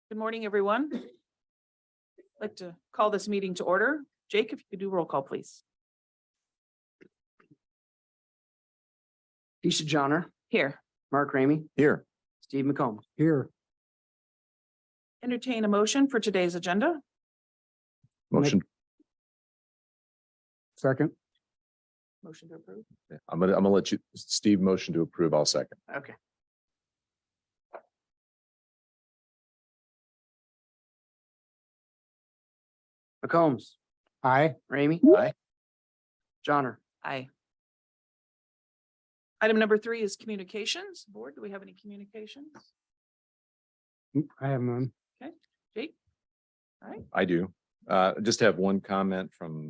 Good morning, everyone. I'd like to call this meeting to order. Jake, if you could do roll call, please. Keisha Johnner, Here. Mark Ramey, Here. Steve McCombs. Here. Entertain a motion for today's agenda. Motion. Second. Motion to approve. Yeah, I'm gonna let you, Steve, motion to approve. I'll second. Okay. McCombs. Aye. Ramey. Aye. Johnner. Aye. Item number 3 is communications. Board, do we have any communications? I have none. Jake? All right. I do. Just have one comment from,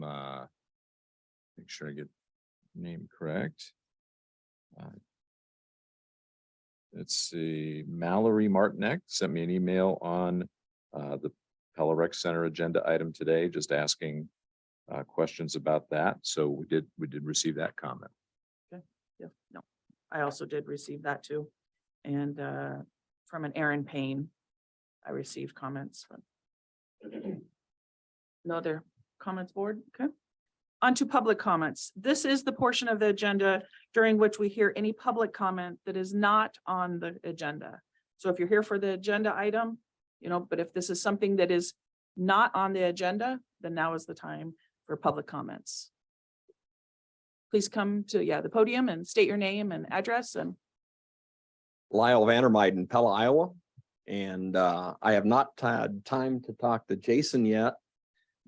make sure I get name correct. Let's see, Mallory Martinek sent me an email on the Pella Rec Center agenda item today, just asking questions about that. So we did receive that comment. Yeah, no, I also did receive that too. And from an Aaron Payne, I received comments. No other comments, board? Okay. On to public comments. This is the portion of the agenda during which we hear any public comment that is not on the agenda. So if you're here for the agenda item, but if this is something that is not on the agenda, then now is the time for public comments. Please come to the podium and state your name and address. And Lyle Vandermeiden, Pella, Iowa. And I have not had time to talk to Jason yet,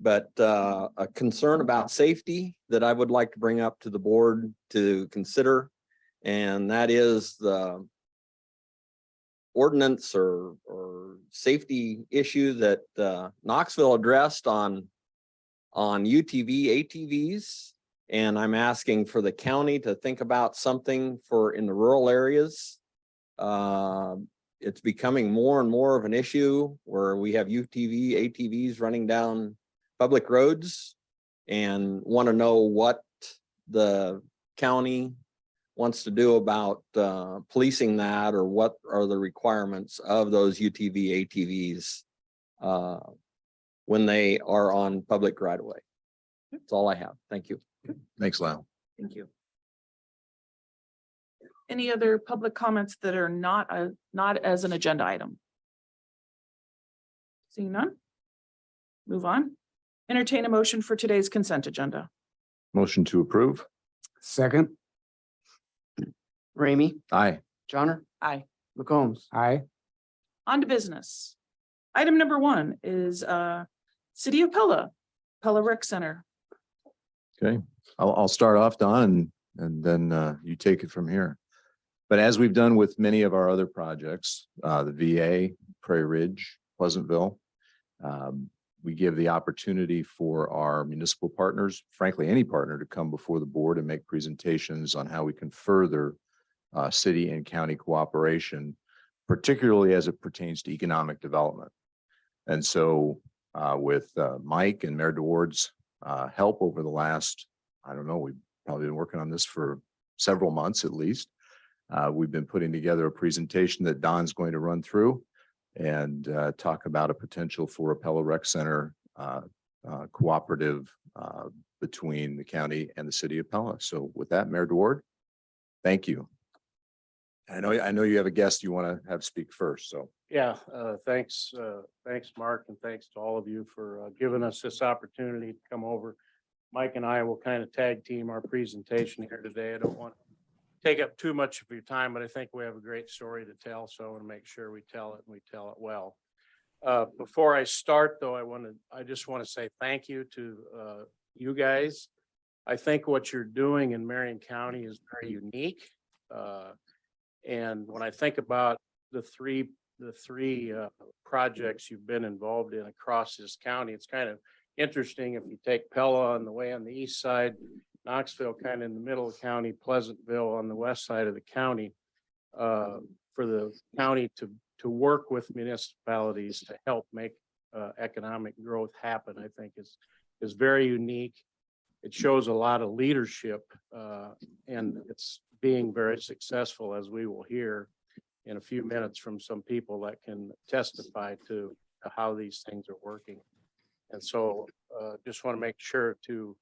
but a concern about safety that I would like to bring up to the board to consider. And that is the ordinance or safety issue that Knoxville addressed on UTV, ATVs. And I'm asking for the county to think about something for in the rural areas. It's becoming more and more of an issue where we have UTV, ATVs running down public roads and want to know what the county wants to do about policing that, or what are the requirements of those UTV, ATVs when they are on public right of way. That's all I have. Thank you. Thanks, Lyle. thank you. Any other public comments that are not as an agenda item? Seeing none? Move on. Entertain a motion for today's consent agenda. Motion to approve. Second. Ramey. Aye. Johnner. Aye. McCombs. Aye. On to business. Item number 1 is City of Pella Rec Center. Okay, I'll start off, Don, and then you take it from here. But as we've done with many of our other projects, the VA, Prairie Ridge, Pleasantville, we give the opportunity for our municipal partners, frankly, any partner, to come before the board and make presentations on how we can further city and county cooperation, particularly as it pertains to economic development. And so with Mike and Mayor DeWard's help over the last, I don't know, we've probably been working on this for several months at least. We've been putting together a presentation that Don's going to run through and talk about a potential for a Pella Rec Center cooperative between the county and the city of Pella. So with that, Mayor DeWard, thank you. I know you have a guest you want to have speak first. So yeah, thanks, Mark, and thanks to all of you for giving us this opportunity to come over. Mike and I will kind of tag team our presentation here today. I don't want to take up too much of your time, but I think we have a great story to tell, so I want to make sure we tell it and we tell it well. Before I start, though, I just want to say thank you to you guys. I think what you're doing in Marion County is very unique. And when I think about the three projects you've been involved in across this county, it's kind of interesting. If you take Pella on the way on the east side, Knoxville kind of in the middle of the county, Pleasantville on the west side of the county, for the county to work with municipalities to help make economic growth happen, I think is very unique. It shows a lot of leadership and it's being very successful, as we will hear. in a few minutes from some people that can testify to how these things are working. And so just want to make sure to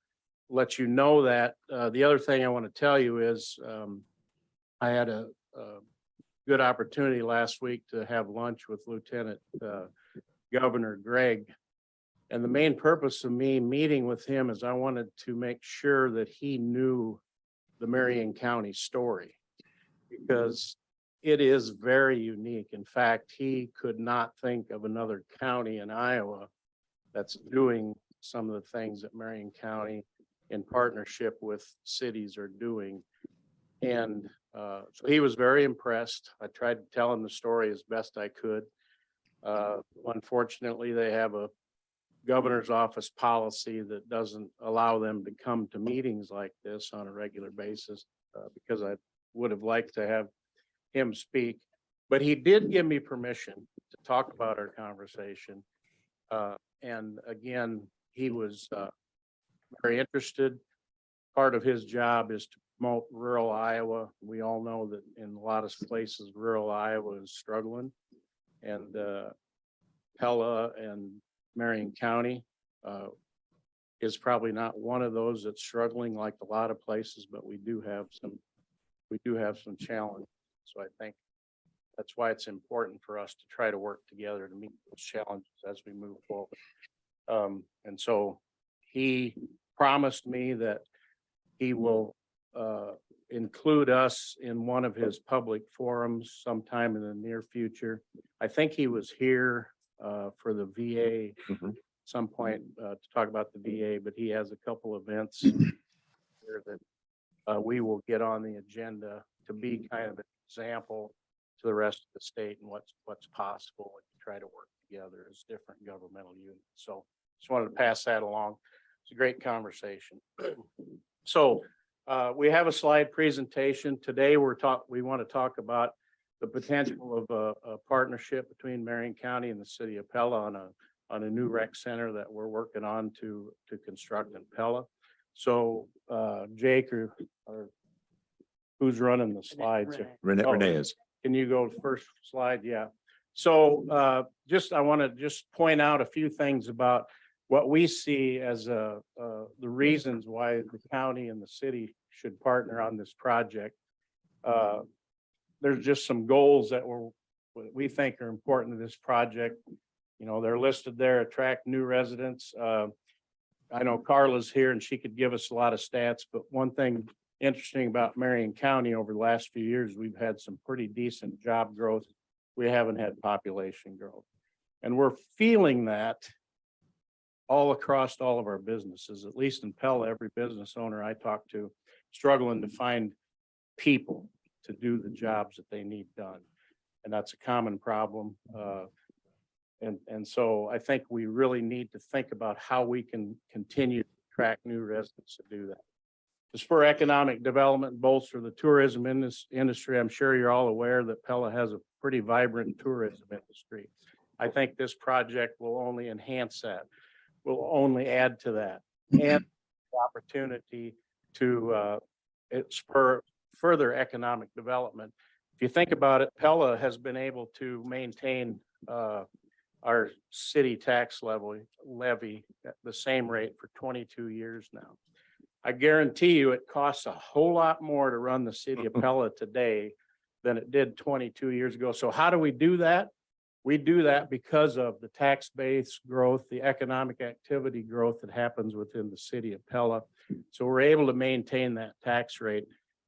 let you know that. The other thing I want to tell you is I had a good opportunity last week to have lunch with Lieutenant Governor Gregg. And the main purpose of me meeting with him is I wanted to make sure that he knew the Marion County story, because it is very unique. In fact, he could not think of another county in Iowa that's doing some of the things that Marion County in partnership with cities are doing. And so he was very impressed. I tried to tell him the story as best I could. Unfortunately, they have a governor's office policy that doesn't allow them to come to meetings like this on a regular basis, because I would have liked to have him speak. But he did give me permission to talk about our conversation. And again, he was very interested. Part of his job is to promote rural Iowa. We all know that in a lot of places, rural Iowa is struggling. And Pella and Marion County is probably not one of those that's struggling like a lot of places, but we do have some challenges. So I think that's why it's important for us to try to work together to meet those challenges as we move forward. And so he promised me that he will include us in one of his public forums sometime in the near future. I think he was here for the VA some point to talk about the VA, but he has a couple events here that we will get on the agenda to be kind of an example to the rest of the state and what's possible and try to work together as different governmental units. So just wanted to pass that along. It's a great conversation. So we have a slide presentation today. We want to talk about the potential of a partnership between Marion County and the city of Pella on a new rec center that we're working on to construct in Pella. So Jake or who's running the slides here? Renee is. Can you go to first slide? Yeah. So I want to just point out a few things about what we see as the reasons why the county and the city should partner on this project. There's just some goals that we think are important to this project. You know, they're listed there: attract new residents. I know Carla's here and she could give us a lot of stats, but one thing interesting about Marion County over the last few years, we've had some pretty decent job growth. We haven't had population growth. And we're feeling that all across all of our businesses, at least in Pella. Every business owner I talk to struggling to find people to do the jobs that they need done. And that's a common problem. And so I think we really need to think about how we can continue to attract new residents to do that. To spur economic development, bolster the tourism industry. I'm sure you're all aware that Pella has a pretty vibrant tourism industry. I think this project will only enhance that, will only add to that, and the opportunity to spur further economic development. If you think about it, Pella has been able to maintain our city tax levy at the same rate for 22 years now. I guarantee you it costs a whole lot more to run the city of Pella today than it did 22 years ago. So how do we do that? We do that because of the tax base growth, the economic activity growth that happens within the city of Pella. So we're able to maintain that tax rate.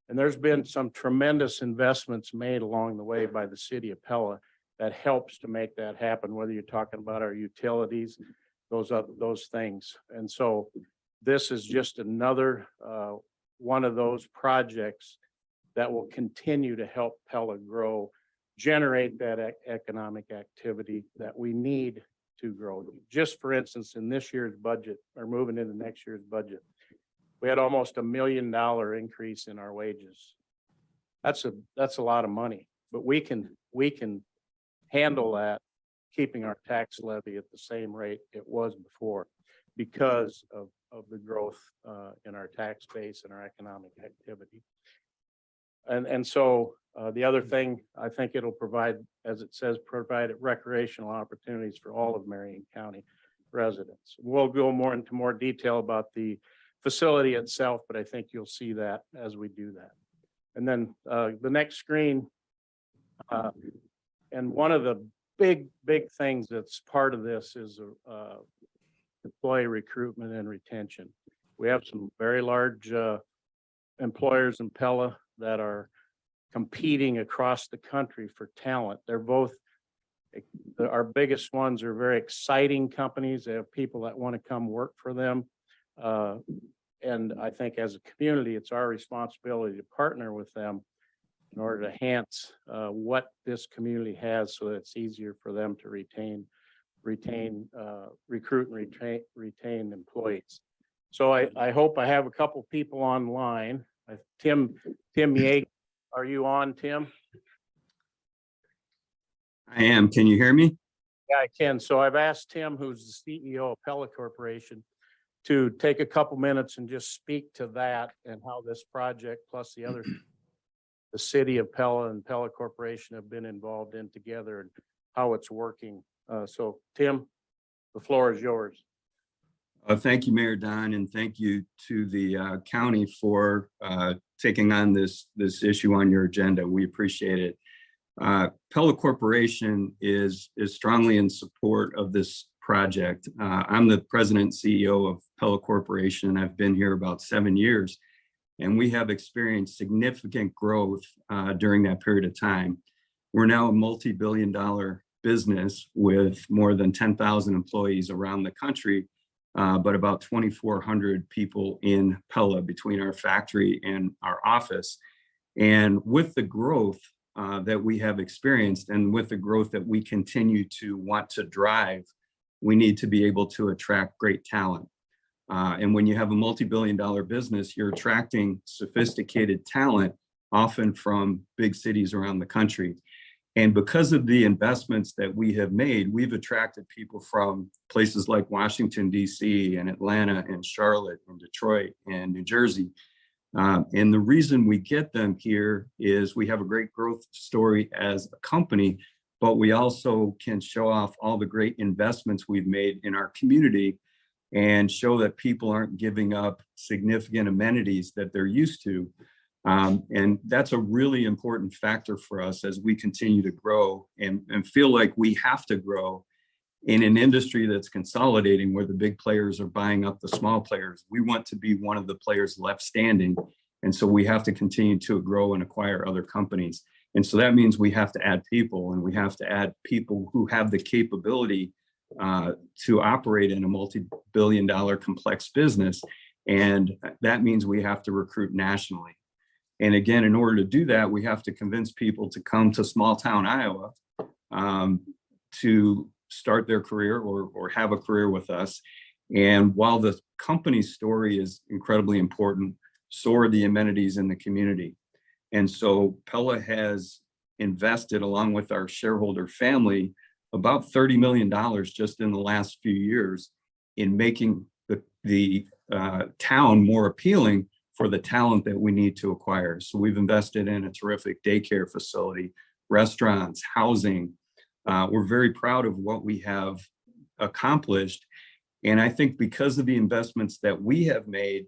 And there's been some tremendous investments made along the way by the city of Pella that helps to make that happen, whether you're talking about our utilities, those things. And so this is just another one of those projects that will continue to help Pella grow, generate that economic activity that we need to grow. Just for instance, in this year's budget, or moving into next year's budget, we had almost $1 million increase in our wages. That's a lot of money, but we can handle that, keeping our tax levy at the same rate it was before because of the growth in our tax base and our economic activity. And so the other thing, I think it'll provide, as it says, provide recreational opportunities for all of Marion County residents. We'll go more into more detail about the facility itself, but I think you'll see that as we do that. And then the next screen, and one of the big things that's part of this is employee recruitment and retention. We have some very large employers in Pella that are competing across the country for talent. They're both, our biggest ones are very exciting companies. They have people that want to come work for them. And I think as a community, it's our responsibility to partner with them in order to enhance what this community has so that it's easier for them to recruit and retain employees. So I hope I have a couple people online. Tim Yeager, are you on, Tim? I am. Can you hear me? Yeah, I can. So I've asked Tim, who's the CEO of Pella Corporation, to take a couple minutes and just speak to that and how this project plus the other, the city of Pella and Pella Corporation have been involved in together and how it's working. So Tim, the floor is yours. Thank you, Mayor Don, and thank you to the county for taking on this issue on your agenda. We appreciate it. Pella Corporation is strongly in support of this project. I'm the president and CEO of Pella Corporation. I've been here about 7 years, and we have experienced significant growth during that period of time. We're now a multi-billion-dollar business with more than 10,000 employees around the country, but about 2,400 people in Pella between our factory and our office. And with the growth that we have experienced and with the growth that we continue to want to drive, we need to be able to attract great talent. And when you have a multi-billion-dollar business, you're attracting sophisticated talent, often from big cities around the country. And because of the investments that we have made, we've attracted people from places like Washington, D.C. and Atlanta and Charlotte and Detroit and New Jersey. And the reason we get them here is we have a great growth story as a company, but we also can show off all the great investments we've made in our community and show that people aren't giving up significant amenities that they're used to. And that's a really important factor for us as we continue to grow and feel like we have to grow in an industry that's consolidating where the big players are buying up the small players. We want to be one of the players left standing. And so we have to continue to grow and acquire other companies. And so that means we have to add people, and we have to add people who have the capability to operate in a multi-billion-dollar complex business. And that means we have to recruit nationally. And again, in order to do that, we have to convince people to come to small town Iowa to start their career or have a career with us. And while the company's story is incredibly important, so are the amenities in the community. And so Pella has invested, along with our shareholder family, about $30 million just in the last few years in making the town more appealing for the talent that we need to acquire. So we've invested in a terrific daycare facility, restaurants, housing. We're very proud of what we have accomplished. And I think because of the investments that we have made,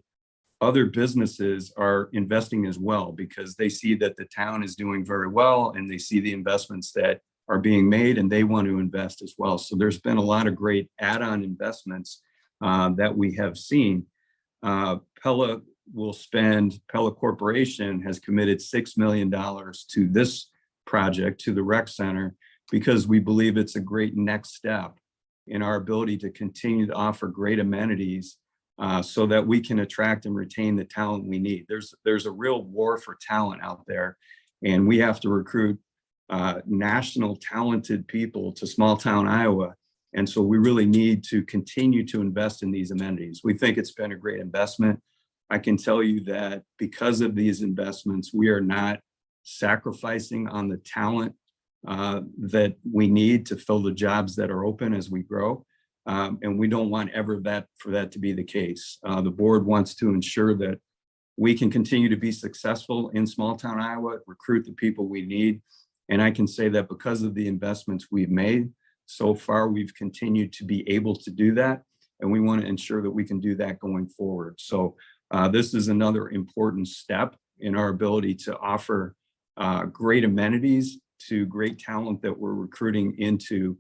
other businesses are investing as well, because they see that the town is doing very well and they see the investments that are being made and they want to invest as well. So there's been a lot of great add-on investments that we have seen. Pella Corporation has committed $6 million to this project, to the rec center, because we believe it's a great next step in our ability to continue to offer great amenities so that we can attract and retain the talent we need. There's a real war for talent out there, and we have to recruit national talented people to small town Iowa. And so we really need to continue to invest in these amenities. We think it's been a great investment. I can tell you that because of these investments, we are not sacrificing on the talent that we need to fill the jobs that are open as we grow. And we don't want ever for that to be the case. The board wants to ensure that we can continue to be successful in small town Iowa, recruit the people we need. And I can say that because of the investments we've made so far, we've continued to be able to do that. And we want to ensure that we can do that going forward. So this is another important step in our ability to offer great amenities to great talent that we're recruiting into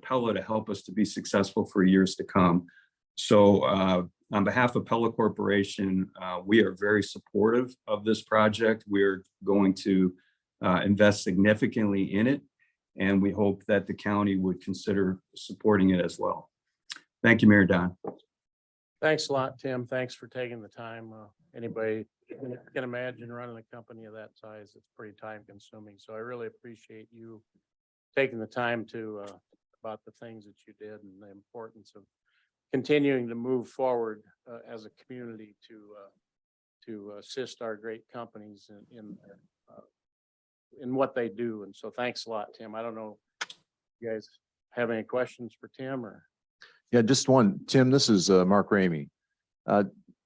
Pella to help us to be successful for years to come. So on behalf of Pella Corporation, we are very supportive of this project. We're going to invest significantly in it, and we hope that the county would consider supporting it as well. Thank you, Mayor Don. Thanks a lot, Tim. Thanks for taking the time. Anybody can imagine running a company of that size. It's pretty time consuming. So I really appreciate you taking the time to about the things that you did and the importance of continuing to move forward as a community to assist our great companies in what they do. And so thanks a lot, Tim. I don't know if you guys have any questions for Tim or. Yeah, just one. Tim, this is Mark Ramey.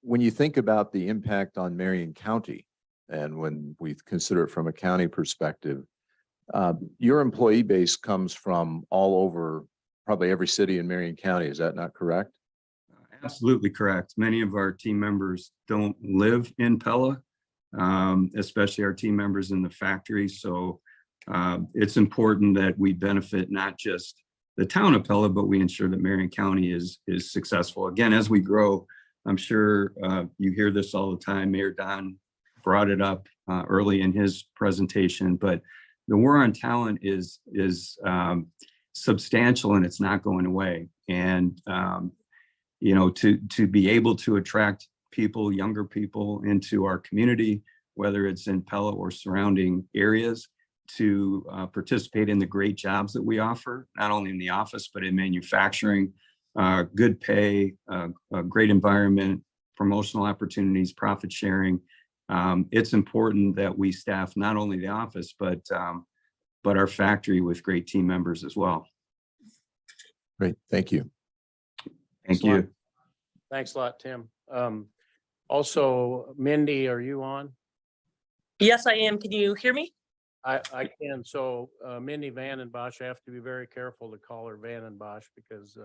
When you think about the impact on Marion County, and when we consider it from a county perspective, your employee base comes from all over, probably every city in Marion County. Is that not correct? Absolutely correct. Many of our team members don't live in Pella, especially our team members in the factory. So it's important that we benefit not just the town of Pella, but we ensure that Marion County is successful. Again, as we grow, I'm sure you hear this all the time. Mayor Don brought it up early in his presentation, but the war on talent is substantial and it's not going away. And you know, to be able to attract people, younger people into our community, whether it's in Pella or surrounding areas, to participate in the great jobs that we offer, not only in the office, but in manufacturing, good pay, a great environment, promotional opportunities, profit sharing. It's important that we staff not only the office, but our factory with great team members as well. Great, thank you. Thank you. Thanks a lot, Tim. Also, Mindy, are you on? Yes, I am. Can you hear me? I can. So Mindy Vandenbosch, I have to be very careful to call her Vandenbosch because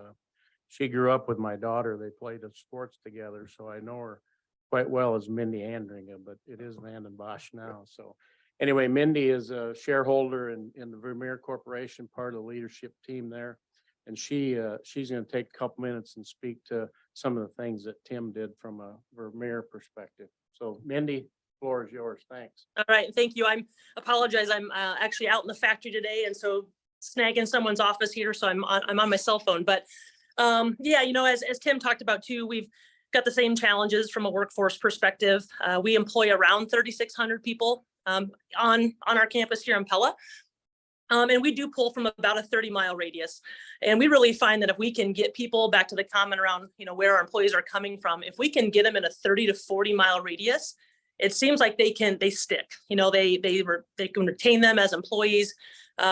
she grew up with my daughter. They played sports together. So I know her quite well as Mindy Andringa, but it is Vandenbosch now. So anyway, Mindy is a shareholder in the Vermeer Corporation, part of the leadership team there. And she's going to take a couple minutes and speak to some of the things that Tim did from a Vermeer perspective. So Mindy, floor is yours. Thanks. All right. Thank you. Apologize. I'm actually out in the factory today. And so snagging someone's office here. So I'm on my cell phone, but yeah, you know, as Tim talked about too, we've got the same challenges from a workforce perspective. We employ around 3,600 people on our campus here in Pella. And we do pull from about a 30-mile radius. And we really find that if we can get people back to the comment around, you know, where our employees are coming from, if we can get them in a 30 to 40-mile radius, it seems like they stick. You know, they can retain them as employees.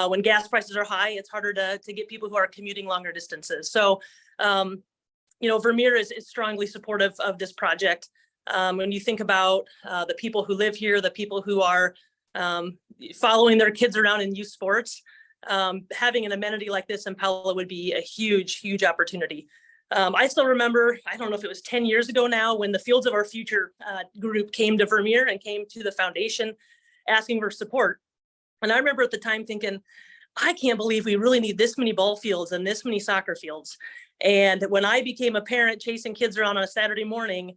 When gas prices are high, it's harder to get people who are commuting longer distances. So, you know, Vermeer is strongly supportive of this project. When you think about the people who live here, the people who are following their kids around in youth sports, having an amenity like this in Pella would be a huge, huge opportunity. I still remember, I don't know if it was 10 years ago now, when the Fields of Our Future group came to Vermeer and came to the foundation asking for support. And I remember at the time thinking, I can't believe we really need this many ball fields and this many soccer fields. And when I became a parent chasing kids around on a Saturday morning,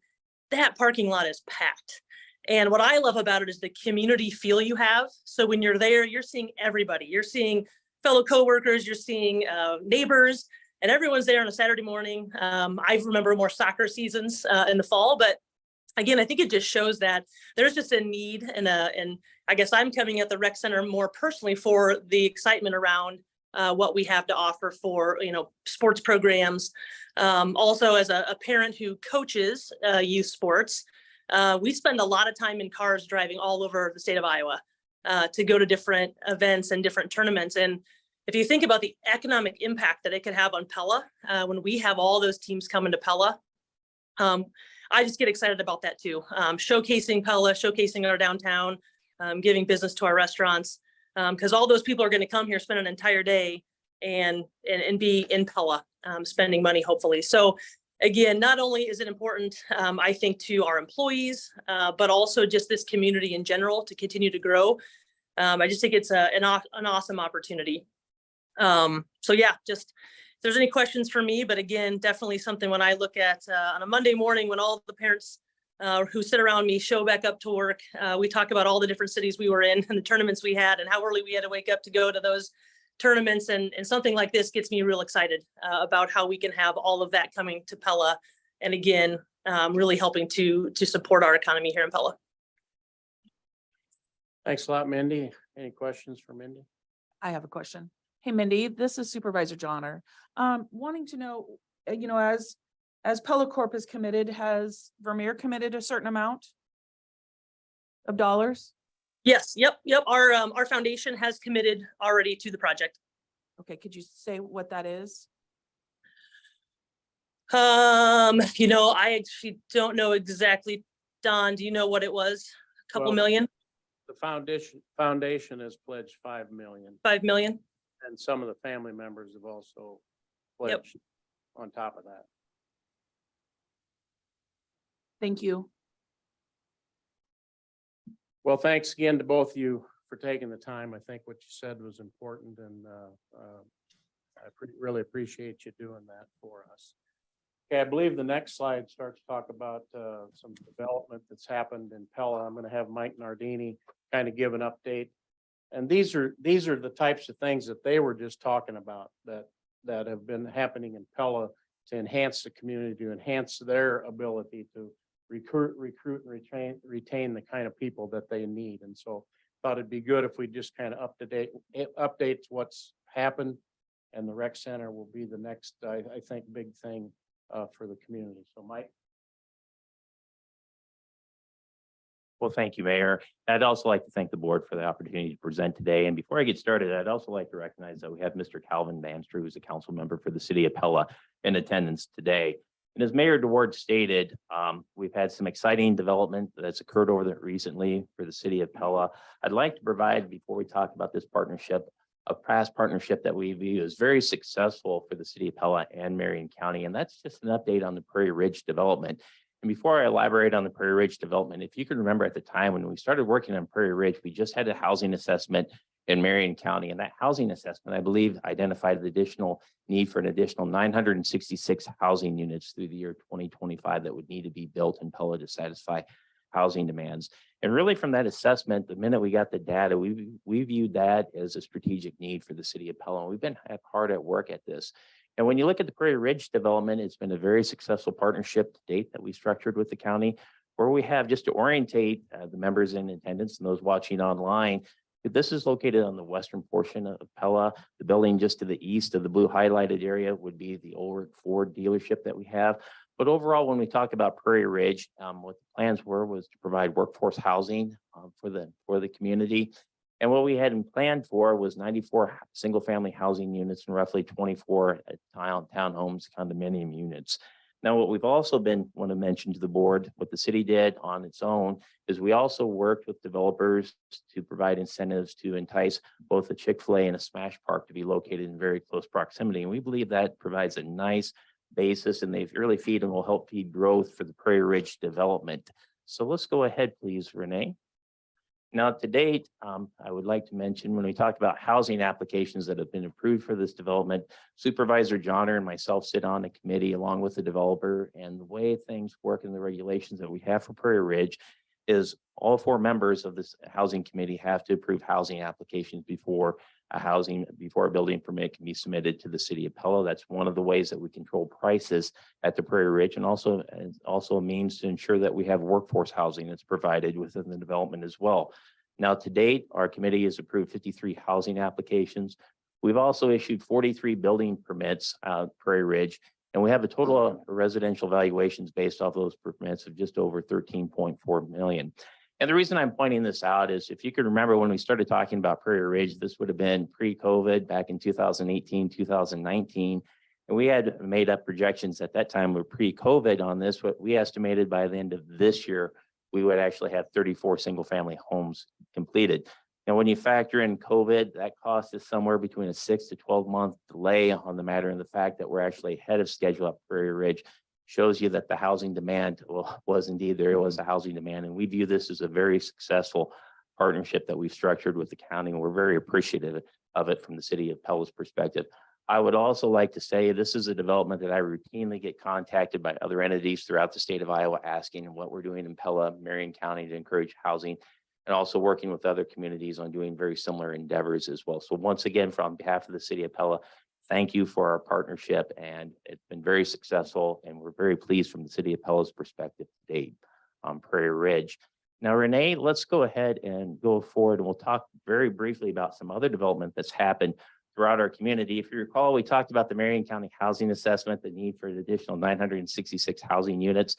that parking lot is packed. And what I love about it is the community feel you have. So when you're there, you're seeing everybody. You're seeing fellow coworkers, you're seeing neighbors, and everyone's there on a Saturday morning. I remember more soccer seasons in the fall, but again, I think it just shows that there's just a need, and I guess I'm coming at the rec center more personally for the excitement around what we have to offer for, you know, sports programs. Also, as a parent who coaches youth sports, we spend a lot of time in cars driving all over the state of Iowa to go to different events and different tournaments. And if you think about the economic impact that it could have on Pella, when we have all those teams coming to Pella, I just get excited about that too. Showcasing Pella, showcasing our downtown, giving business to our restaurants. Because all those people are going to come here, spend an entire day and be in Pella, spending money, hopefully. So again, not only is it important, I think, to our employees, but also just this community in general to continue to grow. I just think it's an awesome opportunity. So yeah, just if there's any questions for me, but again, definitely something when I look at on a Monday morning when all the parents who sit around me show back up to work, we talk about all the different cities we were in and the tournaments we had and how early we had to wake up to go to those tournaments. And something like this gets me real excited about how we can have all of that coming to Pella. And again, really helping to support our economy here in Pella. Thanks a lot, Mindy. Any questions for Mindy? I have a question. Hey, Mindy, this is Supervisor Johnner. Wanting to know, as Pella Corp is committed, has Vermeer committed a certain amount of dollars? Yes, yep. Our foundation has committed already to the project. Okay, could you say what that is? I actually don't know exactly. Don, do you know what it was? A couple Well, million, The foundation has pledged 5 million, 5 million? and some of the family members have also Yep. pledged on top of that. Thank you. Well, thanks again to both of you for taking the time. I think what you said was important, and I really appreciate you doing that for us. Okay, I believe the next slide starts to talk about some development that's happened in Pella. I'm going to have Mike Nardini kind of give an update. And these are the types of things that they were just talking about that have been happening in Pella to enhance the community, to enhance their ability to recruit and retain the kind of people that they need. And so thought it'd be good if we just kind of update what's happened, and the rec center will be the next, I think, big thing for the community. So Mike. Well, thank you, Mayor. I'd also like to thank the board for the opportunity to present today. And before I get started, I'd also like to recognize that we have Mr. Calvin Banster, who's a council member for the city of Pella, in attendance today. And as Mayor DeWard stated, we've had some exciting development that's occurred recently for the city of Pella. I'd like to provide, before we talk about this partnership, a past partnership that we view as very successful for the city of Pella and Marion County. And that's just an update on the Prairie Ridge development. And before I elaborate on the Prairie Ridge development, if you can remember at the time when we started working on Prairie Ridge, we just had a housing assessment in Marion County. And that housing assessment, I believe, identified the additional need for an additional 966 housing units through the year 2025 that would need to be built in Pella to satisfy housing demands. And really from that assessment, the minute we got the data, we viewed that as a strategic need for the city of Pella. And we've been hard at work at this. And when you look at the Prairie Ridge development, it's been a very successful partnership to date that we structured with the county, where we have, just to orientate the members in attendance and those watching online, this is located on the western portion of Pella. The building just to the east of the blue highlighted area would be the Ulrich Ford dealership that we have. But overall, when we talk about Prairie Ridge, what the plans was to provide workforce housing for the community. And what we had planned for was 94 single-family housing units and roughly 24 townhomes, condominium units. Now, what we've also want to mention to the board, what the city did on its own, is we also worked with developers to provide incentives to entice both a Chick-fil-A and a Smash Park to be located in very close proximity. And we believe that provides a nice basis, and they really feed and will help feed growth for the Prairie Ridge development. So let's go ahead, please, Renee. Now, to date, I would like to mention when we talk about housing applications that have been approved for this development, Supervisor Johnner and myself sit on a committee along with the developer. And the way things work in the regulations that we have for Prairie Ridge is all 4 members of this housing committee have to approve housing applications before a building permit can be submitted to the city of Pella. That's one of the ways that we control prices at the Prairie Ridge, and also a means to ensure that we have workforce housing that's provided within the development as well. Now, to date, our committee has approved 53 housing applications. We've also issued 43 building permits at Prairie Ridge, and we have a total of residential valuations based off those permits of just over 13.4 million. And the reason I'm pointing this out is if you could remember when we started talking about Prairie Ridge, this would have been pre-COVID back in 2018, 2019. And we had made up projections at that time, were pre-COVID on this, what we estimated by the end of this year, we would actually have 34 single-family homes completed. And when you factor in COVID, that cost is somewhere between a 6 to 12-month delay on the matter, and the fact that we're actually ahead of schedule at Prairie Ridge shows you that the housing demand was indeed, there was a housing demand. And we view this as a very successful partnership that we've structured with the county, and we're very appreciative of it from the city of Pella's perspective. I would also like to say this is a development that I routinely get contacted by other entities throughout the state of Iowa asking what we're doing in Pella, Marion County to encourage housing, and also working with other communities on doing very similar endeavors as well. So once again, on behalf of the city of Pella, thank you for our partnership, and it's been very successful, and we're very pleased from the city of Pella's perspective to date on Prairie Ridge. Now, Renee, let's go ahead and go forward, and we'll talk very briefly about some other development that's happened throughout our community. If you recall, we talked about the Marion County Housing Assessment, the need for an additional 966 housing units.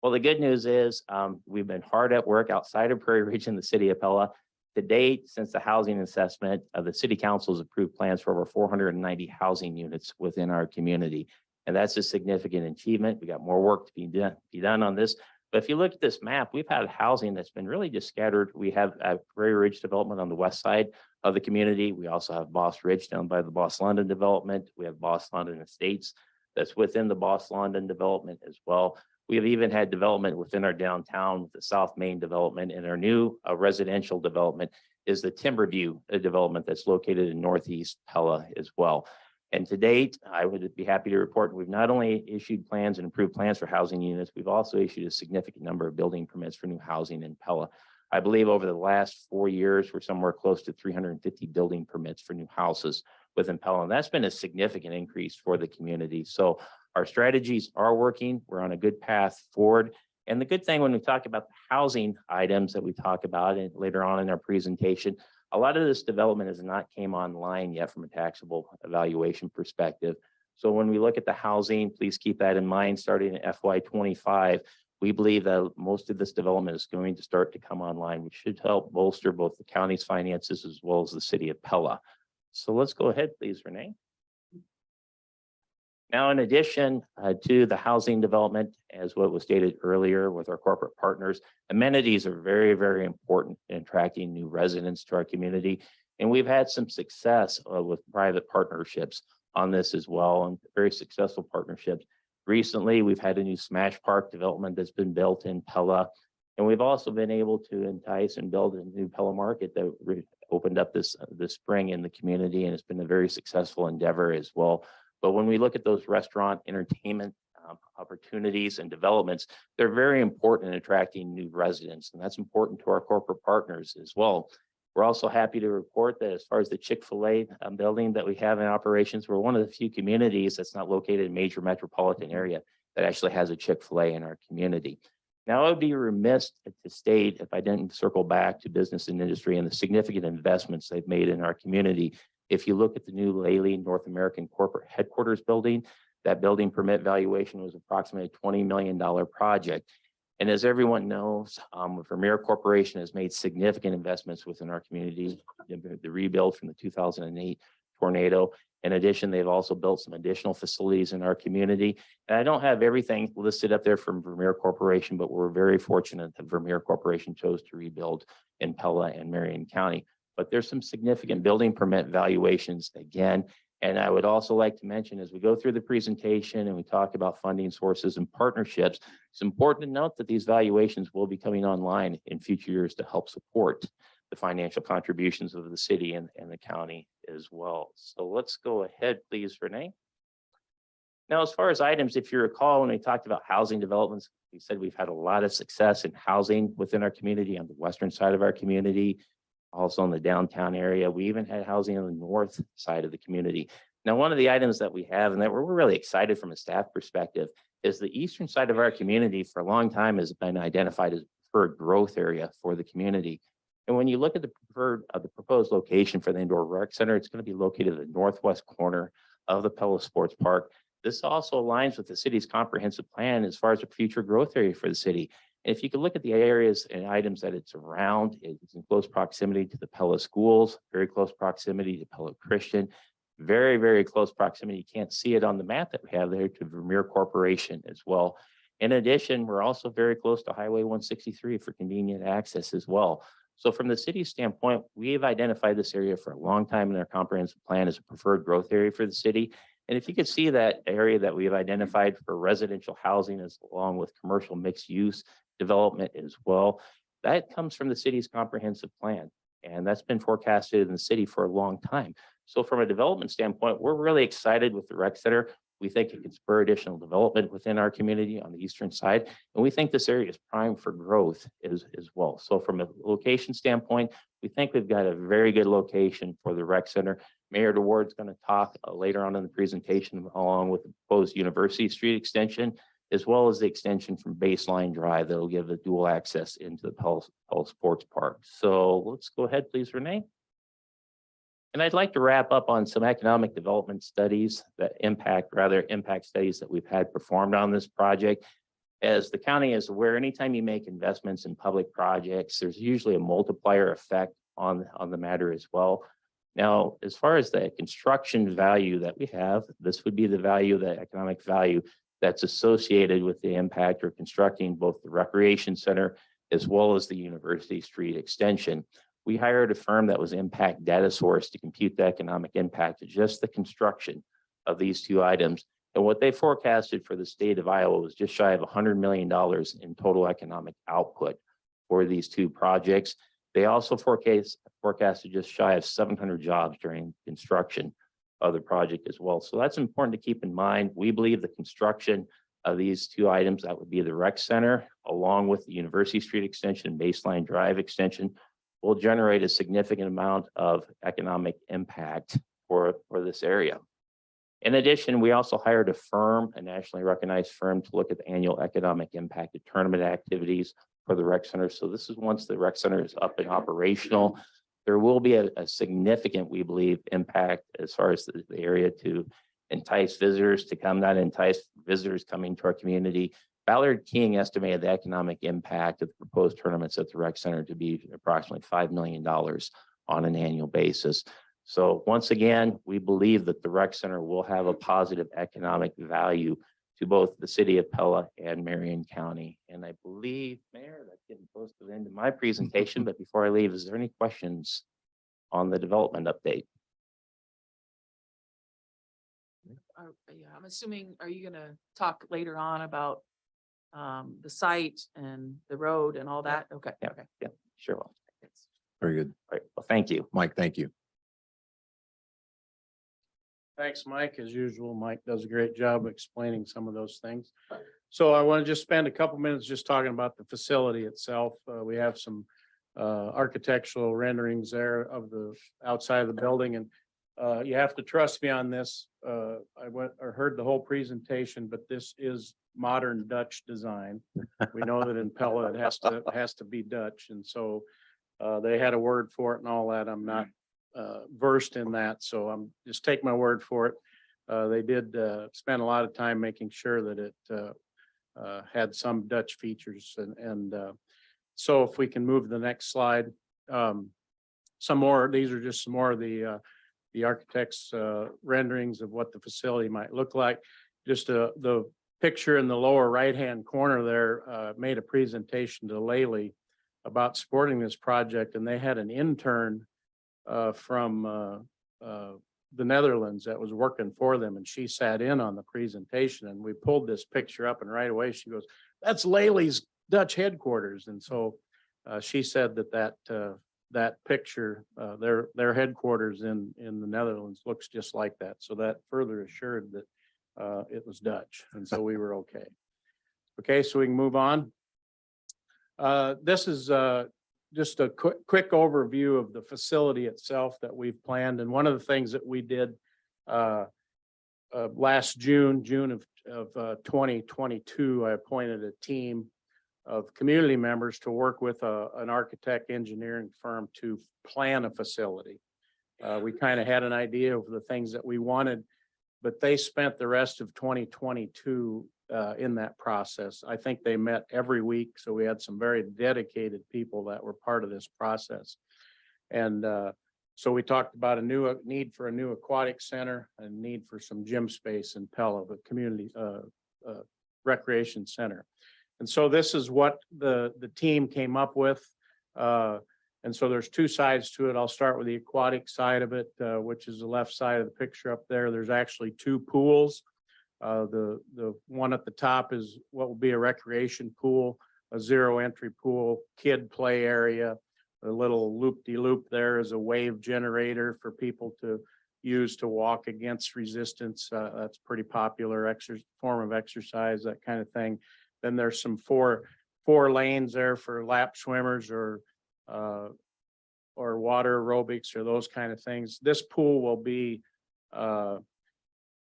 Well, the good news is we've been hard at work outside of Prairie Ridge in the city of Pella. To date, since the housing assessment, the city council has approved plans for over 490 housing units within our community. And that's a significant achievement. We got more work to be done on this. But if you look at this map, we've had housing that's been really just scattered. We have a Prairie Ridge development on the west side of the community. We also have Boss Ridge down by the Boss London development. We have Boss London Estates that's within the Boss London development as well. We have even had development within our downtown with the South Main development, and our new residential development is the Timberview development that's located in Northeast Pella as well. And to date, I would be happy to report we've not only issued plans and approved plans for housing units, we've also issued a significant number of building permits for new housing in Pella. I believe over the last 4 years, we're somewhere close to 350 building permits for new houses within Pella. And that's been a significant increase for the community. So our strategies are working. We're on a good path forward. And the good thing when we talk about the housing items that we talk about and later on in our presentation, a lot of this development has not came online yet from a taxable evaluation perspective. So when we look at the housing, please keep that in mind. Starting in FY25, we believe that most of this development is going to start to come online, which should help bolster both the county's finances as well as the city of Pella. So let's go ahead, please, Renee. Now, in addition to the housing development, as what was stated earlier with our corporate partners, amenities are very, very important in attracting new residents to our community. And we've had some success with private partnerships on this as well, and very successful partnerships. Recently, we've had a new Smash Park development that's been built in Pella. And we've also been able to entice and build a new Pella market that opened up this spring in the community, and it's been a very successful endeavor as well. But when we look at those restaurant entertainment opportunities and developments, they're very important in attracting new residents, and that's important to our corporate partners as well. We're also happy to report that as far as the Chick-fil-A building that we have in operations, we're one of the few communities that's not located in a major metropolitan area that actually has a Chick-fil-A in our community. Now, I would be remiss to state if I didn't circle back to business and industry and the significant investments they've made in our community. If you look at the new Lely North American Corporate Headquarters building, that building permit valuation was approximately a $20 million project. And as everyone knows, Vermeer Corporation has made significant investments within our community, the rebuild from the 2008 tornado. In addition, they've also built some additional facilities in our community. And I don't have everything listed up there from Vermeer Corporation, but we're very fortunate that Vermeer Corporation chose to rebuild in Pella and Marion County. But there's some significant building permit valuations again. And I would also like to mention as we go through the presentation and we talk about funding sources and partnerships, it's important to note that these valuations will be coming online in future years to help support the financial contributions of the city and the county as well. So let's go ahead, please, Renee. Now, as far as items, if you recall, when we talked about housing developments, we said we've had a lot of success in housing within our community on the western side of our community. Also in the downtown area. We even had housing on the north side of the community. Now, one of the items that we have and that we're really excited from a staff perspective is the eastern side of our community for a long time has been identified as preferred growth area for the community. And when you look at the proposed location for the indoor rec center, it's going to be located at the northwest corner of the Pella Sports Park. This also aligns with the city's comprehensive plan as far as a future growth area for the city. If you can look at the areas and items that it's around, it's in close proximity to the Pella schools, very close proximity to Pella Christian, very, very close proximity. You can't see it on the map that we have there to Vermeer Corporation as well. In addition, we're also very close to Highway 163 for convenient access as well. So from the city standpoint, we've identified this area for a long time in our comprehensive plan as a preferred growth area for the city. And if you could see that area that we've identified for residential housing as along with commercial mixed use development as well, that comes from the city's comprehensive plan. And that's been forecasted in the city for a long time. So from a development standpoint, we're really excited with the rec center. We think it can spur additional development within our community on the eastern side. And we think this area is primed for growth as well. So from a location standpoint, we think we've got a very good location for the rec center. Mayor DeWard's going to talk later on in the presentation along with the proposed University Street extension, as well as the extension from Baseline Drive that'll give a dual access into the Pell Sports Park. So let's go ahead, please, Renee. And I'd like to wrap up on some economic development studies that impact studies that we've had performed on this project. As the county is aware, anytime you make investments in public projects, there's usually a multiplier effect on the matter as well. Now, as far as the construction value that we have, this would be the value, the economic value that's associated with the impact of constructing both the recreation center as well as the University Street extension. We hired a firm that was Impact Data Source to compute the economic impact of just the construction of these two items. And what they forecasted for the state of Iowa was just shy of $100 million in total economic output for these two projects. They also forecasted just shy of 700 jobs during construction of the project as well. So that's important to keep in mind. We believe the construction of these two items, that would be the rec center, along with the University Street extension, Baseline Drive extension, will generate a significant amount of economic impact for this area. In addition, we also hired a firm, a nationally recognized firm, to look at the annual economic impact of tournament activities for the rec center. So this is once the rec center is up and operational, there will be a significant, we believe, impact as far as the area to entice visitors to come, not entice visitors coming to our community. Ballard King estimated the economic impact of the proposed tournaments at the rec center to be approximately $5 million on an annual basis. So once again, we believe that the rec center will have a positive economic value to both the city of Pella and Marion County. And I believe, Mayor, that's getting close to the end of my presentation, but before I leave, is there any questions on the development update? Yeah, I'm assuming, are you gonna talk later on about the site and the road and all that? Okay. Yeah, Okay. yeah, sure will. Very good. All right, well, thank you. Mike, thank you. Thanks, Mike. As usual, Mike does a great job explaining some of those things. So I want to just spend a couple minutes just talking about the facility itself. We have some architectural renderings there of the outside of the building, and you have to trust me on this. I heard the whole presentation, but this is modern Dutch design. We know that in Pella it has to be Dutch, and so they had a word for it and all that. I'm not versed in that, so I'm just take my word for it. They did spend a lot of time making sure that it had some Dutch features, and so if we can move to the next slide. Some more, these are just some more of the architect's renderings of what the facility might look like. Just the picture in the lower right-hand corner there made a presentation to Laley about supporting this project, and they had an intern from the Netherlands that was working for them, and she sat in on the presentation, and we pulled this picture up, and right away she goes, "That's Laley's Dutch headquarters." And so she said that picture, their headquarters in the Netherlands looks just like that. So that further assured that it was Dutch, and so we were okay. Okay, so we can move on. This is just a quick overview of the facility itself that we've planned. And one of the things that we did last June of 2022, I appointed a team of community members to work with an architect engineering firm to plan a facility. We kind of had an idea of the things that we wanted, but they spent the rest of 2022 in that process. I think they met every week, so we had some very dedicated people that were part of this process. And So we talked about a need for a new aquatic center, a need for some gym space in Pella, the community recreation center. And so this is what the team came up with. And so there's two sides to it. I'll start with the aquatic side of it, which is the left side of the picture up there. There's actually two pools. The one at the top is what will be a recreation pool, a zero entry pool, kid play area. A little loop-de-loop there is a wave generator for people to use to walk against resistance. That's pretty popular form of exercise, that kind of thing. Then there's some four lanes there for lap swimmers or water aerobics or those kind of things. This pool will be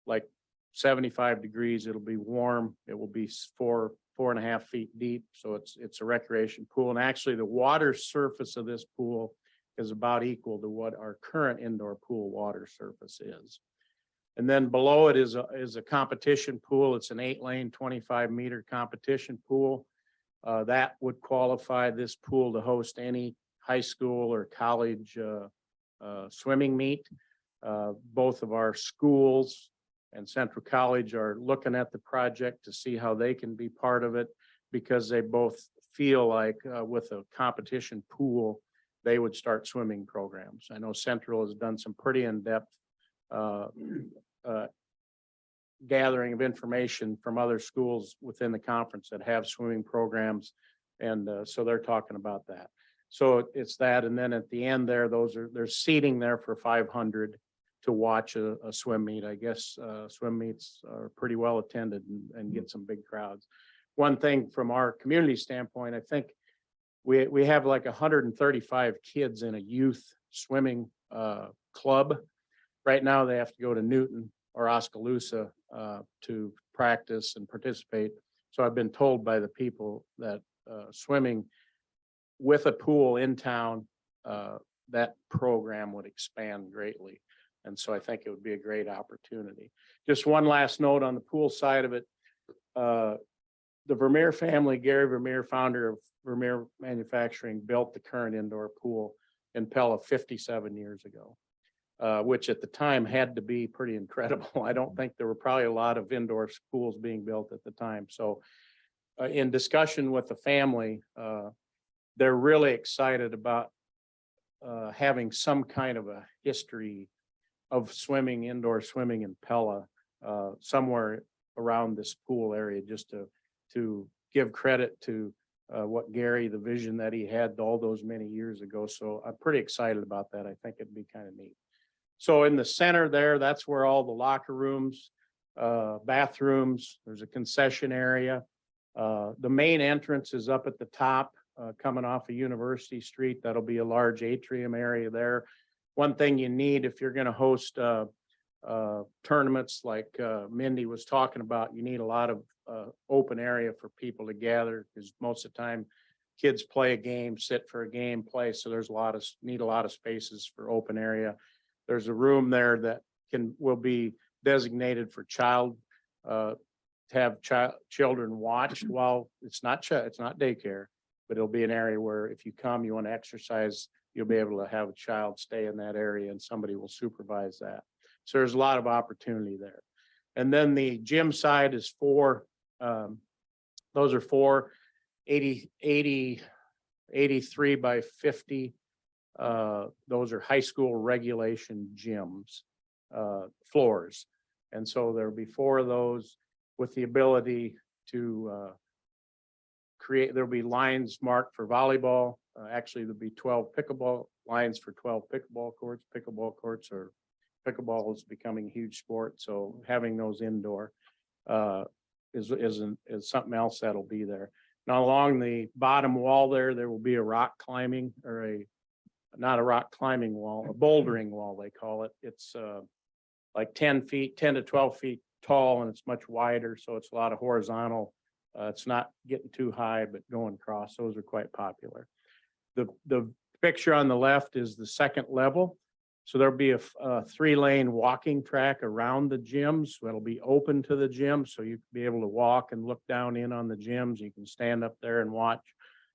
like 75 degrees. It'll be warm. It will be 4.5 feet deep. So it's a recreation pool. And actually the water surface of this pool is about equal to what our current indoor pool water surface is. And then below it is a competition pool. It's an 8-lane, 25-meter competition pool. That would qualify this pool to host any high school or college swimming meet. Both of our schools and Central College are looking at the project to see how they can be part of it, because they both feel like with a competition pool, they would start swimming programs. I know Central has done some pretty in-depth gathering of information from other schools within the conference that have swimming programs. And so they're talking about that. So it's that. And then at the end there, there's seating there for 500 to watch a swim meet. I guess swim meets are pretty well attended and get some big crowds. One thing from our community standpoint, I think we have like 135 kids in a youth swimming club. Right now, they have to go to Newton or Oskaloosa to practice and participate. So I've been told by the people that swimming with a pool in town, that program would expand greatly. And so I think it would be a great opportunity. Just one last note on the pool side of it. The Vermeer family, Gary Vermeer, founder of Vermeer Manufacturing, built the current indoor pool in Pella 57 years ago, which at the time had to be pretty incredible. I don't think there were probably a lot of indoor pools being built at the time. So in discussion with the family, they're really excited about having some kind of a history of swimming, indoor swimming in Pella, somewhere around this pool area, just to give credit to what Gary, the vision that he had all those many years ago. So I'm pretty excited about that. I think it'd be kind of neat. So in the center there, that's where all the locker rooms, bathrooms, there's a concession area. The main entrance is up at the top, coming off of University Street. That'll be a large atrium area there. One thing you need if you're going to host tournaments like Mindy was talking about, you need a lot of open area for people to gather, because most of the time kids play a game, sit for a game, play. So there's need a lot of spaces for open area. There's a room there that will be designated for to have children watched while it's not daycare, but it'll be an area where if you come, you want to exercise, you'll be able to have a child stay in that area and somebody will supervise that. So there's a lot of opportunity there. And then the gym side is those are 4 83 by 50. Those are high school regulation gyms, floors. And so there'll be 4 of those with the ability to there'll be lines marked for volleyball. Actually, there'll be 12 pickleball lines for 12 pickleball courts. Pickleball is becoming a huge sport. So having those indoor is something else that'll be there. Now along the bottom wall there will be a rock climbing or not a rock climbing wall, a bouldering wall, they call it. It's like 10 to 12 feet tall, and it's much wider. So it's a lot of horizontal. It's not getting too high, but going across. Those are quite popular. The picture on the left is the second level. So there'll be a 3-lane walking track around the gyms that'll be open to the gym. So you can be able to walk and look down in on the gyms. You can stand up there and watch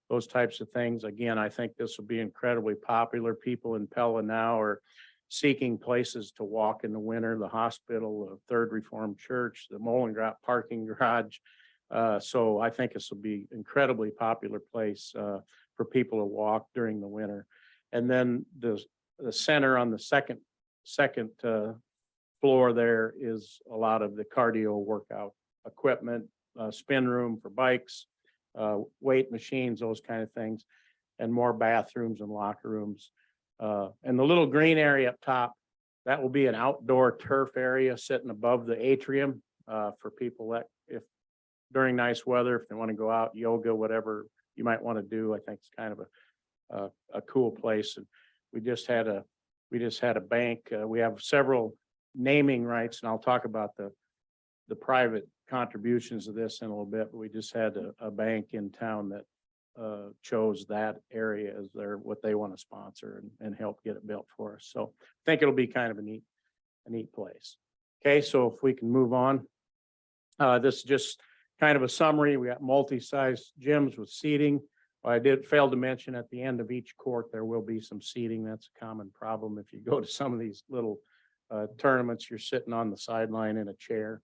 those types of things. Again, I think this will be incredibly popular. People in Pella now are seeking places to walk in the winter, the hospital, the Third Reformed Church, the Molengrot parking garage. So I think this will be incredibly popular place for people to walk during the winter. And then the center on the second floor there is a lot of the cardio workout equipment, spin room for bikes, weight machines, those kind of things, and more bathrooms and locker rooms. And the little green area up top, that will be an outdoor turf area sitting above the atrium for people that if during nice weather, if they want to go out, yoga, whatever you might want to do. I think it's kind of a cool place. And we just had a bank. We have several naming rights, and I'll talk about the private contributions of this in a little bit, but we just had a bank in town that chose that area as what they want to sponsor and help get it built for us. So I think it'll be kind of a neat place. Okay, so if we can move on. This is just kind of a summary. We got multi-size gyms with seating. I did fail to mention at the end of each court, there will be some seating. That's a common problem. If you go to some of these little tournaments, you're sitting on the sideline in a chair.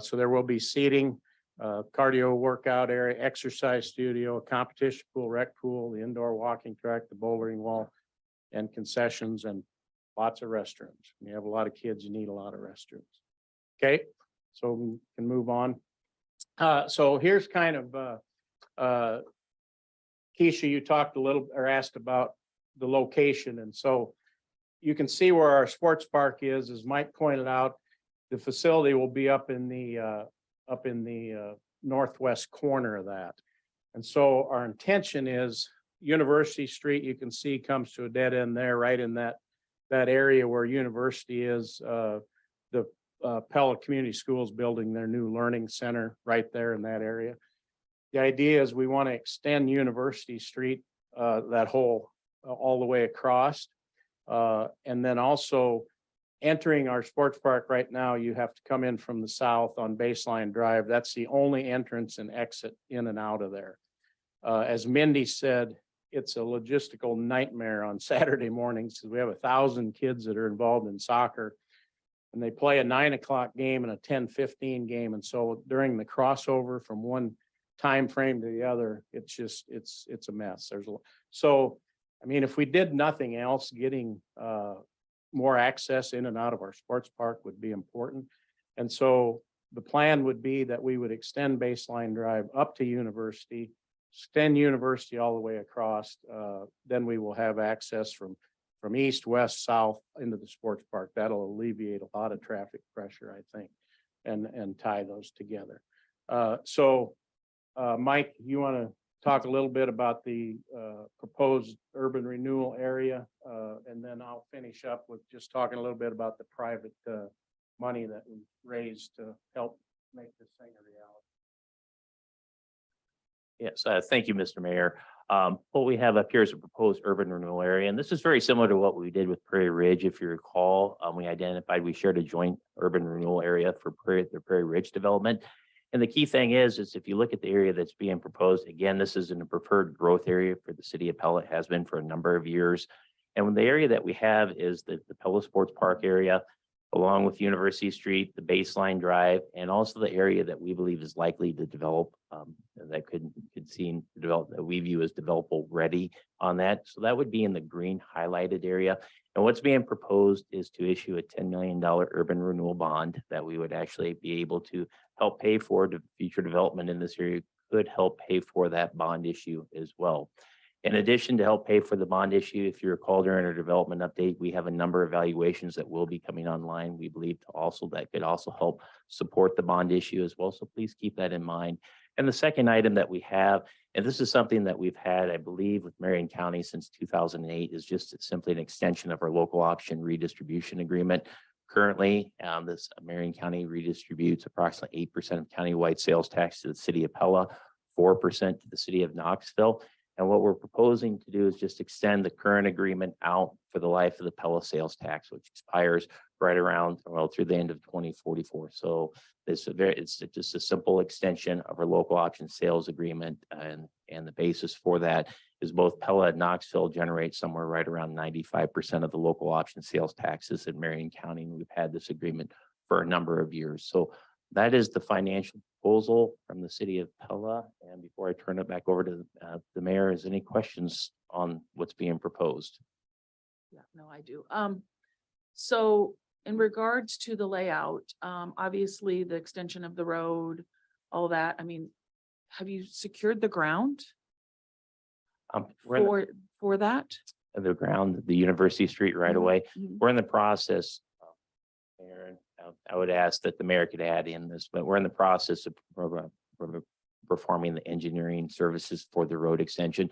So there will be seating, cardio workout area, exercise studio, a competition pool, rec pool, the indoor walking track, the bouldering wall, and concessions, and lots of restrooms. When you have a lot of kids, you need a lot of restrooms. Okay, so we can move on. So here's kind of Keisha, you talked a little or asked about the location. And so you can see where our sports park is, as Mike pointed out, the facility will be up in the northwest corner of that. And so our intention is University Street, you can see comes to a dead end there, right in that area where University is, the Pella Community Schools building their new learning center right there in that area. The idea is we want to extend University Street, that whole all the way across. And then also entering our sports park right now, you have to come in from the south on Baseline Drive. That's the only entrance and exit in and out of there. As Mindy said, it's a logistical nightmare on Saturday mornings. We have 1,000 kids that are involved in soccer, and they play a 9 o'clock game and a 10:15 game. And so during the crossover from one time frame to the other, it's just, it's a mess. So, I mean, if we did nothing else, getting more access in and out of our sports park would be important. And so the plan would be that we would extend Baseline Drive up to University, extend University all the way across. Then we will have access from east, west, south into the sports park. That'll alleviate a lot of traffic pressure, I think, and tie those together. So Mike, you want to talk a little bit about the proposed urban renewal area, and then I'll finish up with just talking a little bit about the private money that we raised to help make this thing a reality. Yes, thank you, Mr. Mayor. What we have up here is a proposed urban renewal area, and this is very similar to what we did with Prairie Ridge. If you recall, we shared a joint urban renewal area for the Prairie Ridge development. And the key thing is if you look at the area that's being proposed, again, this is in a preferred growth area for the city of Pella. It has been for a number of years. And the area that we have is the Pella Sports Park area, along with University Street, the Baseline Drive, and also the area that we believe is likely to develop, that could seem to develop, that we view as developable ready on that. So that would be in the green highlighted area. And what's being proposed is to issue a $10 million urban renewal bond that we would actually be able to help pay for the future development in this area, could help pay for that bond issue as well. In addition to help pay for the bond issue, if you recall during our development update, we have a number of valuations that will be coming online. We believe that could also help support the bond issue as well. So please keep that in mind. And the second item that we have, and this is something that we've had, I believe, with Marion County since 2008, is just simply an extension of our local option redistribution agreement. Currently, this Marion County redistributes approximately 8% of countywide sales tax to the city of Pella, 4% to the city of Knoxville. And what we're proposing to do is just extend the current agreement out for the life of the Pella sales tax, which expires right around, well, through the end of 2044. So it's just a simple extension of our local option sales agreement. And the basis for that is both Pella and Knoxville generate somewhere right around 95% of the local option sales taxes in Marion County. And we've had this agreement for a number of years. So that is the financial proposal from the city of Pella. And before I turn it back over to the mayor, is any questions on what's being proposed? Yeah, no, I do. So in regards to the layout, obviously the extension of the road, all that, I mean, have you secured the ground We're in for that? the ground, the University Street right away. Mhm. We're in the process. Mayor, I would ask that the mayor could add in this, but we're in the process of performing the engineering services for the road extension,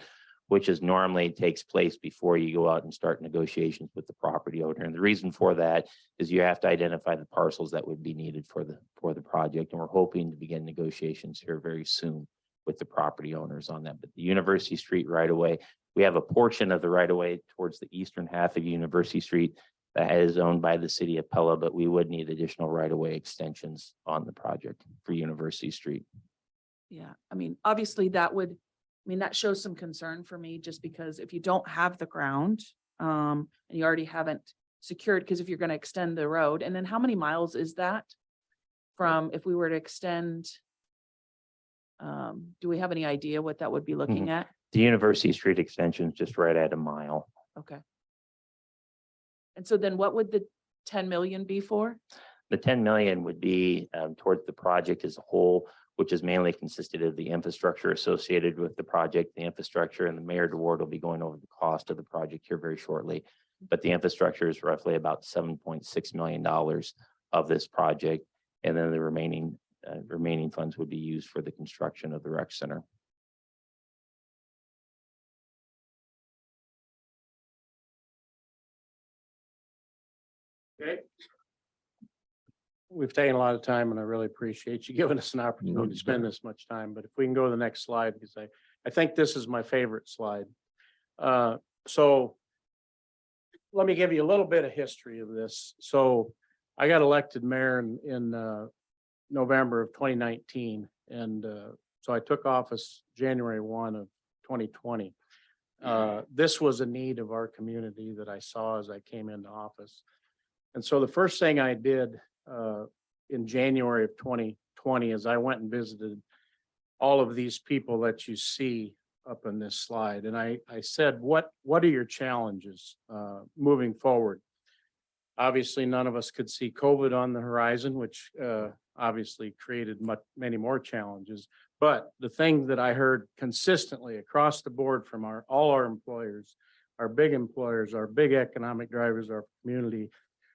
which is normally takes place before you go out and start negotiations with the property owner. And the reason for that is you have to identify the parcels that would be needed for the project. And we're hoping to begin negotiations here very soon with the property owners on that. But the University Street right away, we have a portion of the right of way towards the eastern half of University Street that is owned by the city of Pella, but we would need additional right of way extensions on the project for University Street. Yeah, I mean, obviously that would, I mean, that shows some concern for me just because if you don't have the ground, and you already haven't secured, because if you're going to extend the road, and then how many miles is that from, if we were to extend? Do we have any idea what that would be looking at? The University Street extension is just right at a mile. Okay. And so then what would the 10 million be for? The 10 million would be towards the project as a whole, which is mainly consisted of the infrastructure associated with the project, the infrastructure, and the mayor DeWard will be going over the cost of the project here very shortly. But the infrastructure is roughly about $7.6 million of this project. And then the remaining funds would be used for the construction of the rec center. Okay. We've taken a lot of time and I really appreciate you giving us an opportunity to spend this much time, but if we can go to the next slide, because I think this is my favorite slide. So let me give you a little bit of history of this. So I got elected mayor in November of 2019. And so I took office January 1 of 2020. This was a need of our community that I saw as I came into office. And so the first thing I did in January of 2020 is I went and visited all of these people that you see up in this slide. And I said, what are your challenges moving forward? Obviously, none of us could see COVID on the horizon, which obviously created many more challenges. But the thing that I heard consistently across the board from all our employers, our big economic drivers, our community,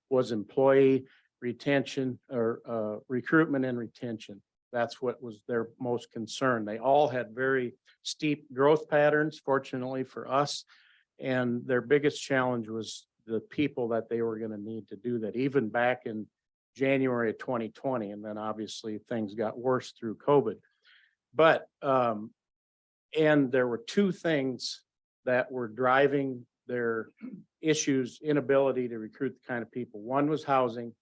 was employee retention or recruitment and retention. That's what was their most concern. They all had very steep growth patterns, fortunately for us. And their biggest challenge was the people that they were going to need to do that, even back in January of 2020. And then obviously things got worse through COVID. But, and there were two things that were driving their issues, inability to recruit the kind of people. One was housing.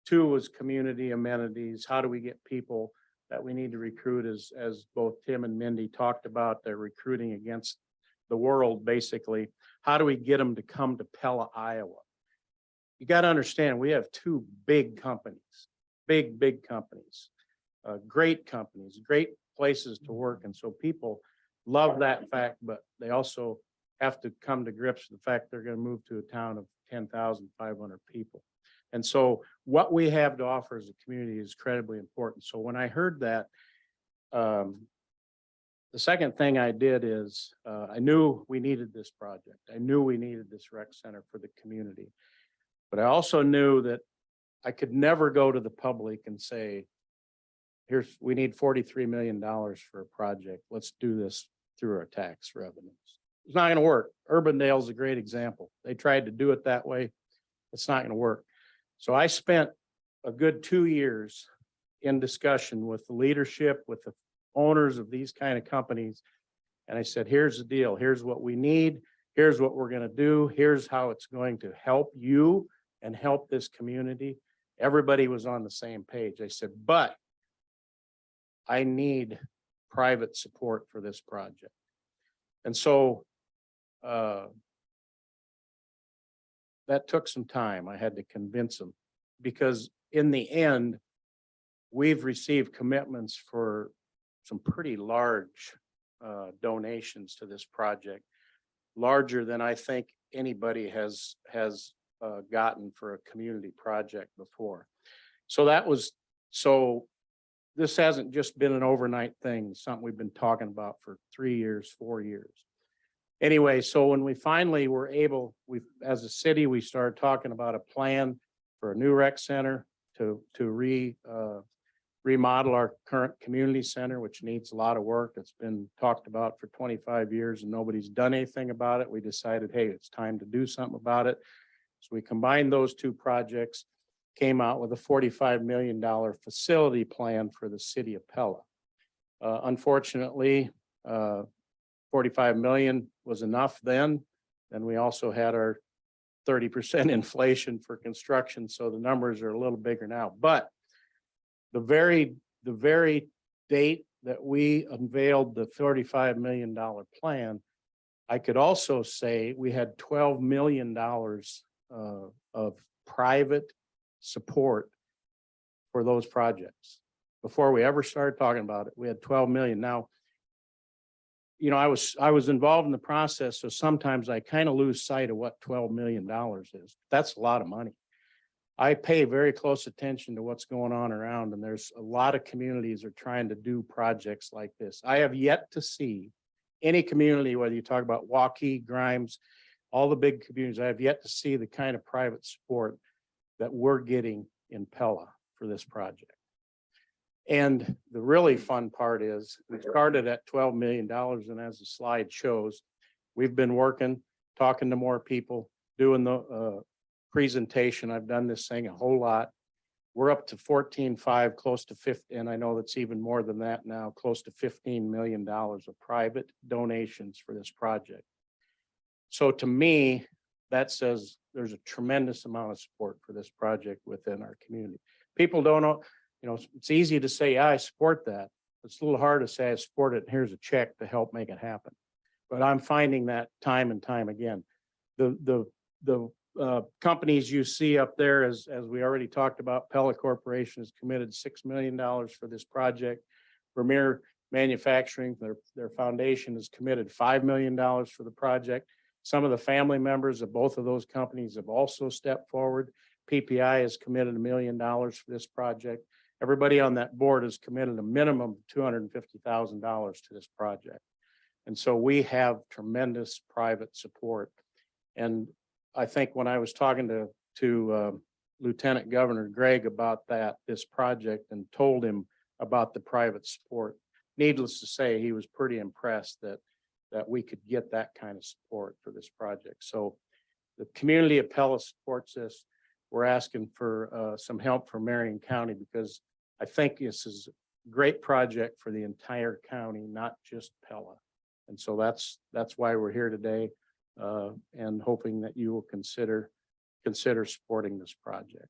Two was community amenities. How do we get people that we need to recruit, as both Tim and Mindy talked about? They're recruiting against the world, basically. How do we get them to come to Pella, Iowa? You got to understand, we have two big companies, big companies, great companies, great places to work. And so people love that fact, but they also have to come to grips with the fact they're going to move to a town of 10,500 people. And so what we have to offer as a community is incredibly important. So when I heard that, the second thing I did is I knew we needed this project. I knew we needed this rec center for the community. But I also knew that I could never go to the public and say, we need $43 million for a project. Let's do this through our tax revenues. It's not going to work. Urbandale is a great example. They tried to do it that way. It's not going to work. So I spent a good 2 years in discussion with the leadership, with the owners of these kind of companies. And I said, here's the deal. Here's what we need. Here's what we're going to do. Here's how it's going to help you and help this community. Everybody was on the same page. They said, but I need private support for this project. And so that took some time. I had to convince them because in the end, we've received commitments for some pretty large donations to this project, larger than I think anybody has gotten for a community project before. So this hasn't just been an overnight thing, something we've been talking about for 3 years, 4 years. Anyway, so when we finally were able, as a city, we started talking about a plan for a new rec center to remodel our current community center, which needs a lot of work. It's been talked about for 25 years and nobody's done anything about it. We decided, hey, it's time to do something about it. So we combined those two projects, came out with a $45 million facility plan for the city of Pella. Unfortunately, 45 million was enough then. And we also had our 30% inflation for construction. So the numbers are a little bigger now, but the very date that we unveiled the $35 million plan, I could also say we had $12 million of private support for those projects. Before we ever started talking about it, we had 12 million. Now, you know, I was involved in the process, so sometimes I kind of lose sight of what $12 million is. That's a lot of money. I pay very close attention to what's going on around, and there's a lot of communities are trying to do projects like this. I have yet to see any community, whether you talk about Waukee, Grimes, all the big communities, I have yet to see the kind of private support that we're getting in Pella for this project. And the really fun part is we started at $12 million. And as the slide shows, we've been working, talking to more people, doing the presentation. I've done this thing a whole lot. We're up to 14.5, close to 50. And I know that's even more than that now, close to $15 million of private donations for this project. So to me, that says there's a tremendous amount of support for this project within our community. People don't know, you know, it's easy to say, yeah, I support that. It's a little hard to say I support it. And here's a check to help make it happen. But I'm finding that time and time again. The companies you see up there, as we already talked about, Pella Corporation has committed $6 million for this project. Vermeer Manufacturing, their foundation has committed $5 million for the project. Some of the family members of both of those companies have also stepped forward. PPI has committed $1 million for this project. Everybody on that board has committed a minimum of $250,000 to this project. And so we have tremendous private support. And I think when I was talking to Lieutenant Governor Gregg about this project and told him about the private support, needless to say, he was pretty impressed that we could get that kind of support for this project. So the community of Pella supports this. We're asking for some help from Marion County because I think this is a great project for the entire county, not just Pella. And so that's why we're here today and hoping that you will consider supporting this project.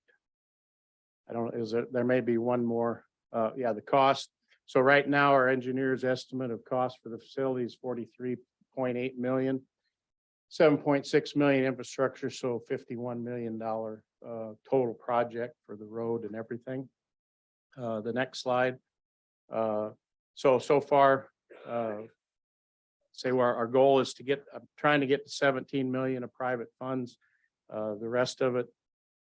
I don't know, there may be one more. Yeah, the cost. So right now our engineer's estimate of cost for the facility is $43.8 million, 7.6 million infrastructure. So $51 million total project for the road and everything. The next slide. So far, say our goal is to get, I'm trying to get to 17 million of private funds. The rest of it,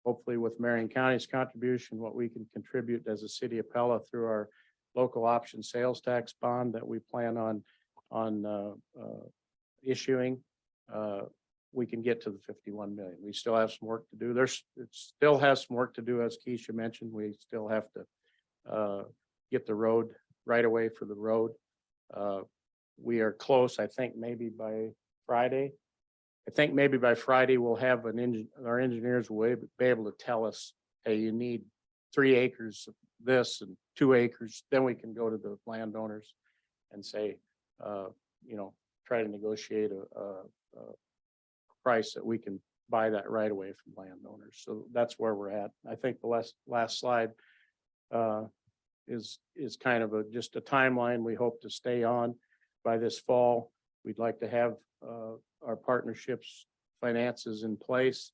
hopefully with Marion County's contribution, what we can contribute as a city of Pella through our local option sales tax bond that we plan on issuing, we can get to the 51 million. We still have some work to do. It still has some work to do, as Keisha mentioned. We still have to get the road right away for the road. We are close. I think maybe by Friday. We'll have our engineers will be able to tell us, hey, you need 3 acres of this and 2 acres. Then we can go to the landowners and say, try to negotiate a price that we can buy that right away from landowners. So that's where we're at. I think the last slide is kind of just a timeline we hope to stay on by this fall. We'd like to have our partnerships finances in place.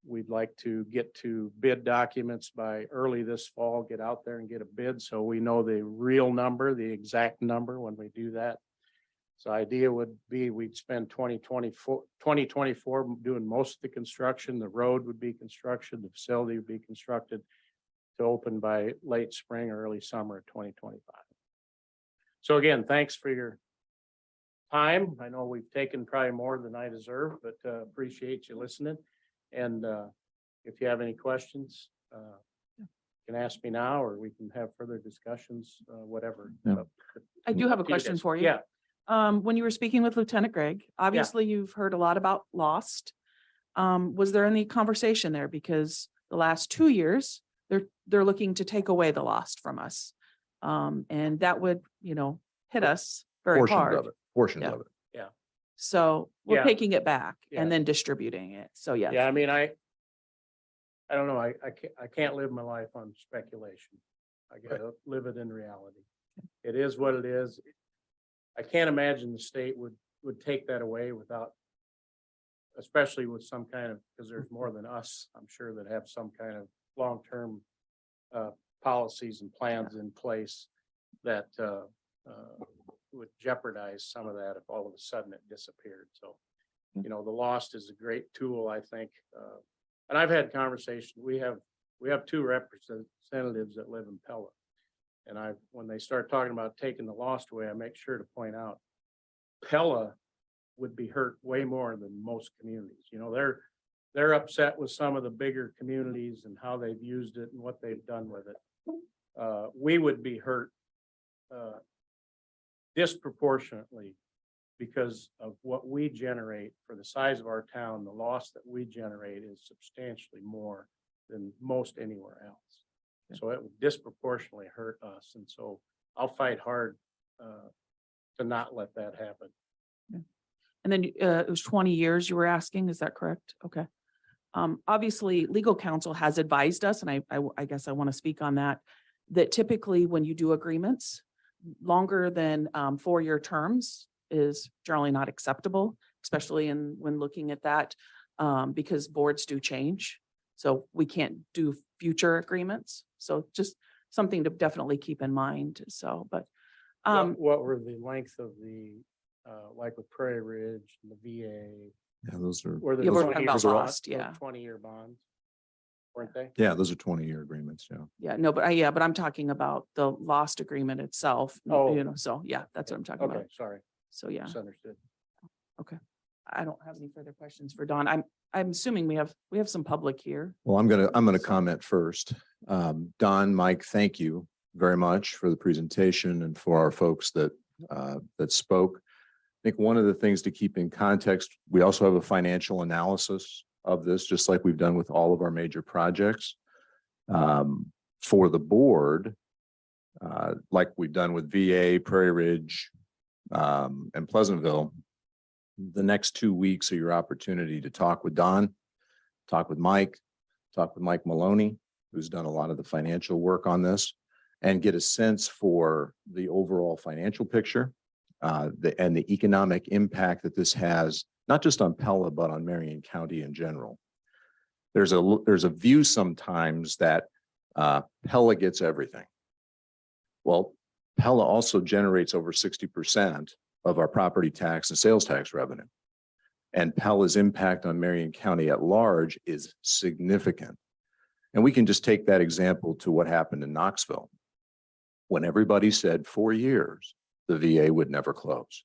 We'd like to get to bid documents by early this fall, get out there and get a bid so we know the real number, the exact number when we do that. So idea would be we'd spend 2024 doing most of the construction. The road would be construction, the facility would be constructed to open by late spring or early summer of 2025. So again, thanks for your time. I know we've taken probably more than I deserve, but appreciate you listening. And if you have any questions, you can ask me now, or we can have further discussions, whatever. Yeah. I do have a You question guys- for you. Yeah, When you were speaking with Lieutenant Greg, obviously you've heard a lot about Lost. Was there any conversation there? Because the last 2 years, they're looking to take away the Lost from us. And that would, hit us very Portions hard. of it, portions Yeah. of it. So we're Yeah. taking it back Yeah. and then distributing it. So yes. yeah, I mean, I don't know, I can't live my life on speculation. I gotta live it in reality. It is what it is. I can't imagine the state would take that away without, especially with some kind of, because there's more than us, I'm sure, that have some kind of long-term policies and plans in place that would jeopardize some of that if all of a sudden it disappeared. So, the Lost is a great tool, I think. And I've had conversations, we have 2 representatives that live in Pella. And when they start talking about taking the Lost away, I make sure to point out Pella would be hurt way more than most communities. They're upset with some of the bigger communities and how they've used it and what they've done with it. We would be hurt disproportionately because of what we generate for the size of our town. The loss that we generate is substantially more than most anywhere else. So it would disproportionately hurt us. And so I'll fight hard to not let that happen. And then it was 20 years you were asking, is that correct? Okay. Obviously, legal counsel has advised us, and I guess I want to speak on that, that typically when you do agreements, longer than 4-year terms is generally not acceptable, especially when looking at that, because boards do change. So we can't do future agreements. So just something to definitely keep in mind. So, but What were the length of the, like with Prairie Ridge and the VA? Yeah, those are, Were Yeah, we're talking 20-year about bonds, Lost, yeah. 20-year bonds, weren't they? yeah, those are 20-year agreements, yeah. yeah, no, but but I'm talking about the Lost agreement itself, Oh. so yeah, that's what I'm talking Okay, about. sorry, So yeah, misunderstood. I don't have any further questions for Don. I'm assuming we have some public here. Well, I'm gonna comment first. Don, Mike, thank you very much for the presentation and for our folks that spoke. I think one of the things to keep in context, we also have a financial analysis of this, just like we've done with all of our major projects. For the board, like we've done with VA, Prairie Ridge, and Pleasantville, the next 2 weeks are your opportunity to talk with Don, talk with Mike Maloney, who's done a lot of the financial work on this, and get a sense for the overall financial picture, and the economic impact that this has, not just on Pella, but on Marion County in general. There's a view sometimes that Pella gets everything. Well, Pella also generates over 60% of our property tax and sales tax revenue. And Pella's impact on Marion County at large is significant. And we can just take that example to what happened in Knoxville. When everybody said 4 years, the VA would never close.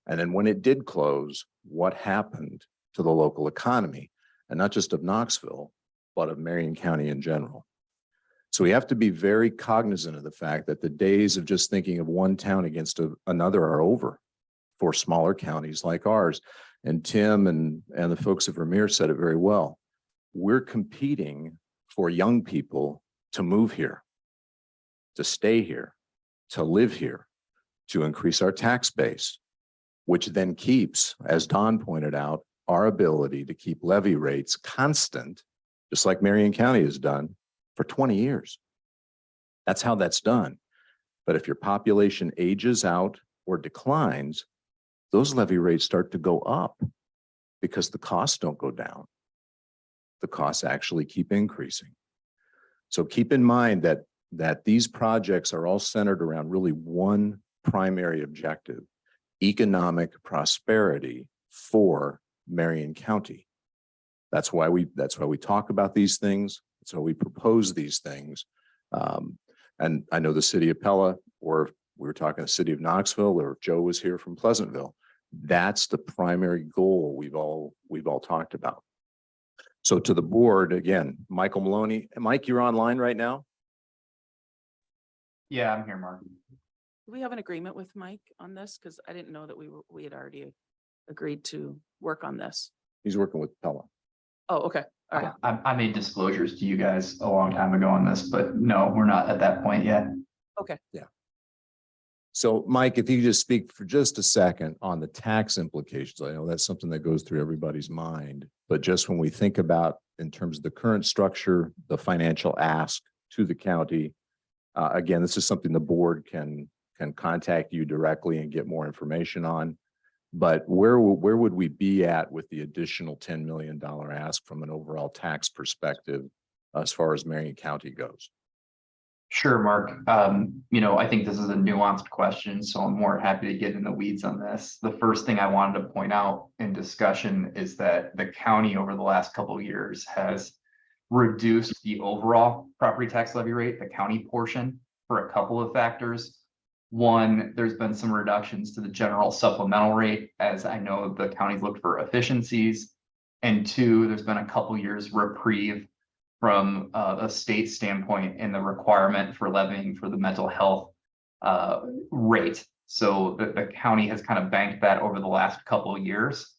And then when it did close, what happened to the local economy? And not just of Knoxville, but of Marion County in general. So we have to be very cognizant of the fact that the days of just thinking of one town against another are over for smaller counties like ours. And Tim and the folks of Vermeer said it very well. We're competing for young people to move here, to stay here, to live here, to increase our tax base, which then keeps, as Don pointed out, our ability to keep levy rates constant, just like Marion County has done for 20 years. That's how that's done. But if your population ages out or declines, those levy rates start to go up because the costs don't go down. The costs actually keep increasing. So keep in mind that these projects are all centered around really one primary objective: economic prosperity for Marion County. That's why we talk about these things. That's why we propose these things. And I know the city of Pella, or we were talking the city of Knoxville, or Joe was here from Pleasantville. That's the primary goal we've all talked about. So to the board, again, Michael Maloney. Mike, you're online right now? Yeah, I'm here, Mark. Do we have an agreement with Mike on this? Because I didn't know that we had already agreed to work on this. He's working with Pella. Oh, okay. All right. I made disclosures to you guys a long time ago on this, but no, we're not at that point yet. Okay. Yeah. So Mike, if you could just speak for just a second on the tax implications. I know that's something that goes through everybody's mind, but just when we think about in terms of the current structure, the financial ask to the county, again, this is something the board can contact you directly and get more information on. But where would we be at with the additional $10 million ask from an overall tax perspective as far as Marion County goes? Sure, Mark. I think this is a nuanced question, so I'm more happy to get in the weeds on this. The first thing I wanted to point out in discussion is that the county over the last couple of years has reduced the overall property tax levy rate, the county portion, for a couple of factors. One, there's been some reductions to the general supplemental rate, as I know the county's looked for efficiencies. And two, there's been a couple years reprieve from a state standpoint in the requirement for levying for the mental health rate. So the county has kind of banked that over the last couple of years.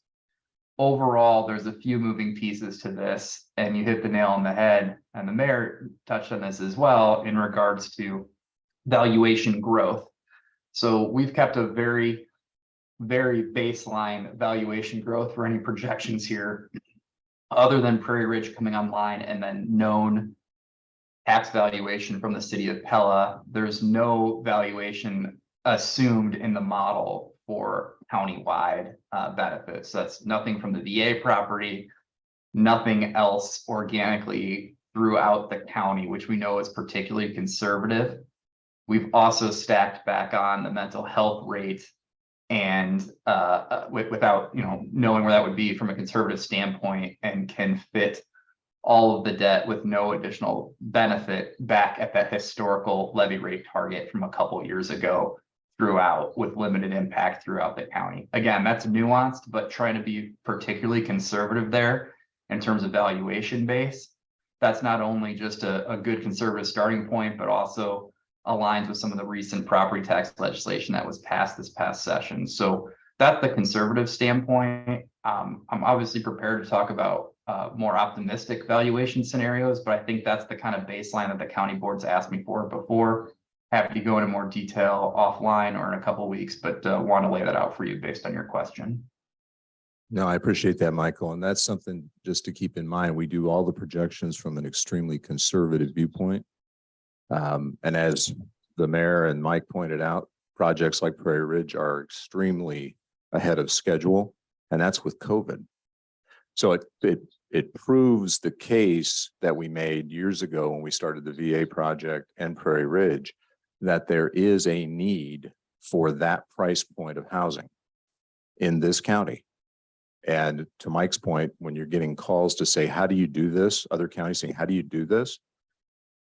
Overall, there's a few moving pieces to this, and you hit the nail on the head, and the mayor touched on this as well in regards to valuation growth. So we've kept a very, very baseline valuation growth for any projections here, other than Prairie Ridge coming online and then known tax valuation from the city of Pella. There's no valuation assumed in the model for countywide benefits. That's nothing from the VA property, nothing else organically throughout the county, which we know is particularly conservative. We've also stacked back on the mental health rate, and without knowing where that would be from a conservative standpoint, and can fit all of the debt with no additional benefit back at that historical levy rate target from a couple years ago throughout, with limited impact throughout the county. Again, that's nuanced, but trying to be particularly conservative there in terms of valuation base. That's not only just a good conservative starting point, but also aligns with some of the recent property tax legislation that was passed this past session. So that's the conservative standpoint. I'm obviously prepared to talk about more optimistic valuation scenarios, but I think that's the kind of baseline that the county board's asked me for before. Happy to go into more detail offline or in a couple of weeks, but want to lay that out for you based on your question. No, I appreciate that, Michael. And that's something just to keep in mind. We do all the projections from an extremely conservative viewpoint. And as the mayor and Mike pointed out, projects like Prairie Ridge are extremely ahead of schedule, and that's with COVID. So it proves the case that we made years ago when we started the VA project and Prairie Ridge, that there is a need for that price point of housing in this county. And to Mike's point, when you're getting calls to say, how do you do this? Other counties saying, how do you do this?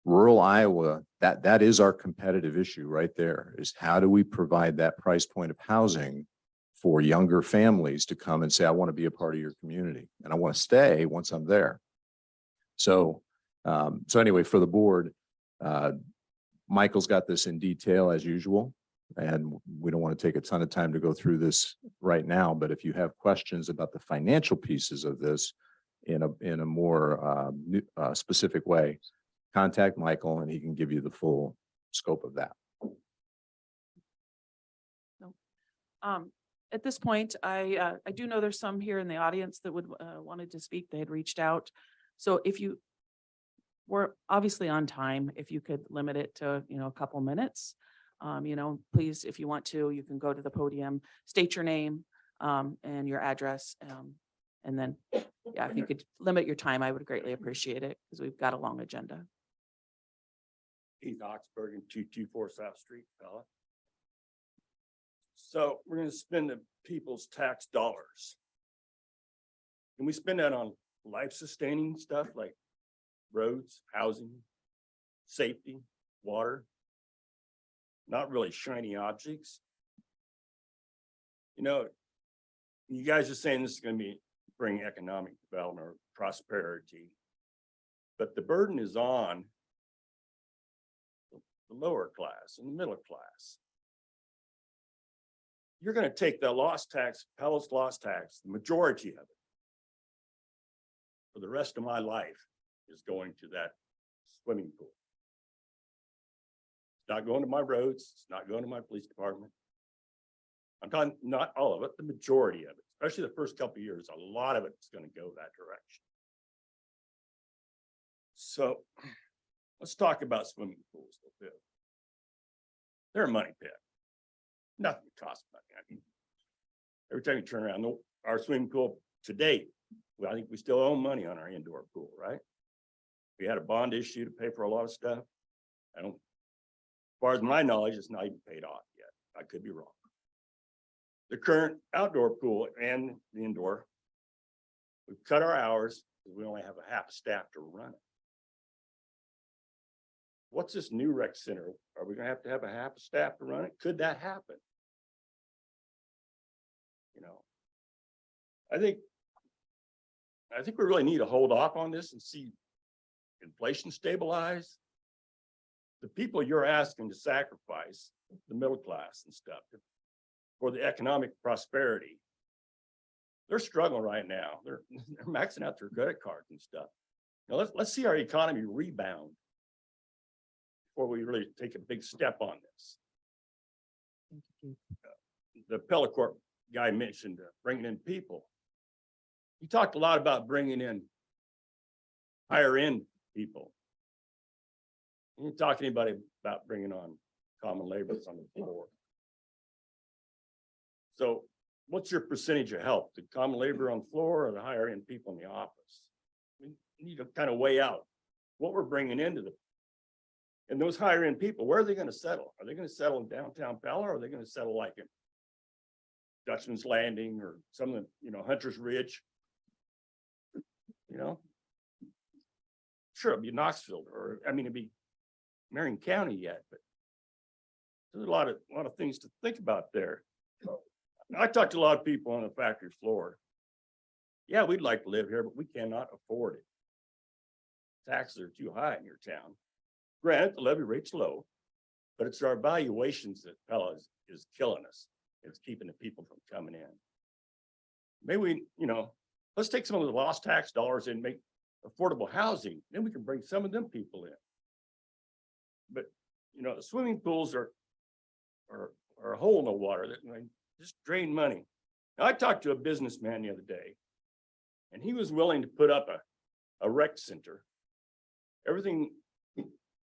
Rural Iowa, that is our competitive issue right there, is how do we provide that price point of housing for younger families to come and say, I want to be a part of your community and I want to stay once I'm there. So anyway, for the board, Michael's got this in detail as usual, and we don't want to take a ton of time to go through this right now, but if you have questions about the financial pieces of this in a more specific way, contact Michael and he can give you the full scope of that. at this point, I do know there's some here in the audience that would wanted to speak. They had reached out. So if you were obviously on time, if you could limit it to, a couple minutes, please, if you want to, you can go to the podium, state your name and your address. And then, yeah, if you could limit your time, I would greatly appreciate it because we've got a long agenda. Keith Oxburg and 224 South Street, fella. So we're gonna spend the people's tax dollars. Can we spend that on life-sustaining stuff like roads, housing, safety, water? Not really shiny objects. You guys are saying this is gonna bring economic development or prosperity. But the burden is on the lower class and the middle class. You're going to take the lost tax, Pella's lost tax, the majority of it for the rest of my life is going to that swimming pool. It's not going to my roads. It's not going to my police department. I'm talking not all of it, the majority of it, especially the first couple of years, a lot of it's going to go that direction. So let's talk about swimming pools a bit. They're a money pit. Nothing costs money. I mean, every time you turn around, our swimming pool to date, well, I think we still owe money on our indoor pool, right? We had a bond issue to pay for a lot of stuff. As far as my knowledge, it's not even paid off yet. I could be wrong. The current outdoor pool and the indoor, we've cut our hours because we only have a half staff to run it. What's this new rec center? Are we gonna have a half a staff to run it? Could that happen? I think we really need to hold off on this and see inflation stabilize. The people you're asking to sacrifice, the middle class and stuff, for the economic prosperity, they're struggling right now. They're maxing out their credit cards and stuff. Now let's see our economy rebound before we really take a big step on this. The Pellicorp guy mentioned bringing in people. He talked a lot about bringing in higher end people. He didn't talk to anybody about bringing on common laborers on the floor. So what's your percentage of help? The common labor on the floor or the higher end people in the office? We need to kind of weigh out what we're bringing into and those higher end people, where are they going to settle? Are they going to settle in downtown Pella, or are they going to settle like in Dutchman's Landing or some of the, Hunter's Ridge? Sure, it'd be Knoxville, or it'd be Marion County yet, but there's a lot of things to think about there. I talked to a lot of people on the factory floor. Yeah, we'd like to live here, but we cannot afford it. Taxes are too high in your town. Granted, the levy rate's low, but it's our valuations that Pella is killing us. It's keeping the people from coming in. Maybe we, let's take some of the lost tax dollars and make affordable housing. Then we can bring some of them people in. But, the swimming pools are a hole in the water that just drain money. Now, I talked to a businessman the other day, and he was willing to put up a rec center. Everything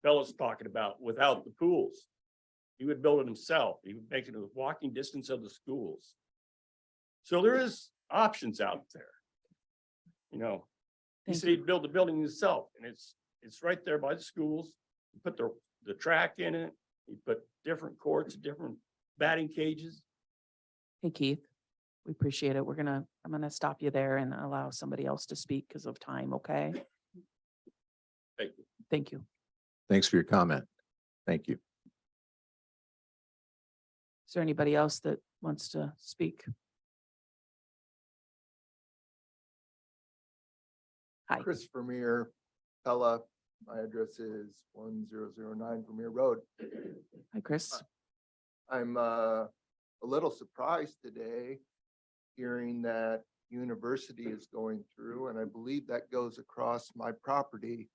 Bella's talking about without the pools. He would build it himself. He would make it a walking distance of the schools. So there is options out there. He said he'd build the building himself, and it's right there by the schools. He put the track in it. He put different courts, different batting cages. Hey, Keith, we appreciate it. I'm gonna stop you there and allow somebody else to speak because of time, okay? Thank you. Thank you. Thanks for your comment. Thank you. Is there anybody else that wants to speak? Hi. Chris Vermeer, Pella. My address is 1009 Vermeer Road. Hi, Chris. I'm a little surprised today hearing that university is going through, and I believe that goes across my property.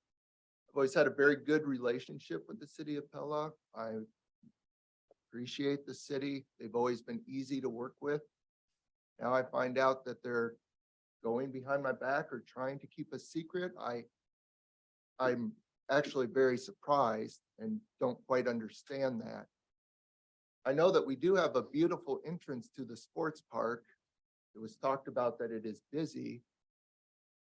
I've always had a very good relationship with the city of Pella. I appreciate the city. They've always been easy to work with. Now I find out that they're going behind my back or trying to keep a secret. I'm actually very surprised and don't quite understand that. I know that we do have a beautiful entrance to the sports park. It was talked about that it is busy.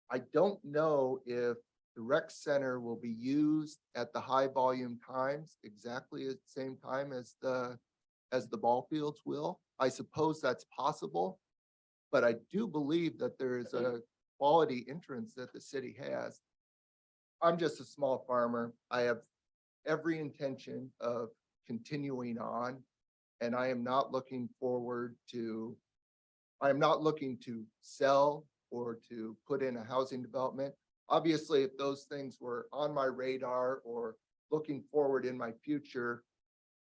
I don't know if the rec center will be used at the high volume times, exactly at the same time as the ball fields will. I suppose that's possible, but I do believe that there is a quality entrance that the city has. I'm just a small farmer. I have every intention of continuing on, and I am not looking to sell or to put in a housing development. Obviously, if those things were on my radar or looking forward in my future,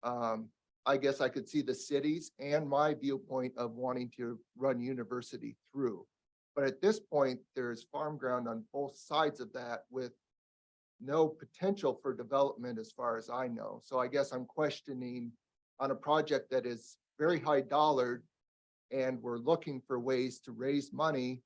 I guess I could see the cities and my viewpoint of wanting to run university through. But at this point, there's farm ground on both sides of that with no potential for development as far as I know. So I guess I'm questioning on a project that is very high dollared and we're looking for ways to raise money.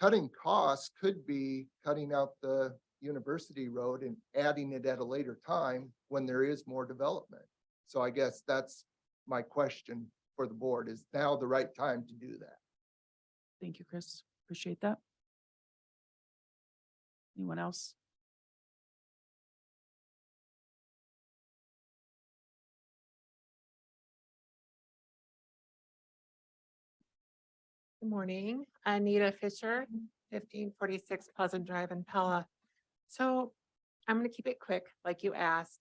Cutting costs could be cutting out the university road and adding it at a later time when there is more development. So I guess that's my question for the board. Is now the right time to do that? Thank you, Chris. Appreciate that. Anyone else? Good morning, Anita Fisher, 1546 Pleasant Drive in Pella. So I'm going to keep it quick like you asked,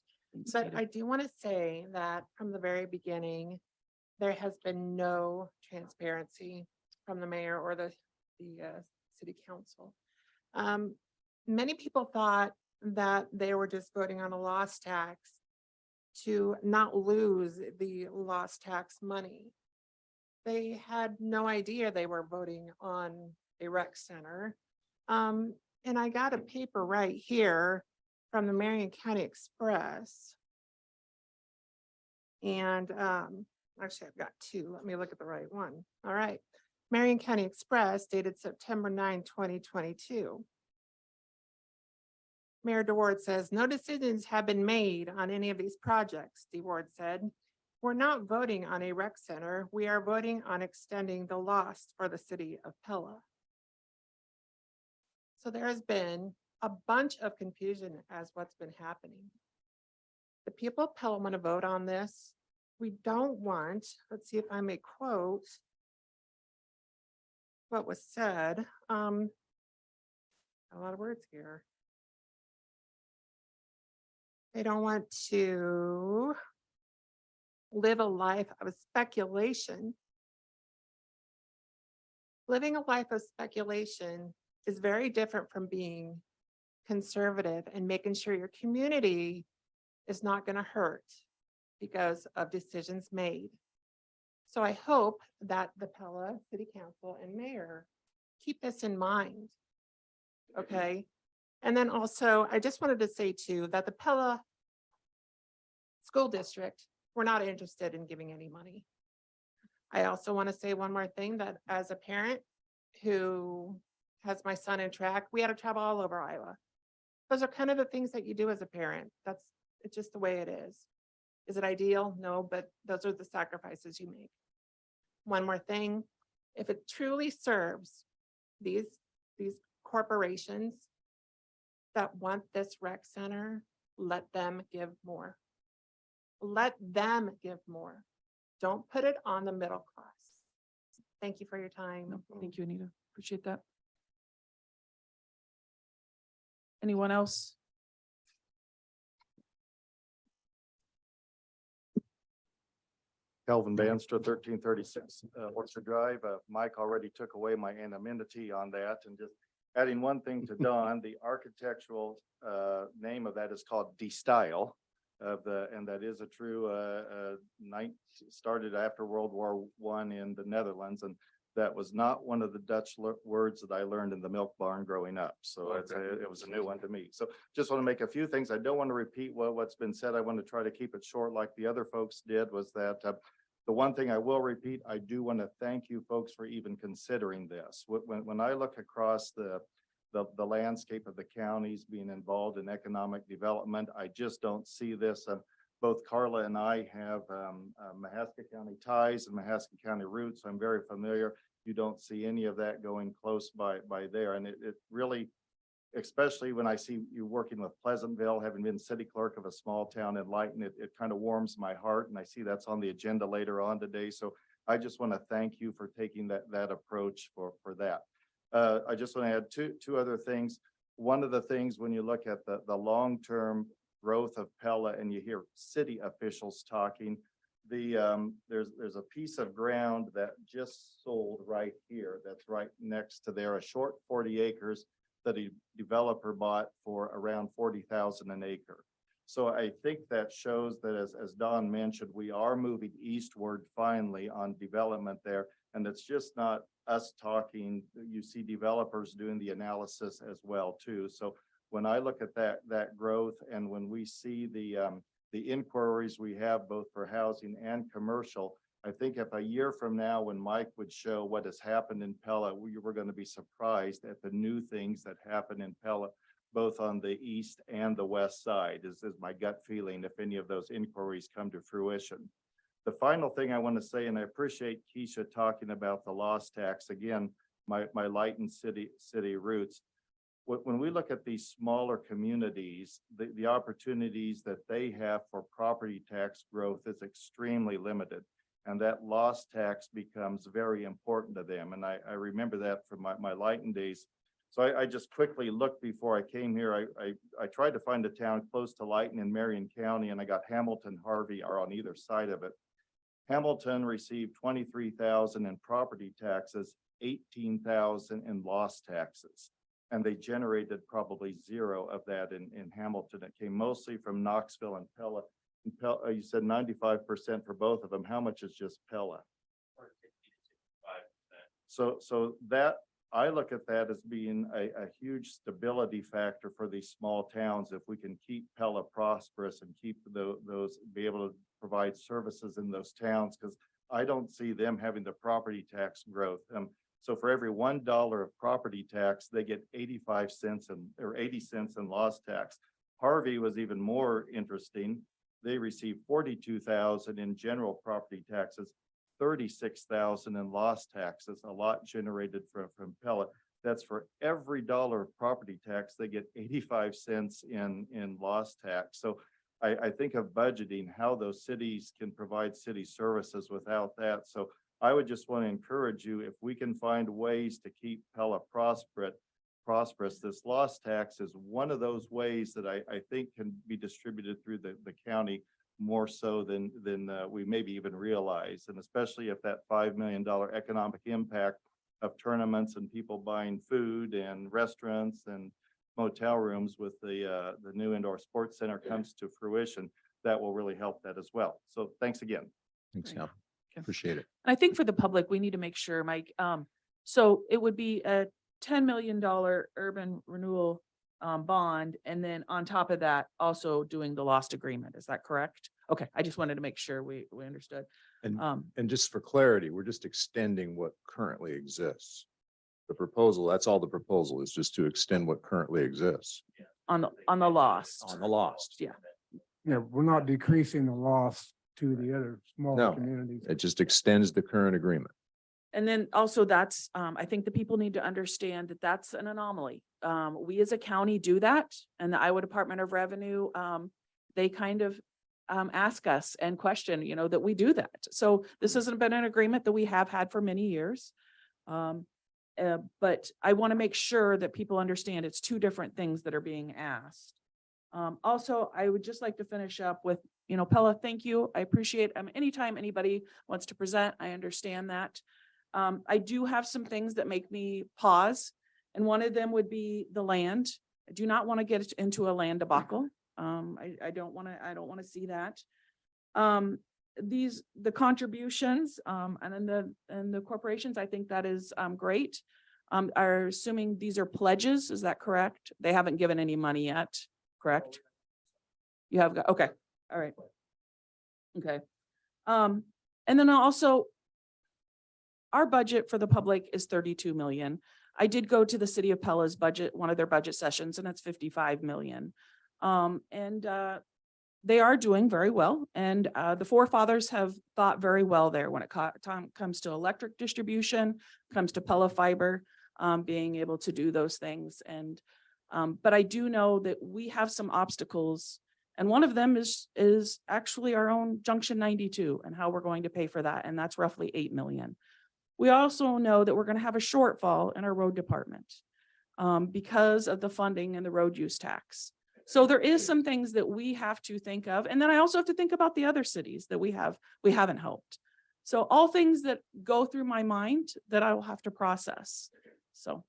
but I do want to say that from the very beginning, there has been no transparency from the mayor or the city council. Many people thought that they were just voting on a lost tax to not lose the lost tax money. They had no idea they were voting on a rec center. And I got a paper right here from the Marion County Express. And actually I've got two. Let me look at the right one. All right. Marion County Express dated September 9, 2022. Mayor DeWard says, no decisions have been made on any of these projects, DeWard said. We're not voting on a rec center. We are voting on extending the loss for the city of Pella. So there has been a bunch of confusion as what's been happening. The people of Pella want to vote on this. We don't want, let's see if I may quote what was said. A lot of words here. They don't want to live a life of speculation. Living a life of speculation is very different from being conservative and making sure your community is not going to hurt because of decisions made. So I hope that the Pella City Council and Mayor keep this in mind. Okay. And then also, I just wanted to say too, that the Pella School District, we're not interested in giving any money. I also want to say one more thing, that as a parent who has my son in track, we had to travel all over Iowa. Those are kind of the things that you do as a parent. It's just the way it is. Is it ideal? No, but those are the sacrifices you make. One more thing, if it truly serves these corporations that want this rec center, let them give more. Let them give more. Don't put it on the middle class. Thank you for your time. No, thank you, Anita. Appreciate that. Anyone else? Calvin Banstra, 1336 Orchard Drive. Mike already took away my anonymity on that, and just adding one thing to Don, the architectural name of that is called De Style. And that is a true started after World War I in the Netherlands, and that was not one of the Dutch words that I learned in the milk barn growing up. So it was a new one to me. So just want to make a few things. I don't want to repeat what's been said. I want to try to keep it short like the other folks did, was that The one thing I will repeat, I do want to thank you folks for even considering this. When I look across the landscape of the counties being involved in economic development, I just don't see this. Both Carla and I have Mahaska County ties and Mahaska County roots. I'm very familiar. You don't see any of that going close by there. And it really, especially when I see you working with Pleasantville, having been city clerk of a small town in Lighton, it kind of warms my heart. And I see that's on the agenda later on today. So I just want to thank you for taking that approach for that. I just want to add two other things. One of the things when you look at the long-term growth of Pella and you hear city officials talking, there's a piece of ground that just sold right here. That's right next to there, a short 40 acres that a developer bought for around 40,000 an acre. So I think that shows that as Don mentioned, we are moving eastward finally on development there. And it's just not us talking, you see developers doing the analysis as well too. So when I look at that growth and when we see the inquiries we have both for housing and commercial, I think if a year from now, when Mike would show what has happened in Pella, we were going to be surprised at the new things that happen in Pella, both on the east and the west side, is my gut feeling if any of those inquiries come to fruition. The final thing I want to say, and I appreciate Keisha talking about the loss tax, again, my Lighton city roots. When we look at these smaller communities, the opportunities that they have for property tax growth is extremely limited. And that loss tax becomes very important to them. And I remember that from my Lighton days. So I just quickly looked before I came here. I tried to find a town close to Lighton in Marion County, and I got Hamilton, Harvey are on either side of it. Hamilton received 23,000 in property taxes, 18,000 in loss taxes. And they generated probably zero of that in Hamilton. It came mostly from Knoxville and Pella. You said 95% for both of them. How much is just Pella? So that I look at that as being a huge stability factor for these small towns. If we can keep Pella prosperous and keep those be able to provide services in those towns, because I don't see them having the property tax growth. So for every $1 of property tax, they get 85 cents or 80 cents in loss tax. Harvey was even more interesting. They received 42,000 in general property taxes, 36,000 in loss taxes, a lot generated from Pella. That's for every dollar of property tax, they get 85 cents in loss tax. So I think of budgeting, how those cities can provide city services without that. So I would just want to encourage you, if we can find ways to keep Pella prosperous, this loss tax is one of those ways that I think can be distributed through the county more so than we maybe even realize. And especially if that $5 million economic impact of tournaments and people buying food and restaurants and motel rooms with the new indoor sports center comes to fruition, that will really help that as well. So thanks again. Thanks, Great. Al. Appreciate it. I think for the public, we need to make sure, Mike, so it would be a $10 million urban renewal bond, and then on top of that, also doing the lost agreement. Is that correct? Okay, I just wanted to make sure we understood. And just for clarity, we're just extending what currently exists. The proposal, that's all the proposal is, just to extend what currently exists On the lost. on the lost. Yeah. Yeah, we're not decreasing the loss to the other smaller No. communities. It just extends the current agreement. And then also that's, I think the people need to understand that that's an anomaly. We as a county do that, and the Iowa Department of Revenue, they kind of ask us and question, that we do that. So this hasn't been an agreement that we have had for many years. But I want to make sure that people understand it's two different things that are being asked. Also, I would just like to finish up with, Pella, thank you. I appreciate anytime anybody wants to present, I understand that. I do have some things that make me pause, and one of them would be the land. I do not want to get into a land debacle. I don't want to see that. The contributions, and then the corporations, I think that is great. Are assuming these are pledges, is that correct? They haven't given any money yet, correct? You have got, okay, all right. Okay. And then also, our budget for the public is 32 million. I did go to the city of Pella's budget, one of their budget sessions, and it's 55 million. They are doing very well. And the forefathers have thought very well there when it comes to electric distribution, comes to Pella Fiber, being able to do those things. And but I do know that we have some obstacles. And one of them is actually our own Junction 92 and how we're going to pay for that. And that's roughly 8 million. We also know that we're going to have a shortfall in our road department because of the funding and the road use tax. So there is some things that we have to think of. And then I also have to think about the other cities that we haven't helped. So all things that go through my mind that I will have to process. So,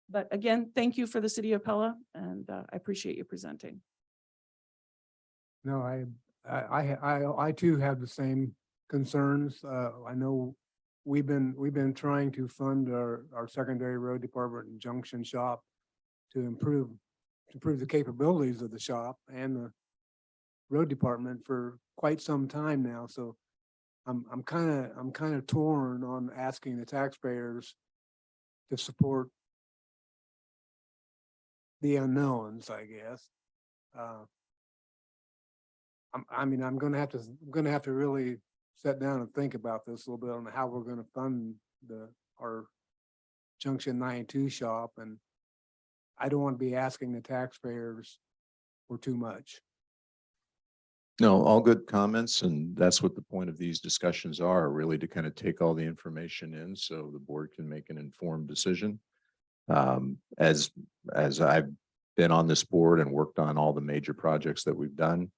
but again, thank you for the city of Pella, and I appreciate you presenting. No, I too have the same concerns. I know we've been trying to fund our secondary road department and junction shop to improve the capabilities of the shop and the road department for quite some time now. So I'm kind of torn on asking the taxpayers to support the unknowns, I guess. I'm gonna have to really sit down and think about this a little bit on how we're gonna fund our Junction 92 shop, and I don't want to be asking the taxpayers for too much. No, all good comments, and that's what the point of these discussions are, really to kind of take all the information in so the board can make an informed decision. As I've been on this board and worked on all the major projects that we've done,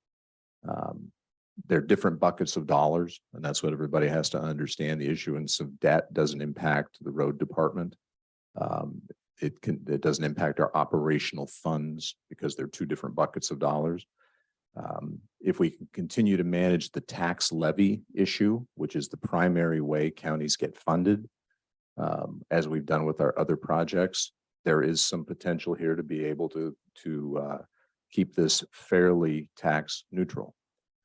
there are different buckets of dollars, and that's what everybody has to understand. The issuance of debt doesn't impact the road department. It doesn't impact our operational funds because they're two different buckets of dollars. If we can continue to manage the tax levy issue, which is the primary way counties get funded, as we've done with our other projects, there is some potential here to be able to keep this fairly tax neutral,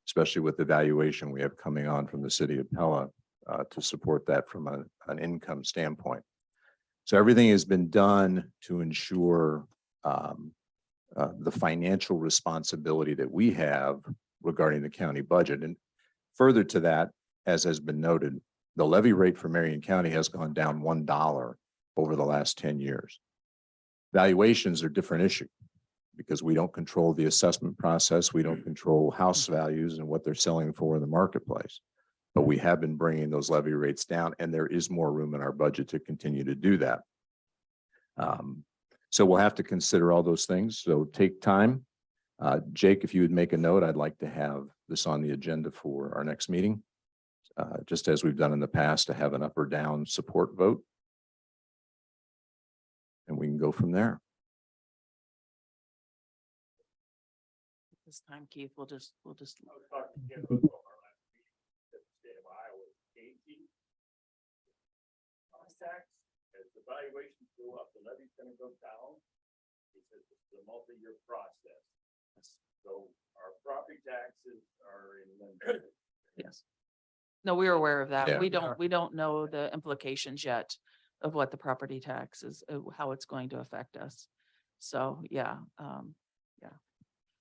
especially with the valuation we have coming on from the city of Pella to support that from an income standpoint. So everything has been done to ensure the financial responsibility that we have regarding the county budget. And further to that, as has been noted, the levy rate for Marion County has gone down $1 over the last 10 years. Valuations are a different issue because we don't control the assessment process. We don't control house values and what they're selling for in the marketplace. But we have been bringing those levy rates down, and there is more room in our budget to continue to do that. So we'll have to consider all those things. So take time. Jake, if you would make a note, I'd like to have this on the agenda for our next meeting, just as we've done in the past, to have an up or down support vote. And we can go from there. This time, Keith, we'll just. As the valuations go up, the levy's gonna go down. He says it's a multi-year process. So our property taxes are in limbo. Yes. No, we're aware of that. Yeah. We don't know the implications yet of what the property tax is, how it's going to affect us. So, yeah.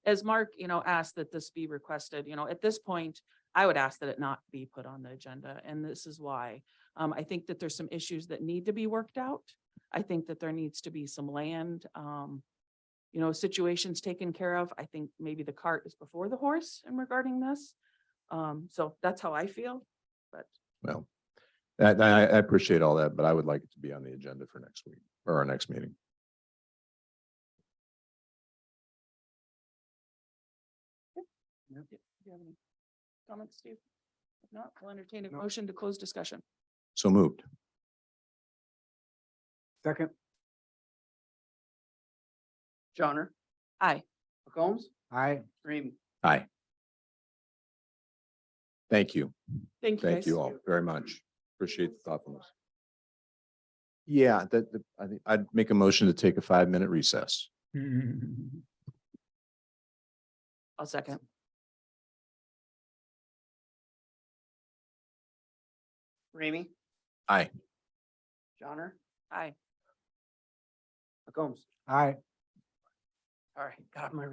As Mark, asked that this be requested, at this point, I would ask that it not be put on the agenda. And this is why. I think that there's some issues that need to be worked out. I think that there needs to be some land, situations taken care of. I think maybe the cart is before the horse in regarding this. So that's how I feel, but. Well, I appreciate all that, but I would like it to be on the agenda for next week or our next meeting. Do you have any comments, Steve? If not, I'll entertain a motion to close discussion. So moved. Second. Johnner, Aye. McCombs, Aye. Ramey. Aye. Thank you. Thank you. Thank guys. you all very much. Appreciate the thoughtfulness. Yeah, I think I'd make a motion to take a 5-minute recess. I'll second. Ramey, Aye. Johnner, Aye. McCombs. Aye. All right, got my.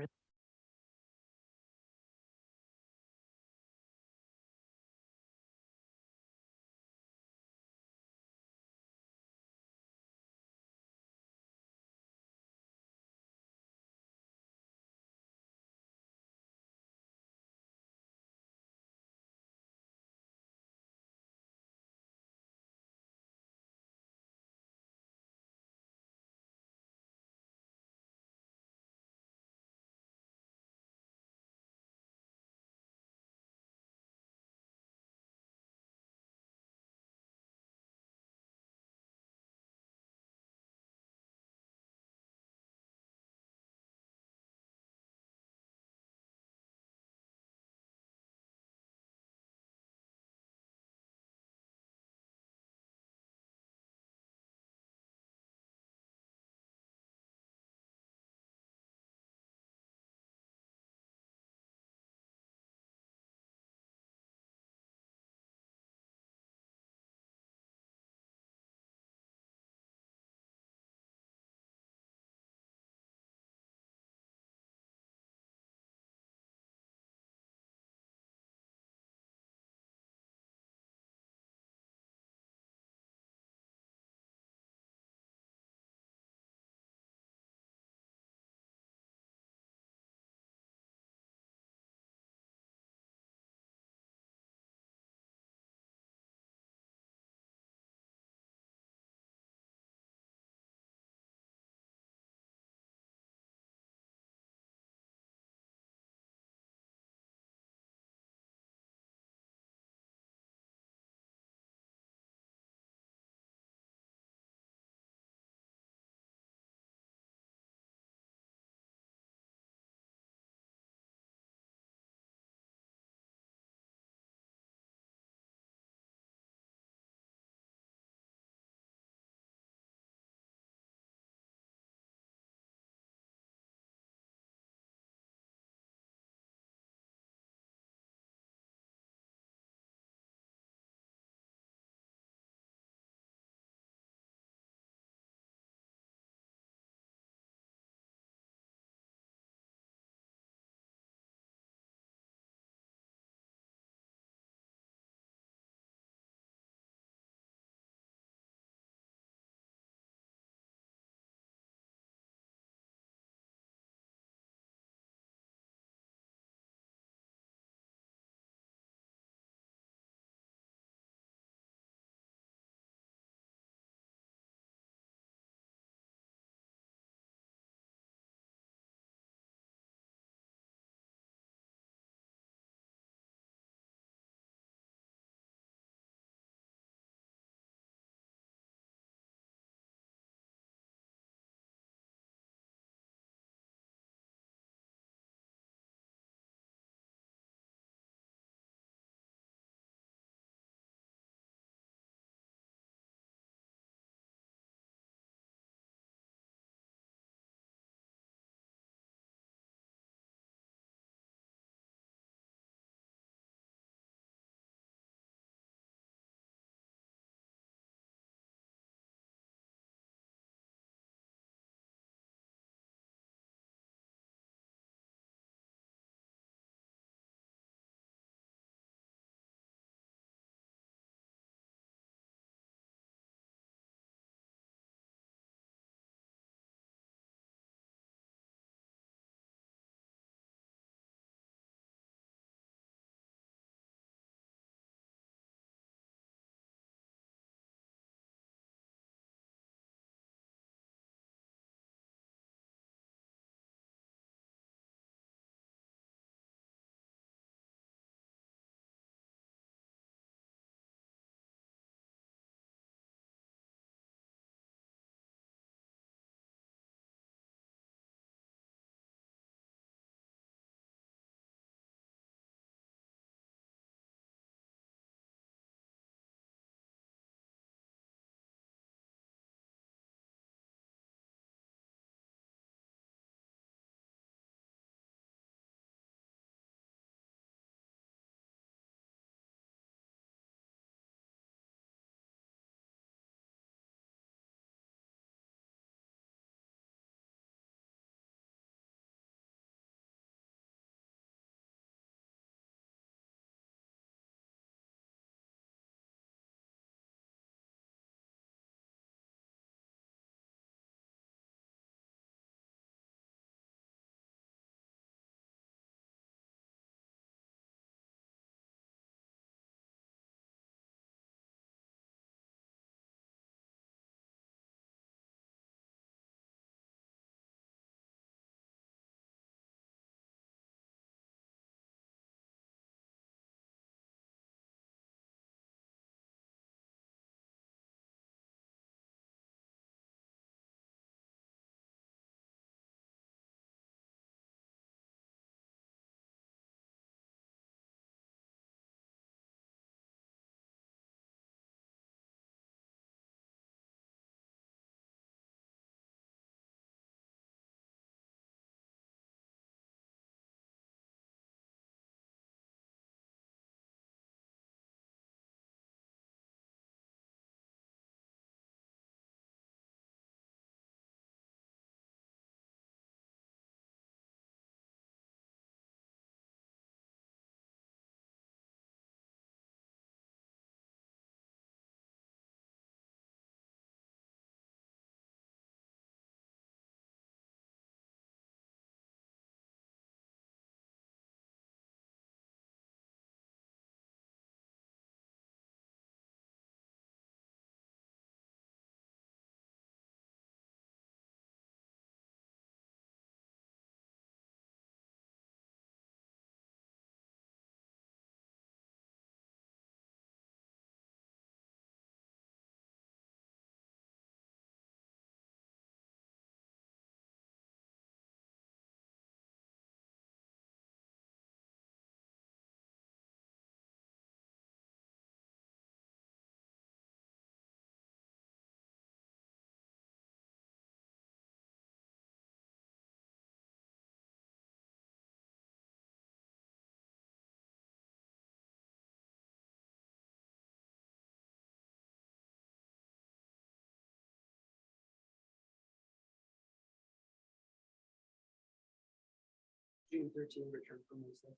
June 13 return from Lisa.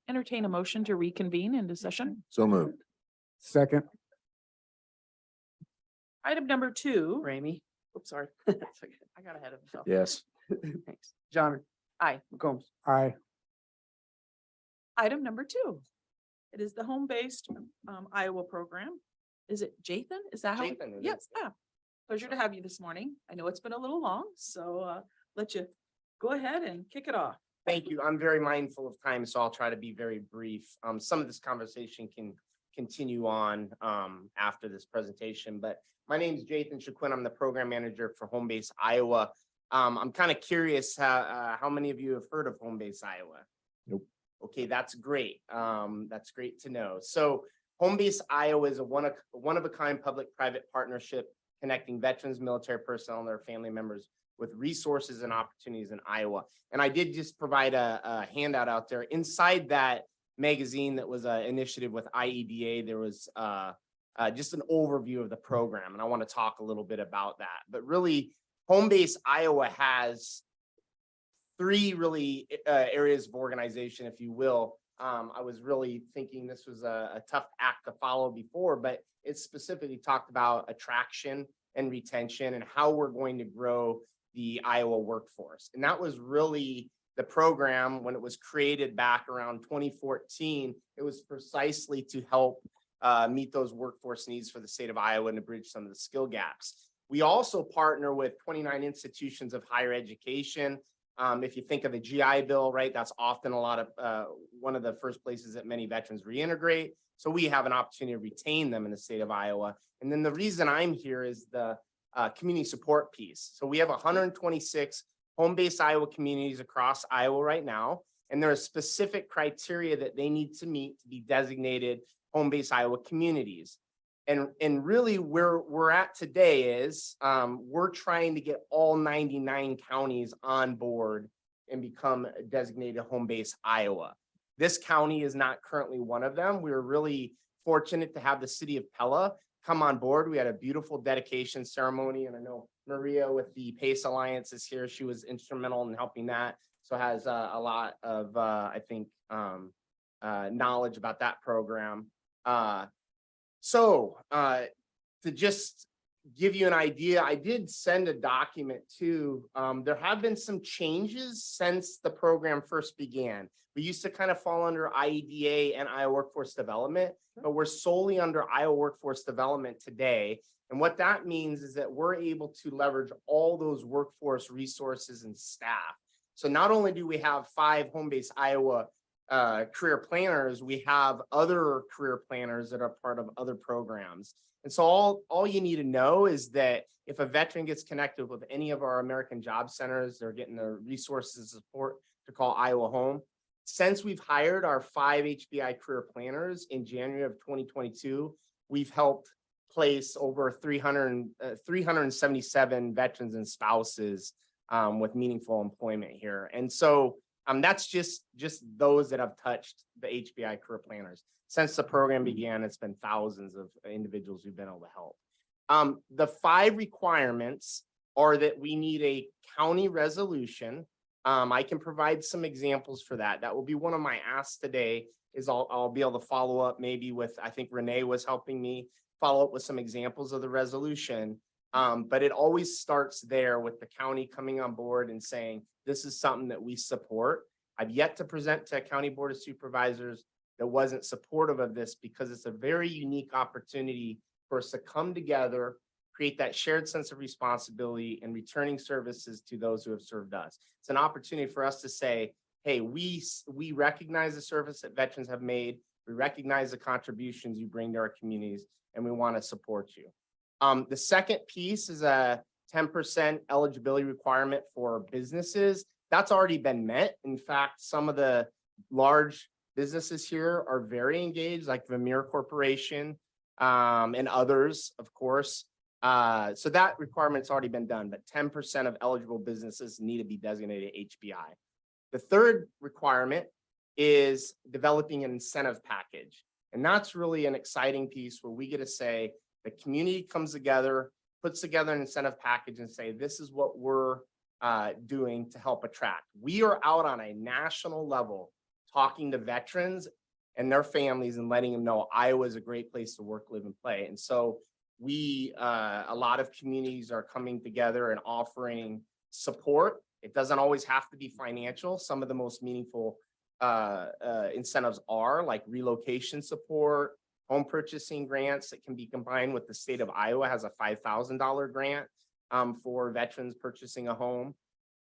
Entertain a motion to reconvene into session. So moved. Second, Item number 2. Ramey. Oops, sorry. That's okay. I got ahead of myself. Yes. Thanks. Johnner. Aye. McCombs. aye. Item number 2. It is the home-based Iowa program. Is it Jathan? Is that how? Jathan, it Yes, is. yeah. Pleasure to have you this morning. I know it's been a little long, so let you go ahead and kick it off. Thank you. I'm very mindful of time, so I'll try to be very brief. Some of this conversation can continue on after this presentation, but my name is Jathan Shaquin. I'm the program manager for Home Base Iowa. I'm kind of curious how many of you have heard of Home Base Iowa? Nope. Okay, that's great. That's great to know. So Home Base Iowa is a one of a kind public-private partnership connecting veterans, military personnel, and their family members with resources and opportunities in Iowa. And I did just provide a handout out there. Inside that magazine that was an initiative with IEDA, there was just an overview of the program. And I want to talk a little bit about that. But really, Home Base Iowa has 3 really areas of organization, if you will. I was really thinking this was a tough act to follow before, but it specifically talked about attraction and retention and how we're going to grow the Iowa workforce. And that was really the program when it was created back around 2014. It was precisely to help meet those workforce needs for the state of Iowa and to bridge some of the skill gaps. We also partner with 29 institutions of higher education. If you think of the GI Bill, right, that's often a lot of one of the first places that many veterans reintegrate. So we have an opportunity to retain them in the state of Iowa. And then the reason I'm here is the community support piece. So we have 126 home-based Iowa communities across Iowa right now, and there are specific criteria that they need to meet to be designated home-based Iowa communities. And really where we're at today is we're trying to get all 99 counties on board and become a designated home-based Iowa. This county is not currently one of them. We were really fortunate to have the city of Pella come on board. We had a beautiful dedication ceremony, and I know Maria with the PACE Alliance is here. She was instrumental in helping that. So has a lot of, I think, knowledge about that program. So to just give you an idea, I did send a document too. There have been some changes since the program first began. We used to kind of fall under IEDA and Iowa Workforce Development, but we're solely under Iowa Workforce Development today. And what that means is that we're able to leverage all those workforce resources and staff. So not only do we have 5 home-based Iowa career planners, we have other career planners that are part of other programs. And so all you need to know is that if a veteran gets connected with any of our American Job Centers, they're getting the resources and support to call Iowa home. Since we've hired our 5 HBI career planners in January of 2022, we've helped place over 377 veterans and spouses with meaningful employment here. And so that's just those that have touched the HBI career planners. Since the program began, it's been thousands of individuals who've been able to help. The 5 requirements are that we need a county resolution. I can provide some examples for that. That will be one of my asks today is I'll be able to follow up maybe with, I think Renee was helping me follow up with some examples of the resolution. But it always starts there with the county coming on board and saying, this is something that we support. I've yet to present to a county board of supervisors that wasn't supportive of this because it's a very unique opportunity for us to come together, create that shared sense of responsibility and returning services to those who have served us. It's an opportunity for us to say, hey, we recognize the service that veterans have made. We recognize the contributions you bring to our communities, and we want to support you. The second piece is a 10% eligibility requirement for businesses. That's already been met. In fact, some of the large businesses here are very engaged, like Vermeer Corporation and others, of course. So that requirement's already been done, but 10% of eligible businesses need to be designated HBI. The third requirement is developing an incentive package. And that's really an exciting piece where we get to say, the community comes together, puts together an incentive package and say, this is what we're doing to help attract. We are out on a national level talking to veterans and their families and letting them know Iowa is a great place to work, live, and play. And so we, a lot of communities are coming together and offering support. It doesn't always have to be financial. Some of the most meaningful incentives are like relocation support, home purchasing grants that can be combined with the state of Iowa has a $5,000 grant for veterans purchasing a home,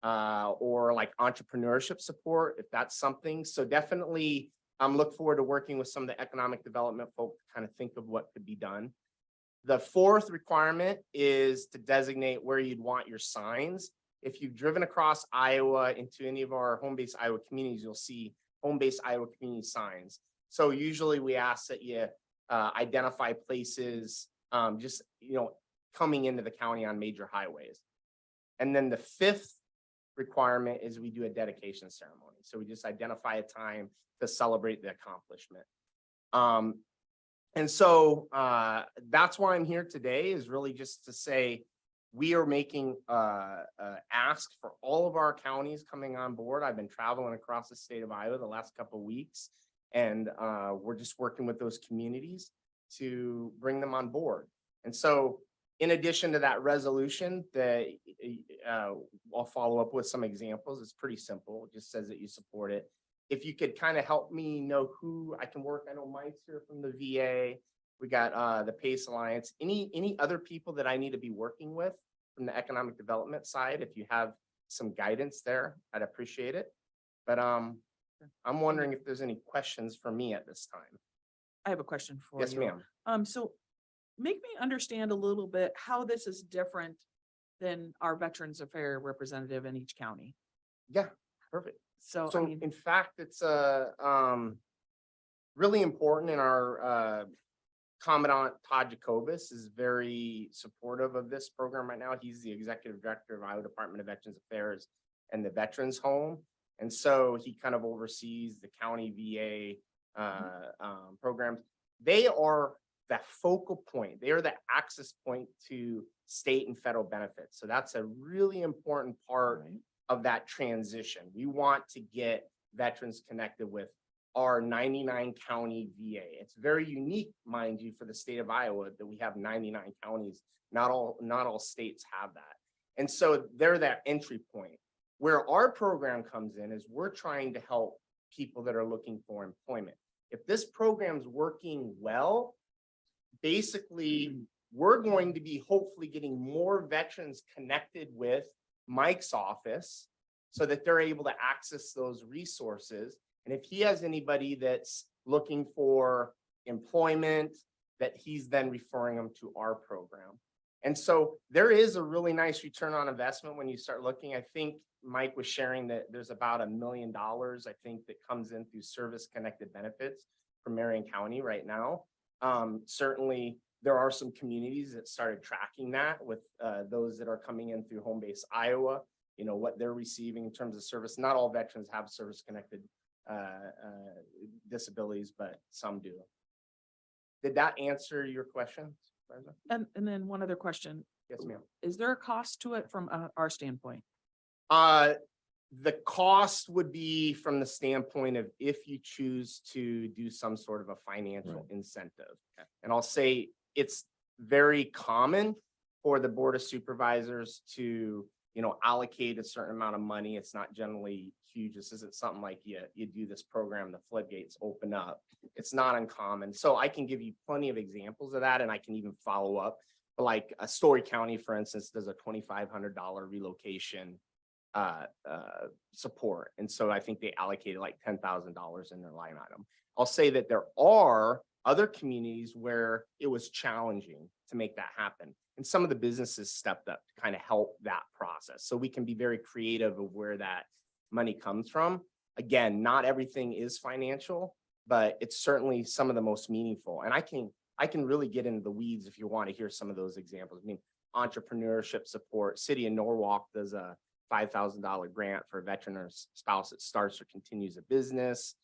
or like entrepreneurship support, if that's something. So definitely look forward to working with some of the economic development folk to kind of think of what could be done. The fourth requirement is to designate where you'd want your signs. If you've driven across Iowa into any of our home-based Iowa communities, you'll see home-based Iowa community signs. So usually we ask that you identify places just, coming into the county on major highways. And then the fifth requirement is we do a dedication ceremony. So we just identify a time to celebrate the accomplishment. And so that's why I'm here today, is really just to say we are making ask for all of our counties coming on board. I've been traveling across the state of Iowa the last couple of weeks, and we're just working with those communities to bring them on board. And so in addition to that resolution, I'll follow up with some examples. It's pretty simple. It just says that you support it. If you could kind of help me know who I can work. I know Mike's here from the VA. We got the PACE Alliance. Any other people that I need to be working with from the economic development side? If you have some guidance there, I'd appreciate it. But I'm wondering if there's any questions for me at this time. I have a question for you. Yes, ma'am. So make me understand a little bit how this is different than our Veterans Affairs representative in each county. Yeah, perfect. So, So I mean, in fact, it's really important, in our Commandant Todd Jacobus is very supportive of this program right now. He's the executive director of Iowa Department of Veterans Affairs and the Veterans Home. And so he kind of oversees the county VA programs. They are the focal point. They are the access point to state and federal benefits. So that's a really important part of that transition. We want to get veterans connected with our 99 county VA. It's very unique, mind you, for the state of Iowa that we have 99 counties. Not all states have that. And so they're that entry point. Where our program comes in is we're trying to help people that are looking for employment. If this program's working well, basically we're going to be hopefully getting more veterans connected with Mike's office so that they're able to access those resources. And if he has anybody that's looking for employment, that he's then referring them to our program. And so there is a really nice return on investment when you start looking. I think Mike was sharing that there's about $1 million, I think, that comes in through service connected benefits from Marion County right now. Certainly there are some communities that started tracking that with those that are coming in through Home-Based Iowa, what they're receiving in terms of service. Not all veterans have service connected disabilities, but some do. Did that answer your question? and then one other question. Yes, ma'am. Is there a cost to it from our standpoint? The cost would be from the standpoint of if you choose to do some sort of a financial incentive. And I'll say it's very common for the Board of Supervisors to, allocate a certain amount of money. It's not generally huge. This isn't something like you do this program, the floodgates open up. It's not uncommon. So I can give you plenty of examples of that, and I can even follow up. But like a Story County, for instance, does a $2,500 relocation support. And so I think they allocated like $10,000 in their line item. I'll say that there are other communities where it was challenging to make that happen. And some of the businesses stepped up to kind of help that process. So we can be very creative of where that money comes from. Again, not everything is financial, but it's certainly some of the most meaningful. And I can really get into the weeds if you want to hear some of those examples. I mean, entrepreneurship support. City of Norwalk does a $5,000 grant for a veteran or spouse that starts or continues a business.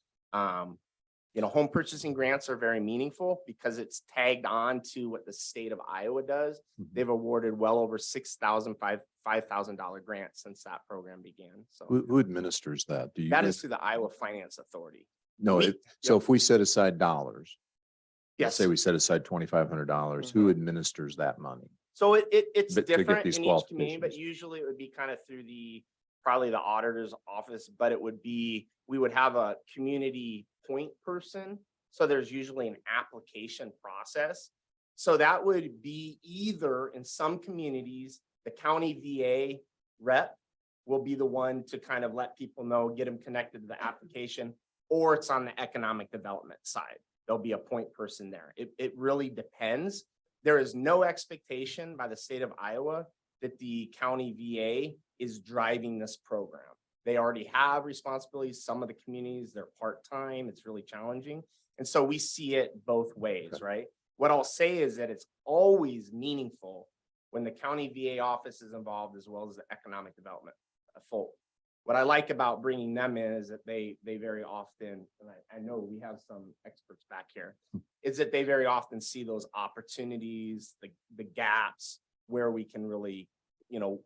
You know, home purchasing grants are very meaningful because it's tagged on to what the state of Iowa does. They've awarded well over $5,000 grants since that program began. So Who administers that? Do you? that is through the Iowa Finance Authority. No, we- so if we set aside dollars, let's Yes. say we set aside $2,500, who administers that money? So it's But to get different these in each community, but qualifications. usually it would be kind of through probably the auditor's office, but it would be, we would have a community point person. So there's usually an application process. So that would be either in some communities, the county VA rep will be the one to kind of let people know, get them connected to the application, or it's on the economic development side. There'll be a point person there. It really depends. There is no expectation by the state of Iowa that the county VA is driving this program. They already have responsibilities. Some of the communities, they're part-time. It's really challenging. And so we see it both ways, right? What I'll say is that it's always meaningful when the county VA office is involved as well as the economic development folk. What I like about bringing them in is that they very often, and I know we have some experts back here, is that they very often see those opportunities, the gaps where we can really, you know,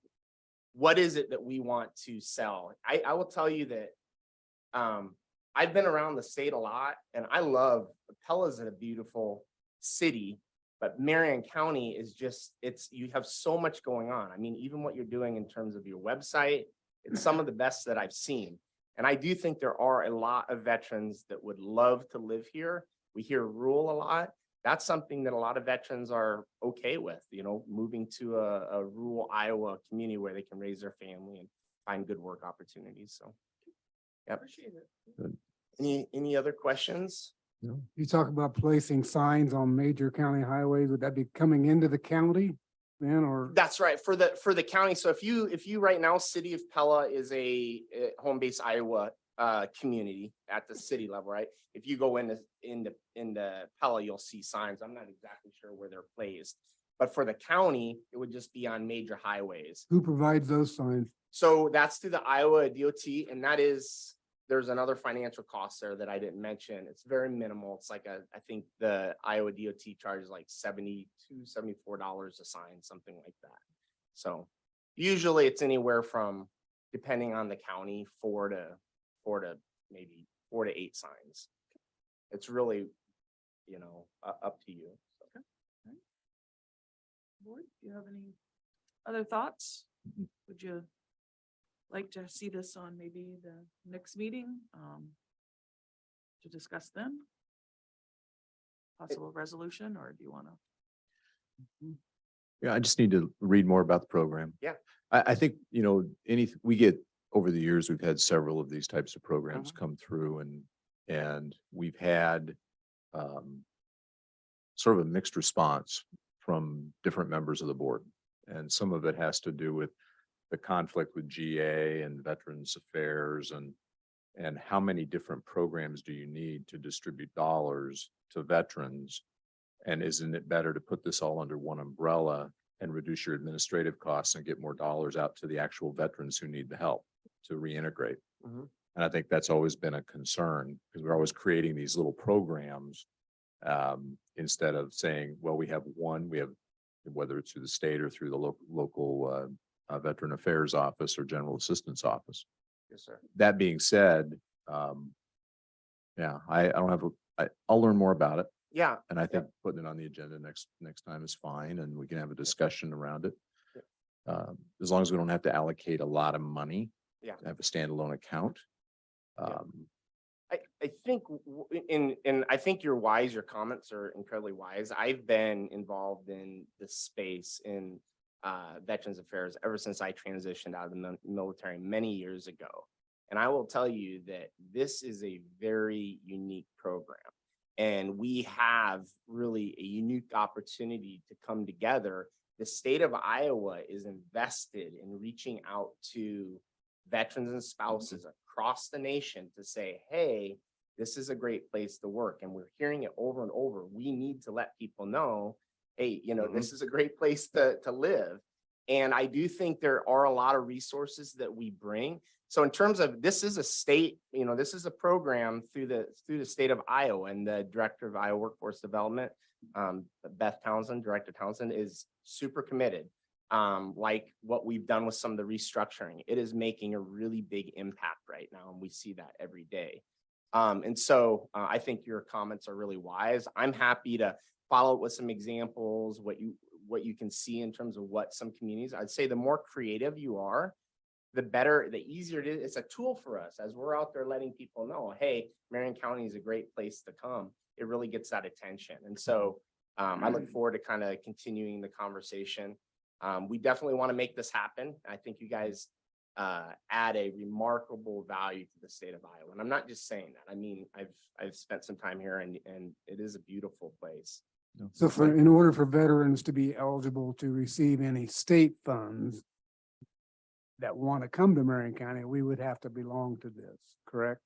what is it that we want to sell? I will tell you that I've been around the state a lot and I love, Pella's a beautiful city, but Marion County is just, you have so much going on. I mean, even what you're doing in terms of your website, it's some of the best that I've seen. And I do think there are a lot of veterans that would love to live here. We hear rural a lot. That's something that a lot of veterans are okay with, you know, moving to a rural Iowa community where they can raise their family and find good work opportunities. So, yeah. Appreciate it. Good. Any other questions? You talk about placing signs on major county highways. Would that be coming into the county then, or? That's right, for the county. So if you right now, City of Pella is a home-based Iowa community at the city level, right? If you go into Pella, you'll see signs. I'm not exactly sure where they're placed. But for the county, it would just be on major highways. Who provides those signs? So that's through the Iowa DOT, and there's another financial cost there that I didn't mention. It's very minimal. It's like I think the Iowa DOT charges like $72, $74 a sign, something like that. So usually it's anywhere from, depending on the county, 4 to 8 signs. It's really, you know, up to you. Board, do you have any other thoughts? Would you like to see this on maybe the next meeting to discuss then? Possible resolution, or do you want to? Yeah, I just need to read more about the program. Yeah. I think, you know, we get, over the years, we've had several of these types of programs come through and we've had sort of a mixed response from different members of the board. And some of it has to do with the conflict with GA and Veterans Affairs and how many different programs do you need to distribute dollars to veterans? And isn't it better to put this all under one umbrella and reduce your administrative costs and get more dollars out to the actual veterans who need the help to reintegrate? And I think that's always been a concern because we're always creating these little programs instead of saying, well, we have whether it's through the state or through the local Veteran Affairs Office or General Assistance Office. Yes, sir. That being said, yeah, I'll learn more about it. Yeah. And I think putting it on the agenda next time is fine, and we can have a discussion around it. As long as we don't have to allocate a lot of money. Yeah. Have a standalone account. I think, and I think you're wise, your comments are incredibly wise. I've been involved in this space in Veterans Affairs ever since I transitioned out of the military many years ago. And I will tell you that this is a very unique program. And we have really a unique opportunity to come together. The state of Iowa is invested in reaching out to veterans and spouses across the nation to say, hey, this is a great place to work. And we're hearing it over and over. We need to let people know, hey, you know, this is a great place to live. And I do think there are a lot of resources that we bring. So in terms of, this is a state, this is a program through the state of Iowa, and the director of Iowa Workforce Development, Beth Townsend, Director Townsend, is super committed. Like what we've done with some of the restructuring, it is making a really big impact right now, and we see that every day. And so I think your comments are really wise. I'm happy to follow up with some examples, what you can see in terms of what some communities. I'd say the more creative you are, the better, the easier it is. It's a tool for us as we're out there letting people know, hey, Marion County is a great place to come. It really gets that attention. And so I look forward to kind of continuing the conversation. We definitely want to make this happen. I think you guys add a remarkable value to the state of Iowa. And I'm not just saying that. I mean, I've spent some time here, and it is a beautiful place. So in order for veterans to be eligible to receive any state funds that want to come to Marion County, we would have to belong to this, correct?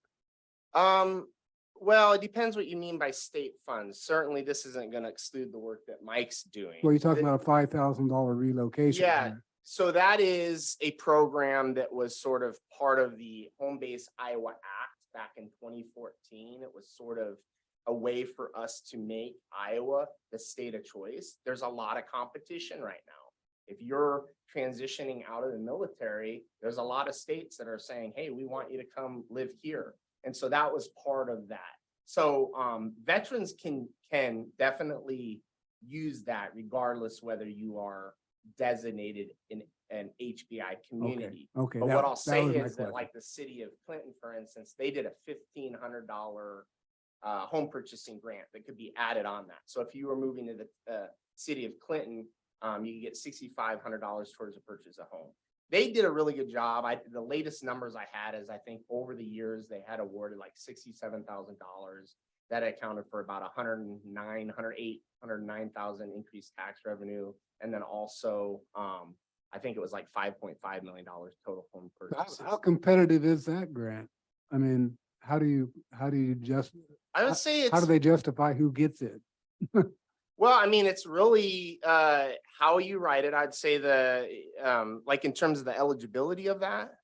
Well, it depends what you mean by state funds. Certainly, this isn't going to exclude the work that Mike's doing. Well, you're talking about a $5,000 relocation. Yeah. So that is a program that was sort of part of the Home Base Iowa Act back in 2014. It was sort of a way for us to make Iowa the state of choice. There's a lot of competition right now. If you're transitioning out of the military, there's a lot of states that are saying, hey, we want you to come live here. And so that was part of that. So veterans can definitely use that regardless whether you are designated in an HBI community. Okay. But that- what I'll that say was my is that, question. like the city of Clinton, for instance, they did a $1,500 home purchasing grant that could be added on that. So if you were moving to the city of Clinton, you could get $6,500 towards the purchase of a home. They did a really good job. The latest numbers I had is, I think over the years they had awarded like $67,000. That accounted for about 109,000 increased tax revenue, and then also I think it was like $5.5 million total home purchases. How competitive is that grant? I mean, how do you just? I would say it's, How do they justify who gets it? well, I mean, it's really how you write it. I'd say like in terms of the eligibility of that.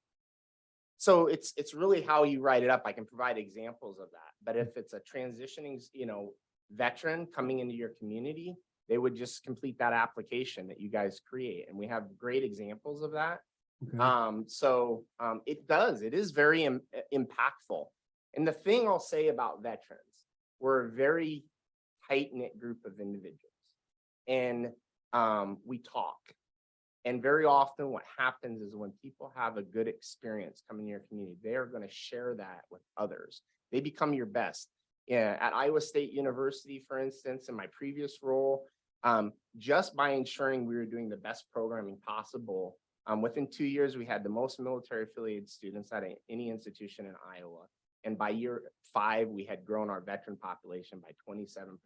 So it's really how you write it up. I can provide examples of that. But if it's a transitioning, veteran coming into your community, they would just complete that application that you guys create. And we have great examples of that. Okay. It is very impactful. And the thing I'll say about veterans, we're a very tight-knit group of individuals, and we talk. And very often what happens is when people have a good experience coming to your community, they are going to share that with others. They become your best. Yeah, at Iowa State University, for instance, in my previous role, just by ensuring we were doing the best programming possible, within 2 years, we had the most military affiliated students at any institution in Iowa. And by year 5, we had grown our veteran population by 27%,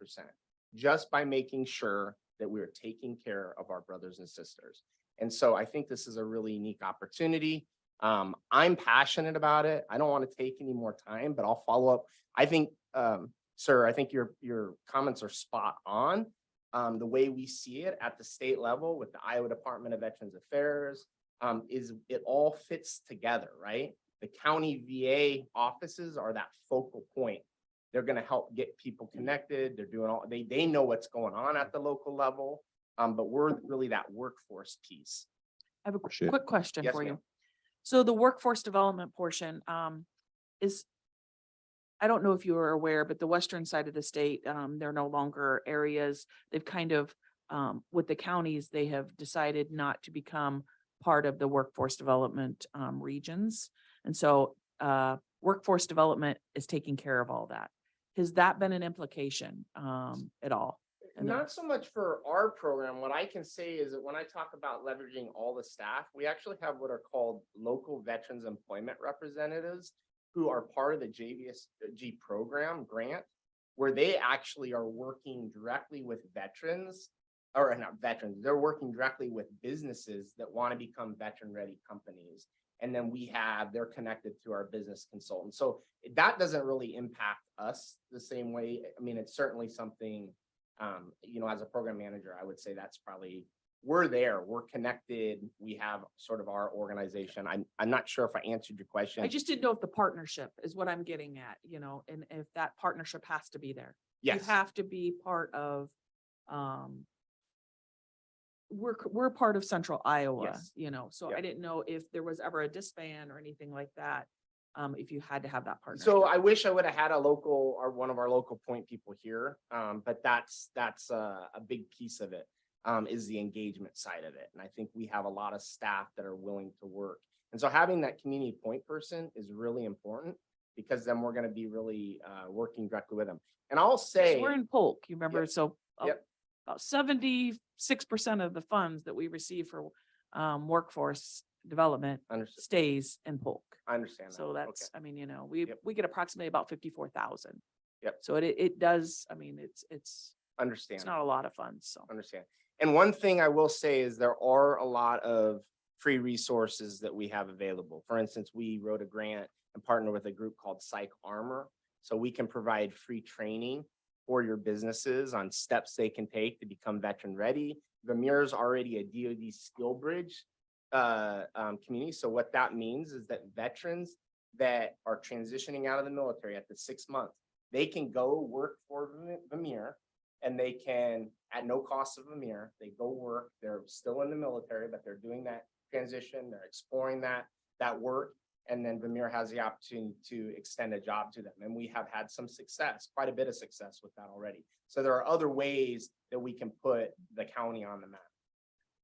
just by making sure that we were taking care of our brothers and sisters. And so I think this is a really unique opportunity. I'm passionate about it. I don't want to take any more time, but I'll follow up. I think, sir, I think your comments are spot on. The way we see it at the state level with the Iowa Department of Veterans Affairs is it all fits together, right? The county VA offices are that focal point. They're going to help get people connected. They're doing all, they know what's going on at the local level, but we're really that workforce piece. I have a Appreciate it. quick question Yes, for you. ma'am. So the workforce development portion is, I don't know if you are aware, but the western side of the state, they're no longer areas. They've kind of, with the counties, they have decided not to become part of the workforce development regions. And so workforce development is taking care of all that. Has that been an implication at all? Not so much for our program. What I can say is that when I talk about leveraging all the staff, we actually have what are called local veterans employment representatives who are part of the JVSG program grant, where they actually are working directly with veterans, or not veterans, they're working directly with businesses that want to become veteran ready companies. And then they're connected through our business consultants. So that doesn't really impact us the same way. I mean, it's certainly something, as a program manager, I would say that's probably we're there, we're connected, we have sort of our organization. I'm not sure if I answered your question. I just didn't know if the partnership is what I'm getting at, you know, and if that partnership has to be there. You Yes, have to be part of, we're part of Central Iowa, Yes. you know, so Yeah. I didn't know if there was ever a disband or anything like that. If you had to have that partnership. so I wish I would have had a local or one of our local point people here. But that's a big piece of it, is the engagement side of it. And I think we have a lot of staff that are willing to work. And so having that community point person is really important because then we're going to be really working directly with them. And I'll 'Cause say, we're in Polk, you remember, so Yep. about 76% of the funds that we receive for workforce development understood, stays in Polk. I understand that. So Okay. that's, I mean, you know, Yep. we get approximately about 54,000. Yep. So it does, I mean, it's Understand. not a lot of funds, so. Understand. And one thing I will say is there are a lot of free resources that we have available. For instance, we wrote a grant and partnered with a group called Psych Armor. So we can provide free training for your businesses on steps they can take to become veteran ready. Vermeer is already a DoD skill bridge community. So what that means is that veterans that are transitioning out of the military at the 6 months, they can go work for Vermeer. And they can, at no cost of Vermeer, they go work, they're still in the military, but they're doing that transition, they're exploring that work. And then Vermeer has the opportunity to extend a job to them. And we have had some success, quite a bit of success with that already. So there are other ways that we can put the county on the map.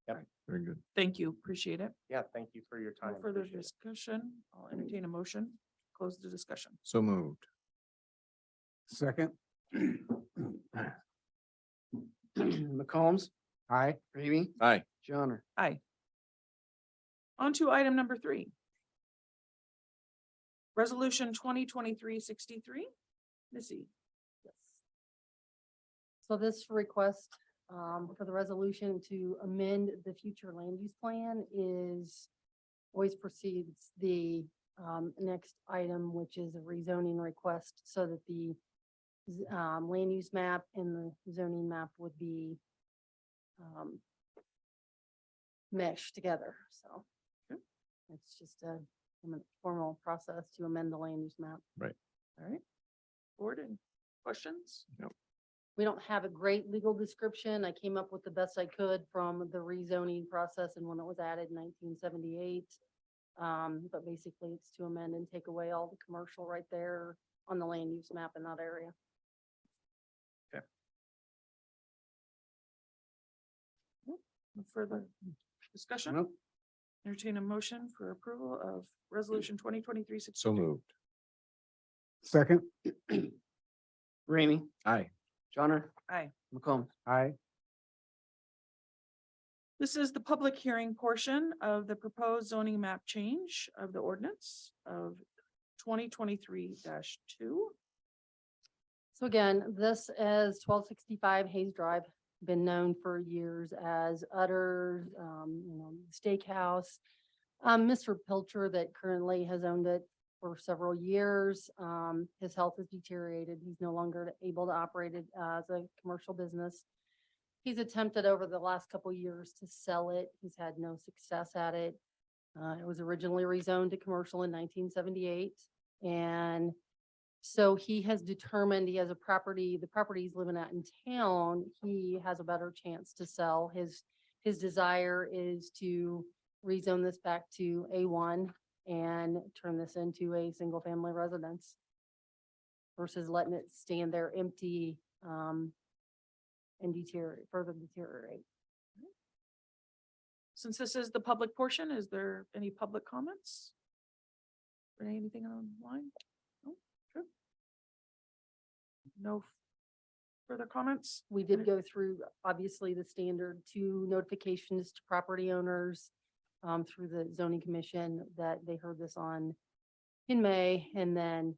Yep. Very good. Thank you, appreciate it. Yeah, thank you for your time. No further Appreciate it. discussion. I'll entertain a motion, close the discussion. So moved. Second, McCombs, aye. Ramey, Aye. Johnner. Aye. On to item number 3. Resolution 2023-63. Missy. So this request for the resolution to amend the future land use plan is always precedes the next item, which is a rezoning request so that the land use map and the zoning map would be meshed together. So it's just a formal process to amend the land use map. All right. Board, any questions? We don't have a great legal description. I came up with the best I could from the rezoning process and when it was added in 1978. But basically it's to amend and take away all the commercial right there on the land use map in that area. No further discussion? Nope. Entertain a motion for approval of resolution 2023-63. So moved. Second, Ramey, Aye. Johnner, Aye. McCombs. aye. This is the public hearing portion of the proposed zoning map change of the ordinance of 2023-2. So again, this is 1265 Hayes Drive, been known for years as Utter's, Steakhouse. Mr. Pilcher that currently has owned it for several years. His health has deteriorated. He's no longer able to operate it as a commercial business. He's attempted over the last couple of years to sell it. He's had no success at it. It was originally rezoned to commercial in 1978. And so he has determined he has a property, the property he's living at in town, he has a better chance to sell. His desire is to rezone this back to A1 and turn this into a single family residence versus letting it stand there empty and further deteriorate. Since this is the public portion, is there any public comments? Or anything online? No, sure. No further comments? We did go through, obviously, the standard 2 notifications to property owners through the zoning commission that they heard this on in May and then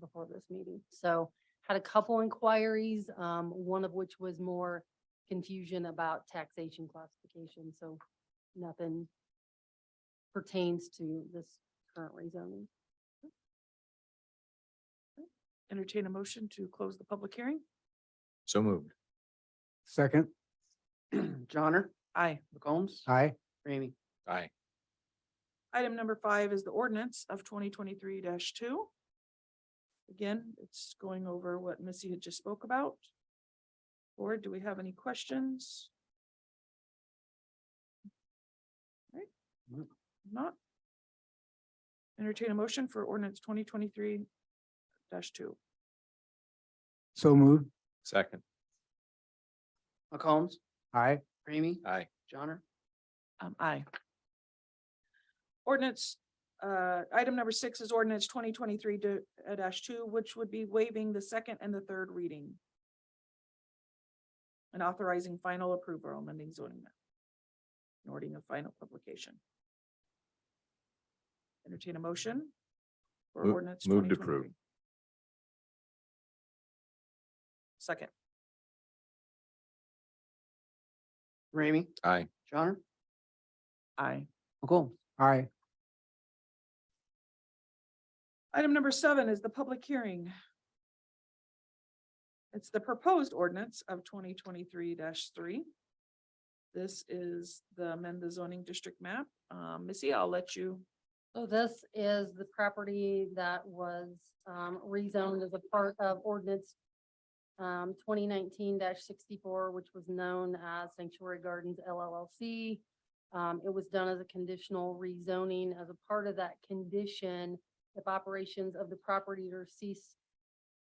before this meeting. So had a couple inquiries, one of which was more confusion about taxation classification. So nothing pertains to this current rezoning. Entertain a motion to close the public hearing. So moved. Second, Johnner, Aye. McCombs. Aye. Ramey. Aye. Item number 5 is the ordinance of 2023-2. Again, it's going over what Missy had just spoke about. Board, do we have any questions? Right. Not. Entertain a motion for ordinance 2023-2. So moved. Second. McCombs. Aye. Ramey. Aye. Johnner. Aye. Ordinance, item number 6 is ordinance 2023-2, which would be waiving the second and the third reading. And authorizing final approval, amending zoning map. And ordering of final publication. Entertain a motion. For Move- ordinance. move to approve. 2023. Second. Ramey. Aye. Johnner. Aye. McCombs. Aye. Item number 7 is the public hearing. It's the proposed ordinance of 2023-3. This is the amend the zoning district map. Missy, I'll let you. So this is the property that was rezoned as a part of ordinance 2019-64, which was known as Sanctuary Gardens LLC. It was done as a conditional rezoning. As a part of that condition, if operations of the property are ceased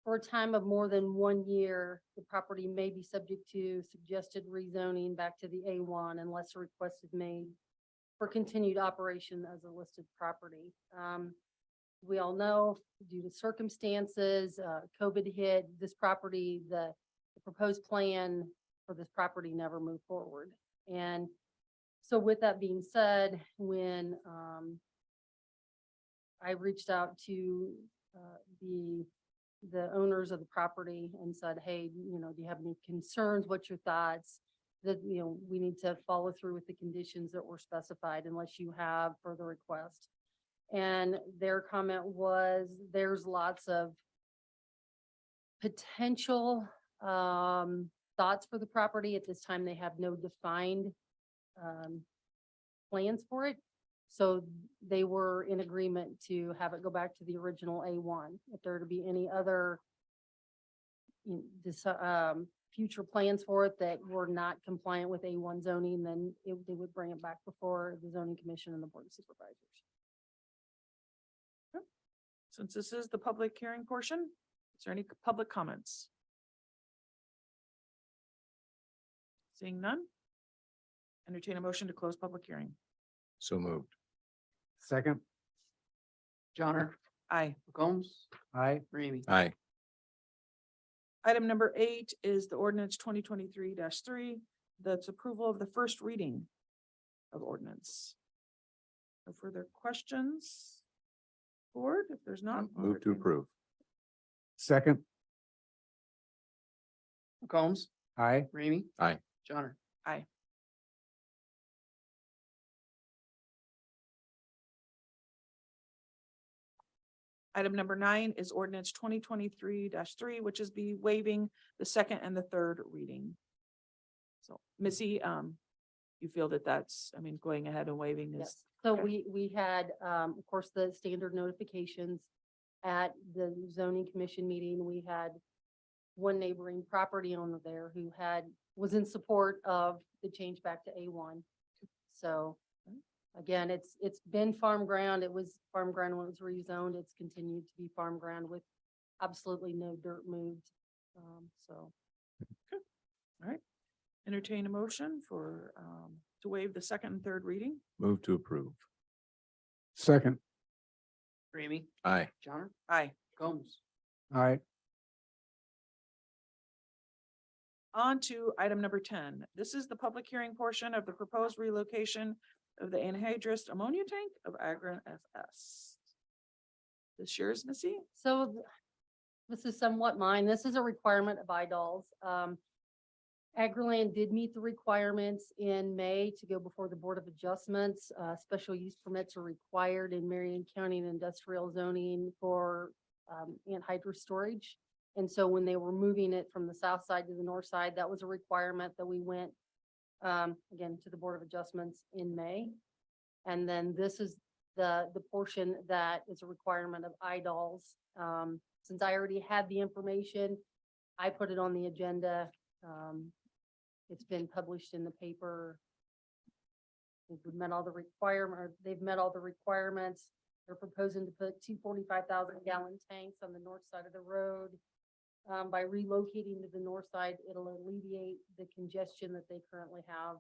for a time of more than 1 year, the property may be subject to suggested rezoning back to the A1 unless a request is made for continued operation as a listed property. We all know due to circumstances, COVID hit this property, the proposed plan for this property never moved forward. And so with that being said, when I reached out to the owners of the property and said, hey, do you have any concerns? What's your thoughts? That, we need to follow through with the conditions that were specified unless you have further requests. And their comment was, there's lots of potential thoughts for the property. At this time, they have no defined plans for it. So they were in agreement to have it go back to the original A1. If there to be any other future plans for it that were not compliant with A1 zoning, then they would bring it back before the zoning commission and the board of supervisors. Since this is the public hearing portion, is there any public comments? Seeing none. Entertain a motion to close public hearing. So moved. Second. Johnner. Aye. McCombs. Aye. Ramey. Aye. Item number 8 is the ordinance 2023-3. That's approval of the first reading of ordinance. No further questions? Board, if there's not. I'll Move to entertain- approve. Second. McCombs. Aye. Ramey. Aye. Johnner. Aye. Item number 9 is ordinance 2023-3, which is be waiving the second and the third reading. So Missy, you feel that that's, going ahead and waiving Yes. is. So we had, of course, the standard notifications at the zoning commission meeting. We had one neighboring property owner there who was in support of the change back to A1. So again, it's been farm ground. It was farm ground when it was rezoned. It's continued to be farm ground with absolutely no dirt moved. So All right. Entertain a motion for, to waive the second and third reading. Move to approve. Second. Ramey. Aye. Johnner. Aye. McCombs. Aye. On to item number 10. This is the public hearing portion of the proposed relocation of the anhydrous ammonia tank of Agron FS. This yours, Missy? So this is somewhat mine. This is a requirement of IDOL's. Agriland did meet the requirements in May to go before the Board of Adjustments. Special use permits are required in Marion County and industrial zoning for anhydrous storage. And so when they were moving it from the south side to the north side, that was a requirement that we went again, to the Board of Adjustments in May. And then this is the portion that is a requirement of IDOLS. Since I already had the information, I put it on the agenda. It's been published in the paper. They've met all the requirements. They're proposing to put 245,000 gallon tanks on the north side of the road. By relocating to the north side, it'll alleviate the congestion that they currently have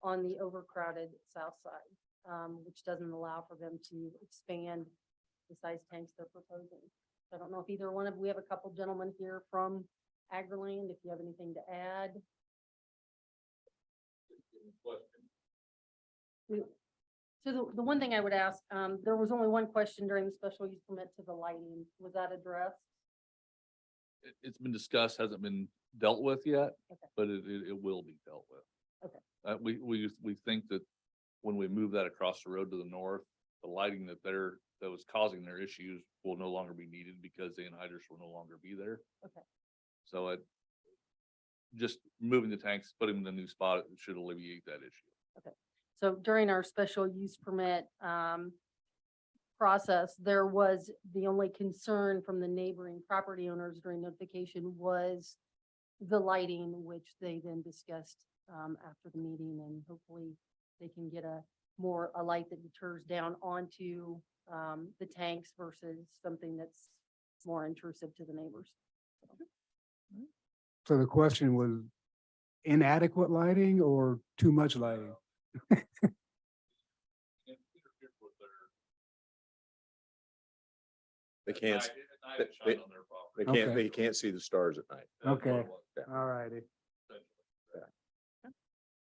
on the overcrowded south side, which doesn't allow for them to expand the size tanks they're proposing. I don't know if either one of, we have a couple gentlemen here from AgriLand, if you have anything to add. So the one thing I would ask, there was only one question during the special use permit to the lighting. Was that addressed? It's been discussed, hasn't been dealt with yet, Okay. but it will be dealt with. Okay. We think that when we move that across the road to the north, the lighting that was causing their issues will no longer be needed because the anhydrous will no longer be there. Okay. So just moving the tanks, putting them in the new spot, it should alleviate that issue. So during our special use permit process, there was the only concern from the neighboring property owners during notification was the lighting, which they then discussed after the meeting, and hopefully they can get a light that deters down onto the tanks versus something that's more intrusive to the neighbors. So the question was inadequate lighting or too much lighting? They can't, Okay. they can't see the stars at night. Okay, all righty.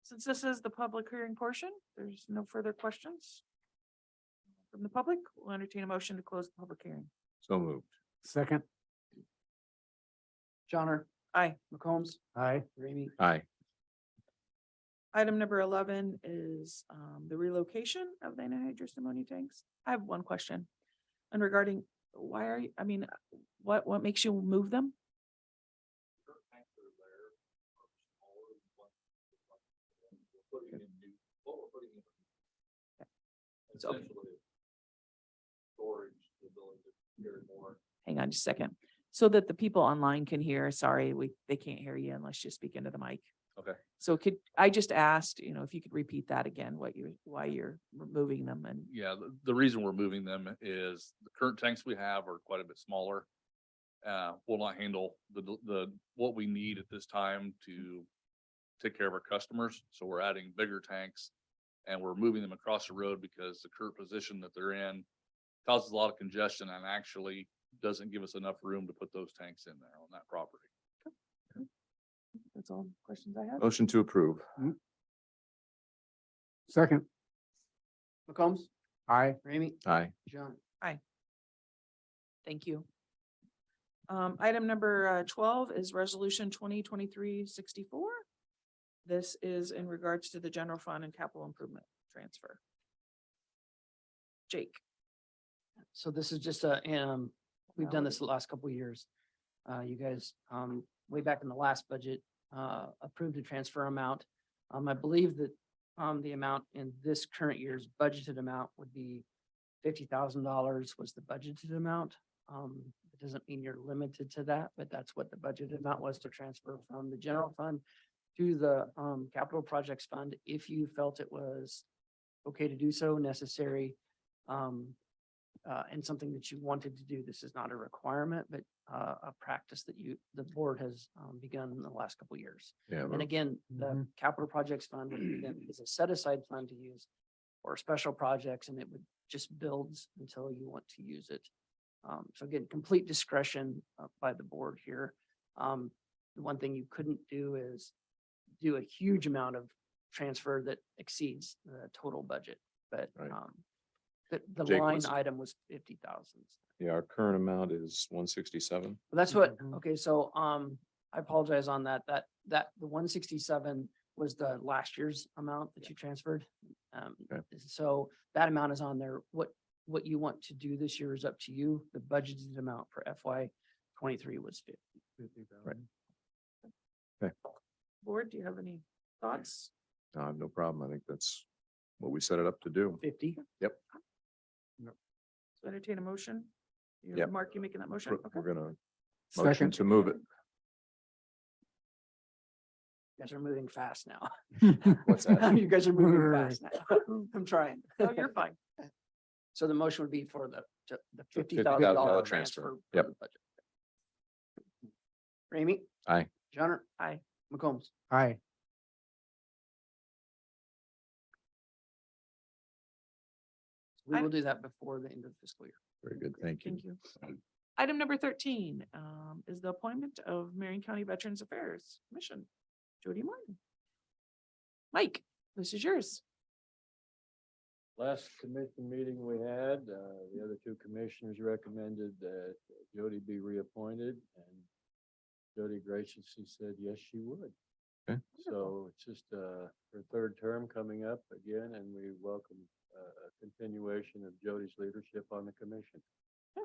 Since this is the public hearing portion, there's no further questions from the public. We'll entertain a motion to close the public hearing. So moved. Second, Johnner, Aye. McCombs, aye. Ramey, Aye. Item number 11 is the relocation of the anhydrous ammonia tanks. I have one question. And regarding why are you, I mean, what makes you move them? So- Hang on just a second. So that the people online can hear, sorry, they can't hear you unless you speak into the mic. Okay. So I just asked, if you could repeat that again, why you're removing them and. Yeah, the reason we're moving them is the current tanks we have are quite a bit smaller. Will not handle what we need at this time to take care of our customers. So we're adding bigger tanks and we're moving them across the road because the current position that they're in causes a lot of congestion and actually doesn't give us enough room to put those tanks in there on that property. That's all questions I have. Motion to approve. Second, McCombs, aye. Ramey, Aye. John. Thank you. Item number 12 is resolution 2023-64. This is in regards to the general fund and capital improvement transfer. Jake. So this is just we've done this the last couple of years. You guys, way back in the last budget, approved a transfer amount. I believe that the amount in this current year's budgeted amount would be $50,000 was the budgeted amount. It doesn't mean you're limited to that, but that's what the budgeted amount was to transfer from the general fund to the capital projects fund, if you felt it was okay to do so, necessary, and something that you wanted to do. This is not a requirement, but a practice that the board has begun in the last couple of years. Yeah. And again, the capital projects fund is a set aside fund to use for special projects, and it would just builds until you want to use it. So again, complete discretion by the board here. The one thing you couldn't do is do a huge amount of transfer that exceeds the total budget, but Right. the Jake, line what's- item was 50,000. Yeah, our current amount is 167. That's what, okay, so, I apologize on that, the 167 was the last year's amount that you transferred. So that amount is on there. What you want to do this year is up to you. The budgeted amount for FY 23 was 50. Right. Board, do you have any Thoughts? No problem. I think that's what we set it up to do. 50. Yep. So entertain a motion? Yep. Mark, you making that motion? Okay. We're gonna motion Second. to move it. You guys are moving fast now. What's that? You guys are moving fast now. I'm trying. No, you're fine. So the motion would be for the The $50,000 $50,000 transfer. Yep. from the budget. Ramey? Aye. Johnner? Aye. McCombs? Aye. We will do that before the end of the fiscal year. Very good. Thank you. Thank you. Item number 13 is the appointment of Marion County Veterans Affairs Commission. Jody Martin. Mike, this is yours. Last commission meeting we had, the other two commissioners recommended that Jody be reappointed, and Jody graciously said, yes, she would. Okay. So it's just her third term coming up again, and we welcome a continuation of Jody's leadership on the commission.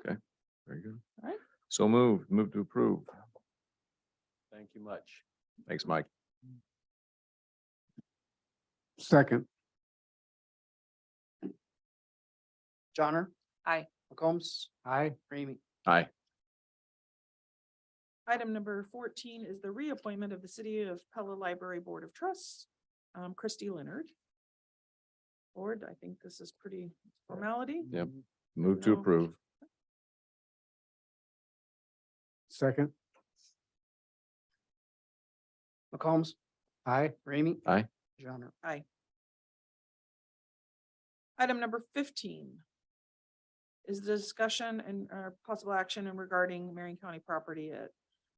Very good. All right. So move to approve. Thank you much. Thanks, Mike. Second. Johnner? Aye. McCombs? Aye. Ramey? Aye. Item number 14 is the reappointment of the City of Pella Library Board of Trusts, Christy Leonard. Board, I think this is pretty formality. Yep. Move to No. approve. Second. McCombs? Aye. Ramey? Aye. Johnner? Aye. Item number 15 is the discussion and possible action in regarding Marion County property at,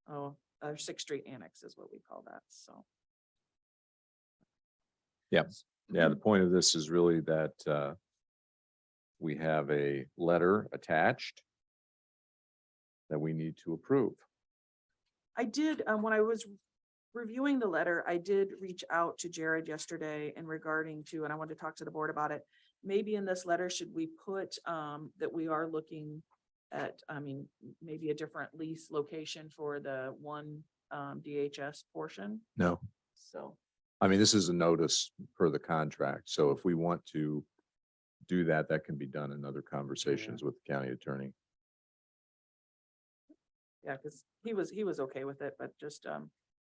our 6th Street Annex is what we call that, so. Yeah, the point of this is really that we have a letter attached that we need to approve. I did, when I was reviewing the letter, I did reach out to Jared yesterday in regarding to, and I wanted to talk to the board about it. Maybe in this letter, should we put that we are looking at, maybe a different lease location for the one DHS portion? No. So, I mean, this is a notice per the contract. So if we want to do that, that can be done in other conversations with the county attorney. yeah, because he was okay with it, but just,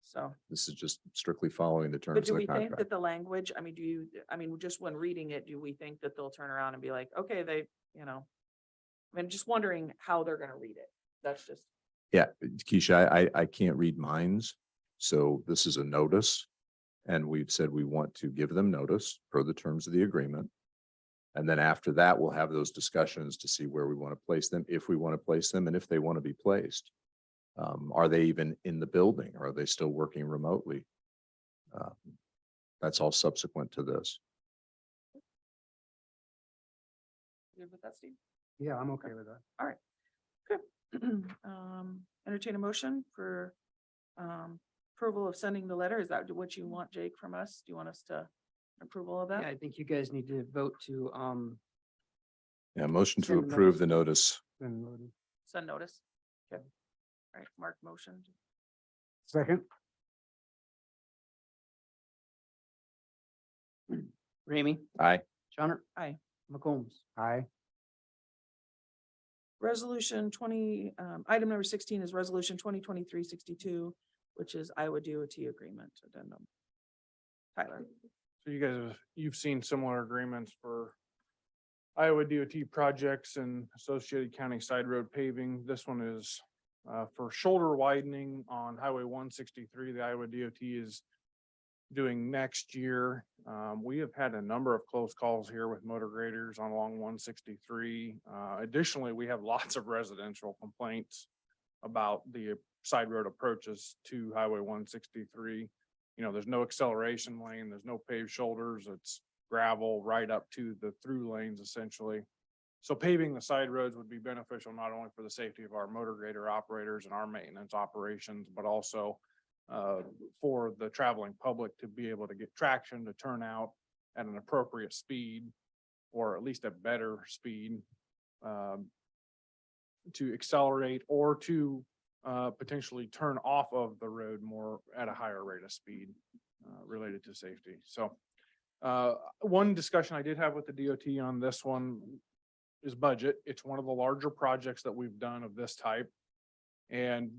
so. This is just strictly following the But terms do of we the think contract. that the language, just when reading it, do we think that they'll turn around and be like, okay, I'm just wondering how they're gonna read it. That's just, Yeah, Keisha, I can't read minds. So this is a notice. And we've said we want to give them notice per the terms of the agreement. And then after that, we'll have those discussions to see where we want to place them, if we want to place them, and if they want to be placed. Are they even in the building? Are they still working remotely? That's all subsequent to this. good with that, Steve? Yeah, I'm okay with that. Entertain a motion for approval of sending the letter. Is that what you want, Jake, from us? Do you want us to approval of Yeah, that? I think you guys need to vote to, Yeah, motion to Send the approve notice. the notice. Then voted. Send notice? Okay. All right, Mark motion. Second. Ramey? Aye. Johnner? Aye. McCombs? Aye. Resolution 20, item number 16 is resolution 2023-62, which is Iowa DOT agreement addendum. Tyler. So you guys, you've seen similar agreements for Iowa DOT projects and associated county side road paving. This one is for shoulder widening on Highway 163. The Iowa DOT is doing next year. We have had a number of close calls here with motor graders on along 163. Additionally, we have lots of residential complaints about the side road approaches to Highway 163. You know, there's no acceleration lane, there's no paved shoulders, it's gravel right up to the through lanes essentially. So paving the side roads would be beneficial not only for the safety of our motor grader operators and our maintenance operations, but also for the traveling public to be able to get traction, to turn out at an appropriate speed, or at least a better speed, to accelerate or to potentially turn off of the road more at a higher rate of speed. related to safety. So one discussion I did have with the DOT on this one is budget. It's one of the larger projects that we've done of this type. And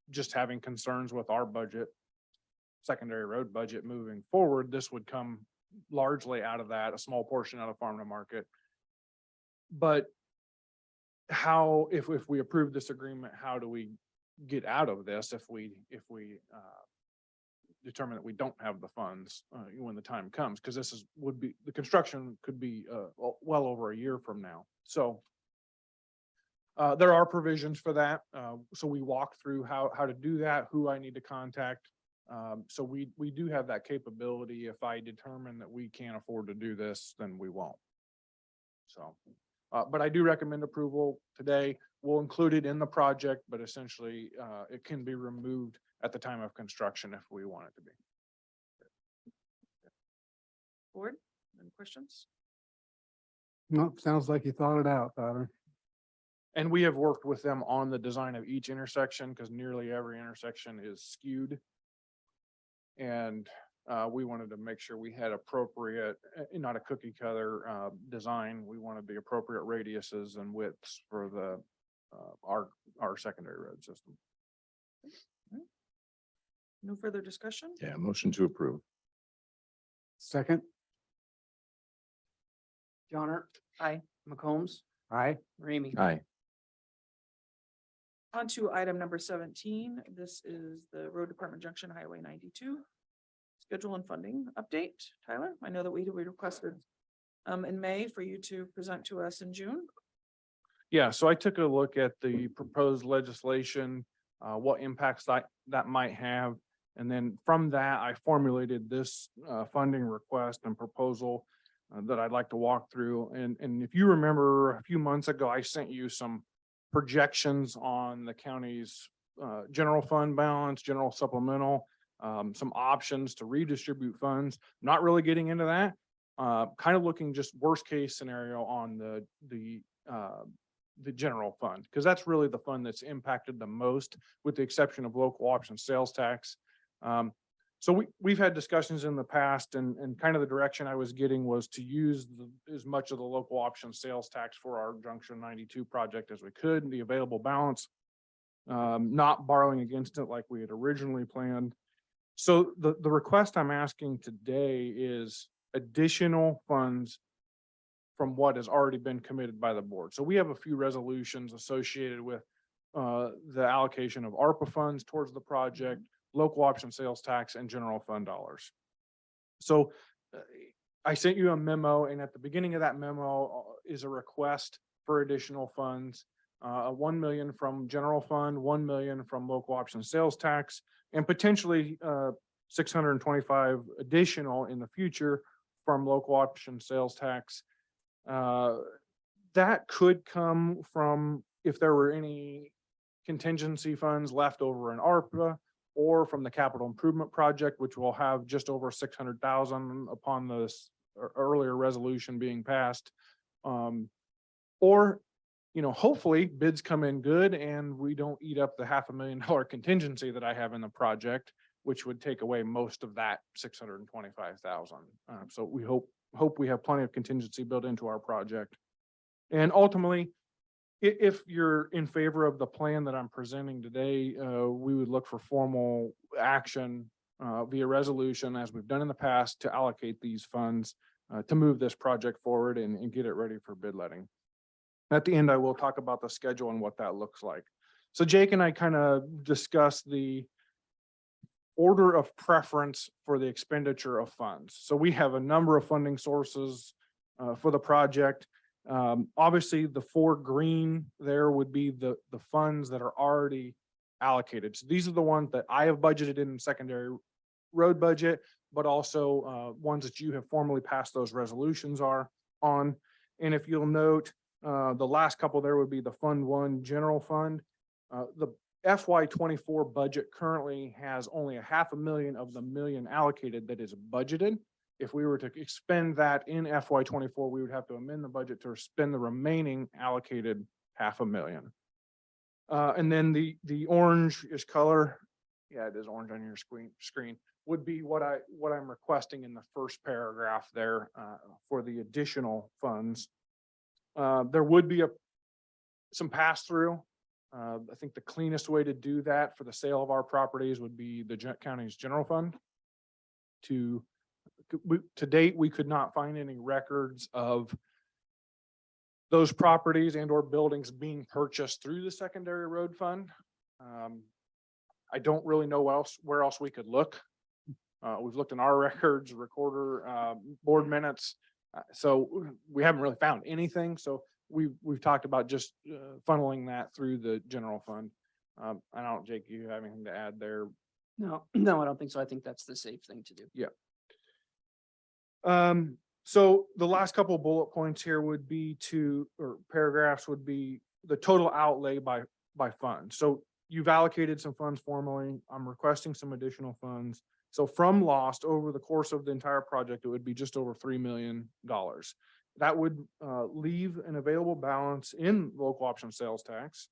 just having concerns with our budget, secondary road budget moving forward, this would come largely out of that, a small portion out of farm to market. But how, if we approve this agreement, how do we get out of this if we determine that we don't have the funds when the time comes? Because this would be, the construction could be well over a year from now. So there are provisions for that. So we walk through how to do that, who I need to contact. So we do have that capability. If I determine that we can't afford to do this, then we won't. So, but I do recommend approval today. We'll include it in the project, but essentially it can be removed at the time of construction if we want it to be. Board, any questions? Nope, sounds like you thought it out, Tyler. And we have worked with them on the design of each intersection because nearly every intersection is skewed. And we wanted to make sure we had appropriate, not a cookie cutter design. We wanted the appropriate radiuses and widths for the our secondary road system. No further discussion? Yeah, motion to approve. Second, Johnner. Aye. McCombs. aye. Ramey. Aye. On to item number 17. This is the Road Department Junction Highway 92. Schedule and funding update. Tyler, I know that we requested in May for you to present to us in June. Yeah, so I took a look at the proposed legislation, what impacts that might have. And then from that, I formulated this funding request and proposal that I'd like to walk through. And if you remember a few months ago, I sent you some projections on the county's general fund balance, general supplemental, some options to redistribute funds. Not really getting into that. Kind of looking just worst case scenario on the general fund, because that's really the fund that's impacted the most, with the exception of local option sales tax. So we've had discussions in the past, and kind of the direction I was getting was to use as much of the local option sales tax for our Junction 92 project as we could, and the available balance, not borrowing against it like we had originally planned. So the request I'm asking today is additional funds from what has already been committed by the board. So we have a few resolutions associated with the allocation of ARPA funds towards the project, local option sales tax, and general fund dollars. So I sent you a memo, and at the beginning of that memo is a request for additional funds, 1 million from general fund, 1 million from local option sales tax, and potentially 625 additional in the future from local option sales tax. That could come from if there were any contingency funds left over in ARPA, or from the capital improvement project, which will have just over 600,000 upon this earlier resolution being passed. Or, hopefully bids come in good and we don't eat up the $500,000 contingency that I have in the project, which would take away most of that 625,000. So we hope we have plenty of contingency built into our project. And ultimately, if you're in favor of the plan that I'm presenting today, we would look for formal action via resolution, as we've done in the past, to allocate these funds to move this project forward and get it ready for bid letting. At the end, I will talk about the schedule and what that looks like. So Jake and I kind of discussed the order of preference for the expenditure of funds. So we have a number of funding sources for the project. Obviously, the 4 green there would be the funds that are already allocated. So these are the ones that I have budgeted in secondary road budget, but also ones that you have formally passed those resolutions are on. And if you'll note, the last couple there would be the Fund 1 general fund. The FY24 budget currently has only $500,000 of the million allocated that is budgeted. If we were to expend that in FY24, we would have to amend the budget to spend the remaining allocated $500,000. And then the orange is color. Yeah, it is orange on your screen. would be what I'm requesting in the first paragraph there, for the additional funds. There would be some pass-through. I think the cleanest way to do that for the sale of our properties would be the county's general fund. To date, we could not find any records of those properties and or buildings being purchased through the secondary road fund. I don't really know where else we could look. We've looked in our records, recorder, board minutes. So we haven't really found anything. So we've talked about just funneling that through the general fund. I don't, Jake, you have anything to add there? No, no, I don't think so. I think that's the safe thing to do. Yeah. So the last couple of bullet points here would be or paragraphs would be the total outlay by fund. So you've allocated some funds formally. I'm requesting some additional funds. So from lost over the course of the entire project, it would be just over $3 million. That would leave an available balance in local option sales tax.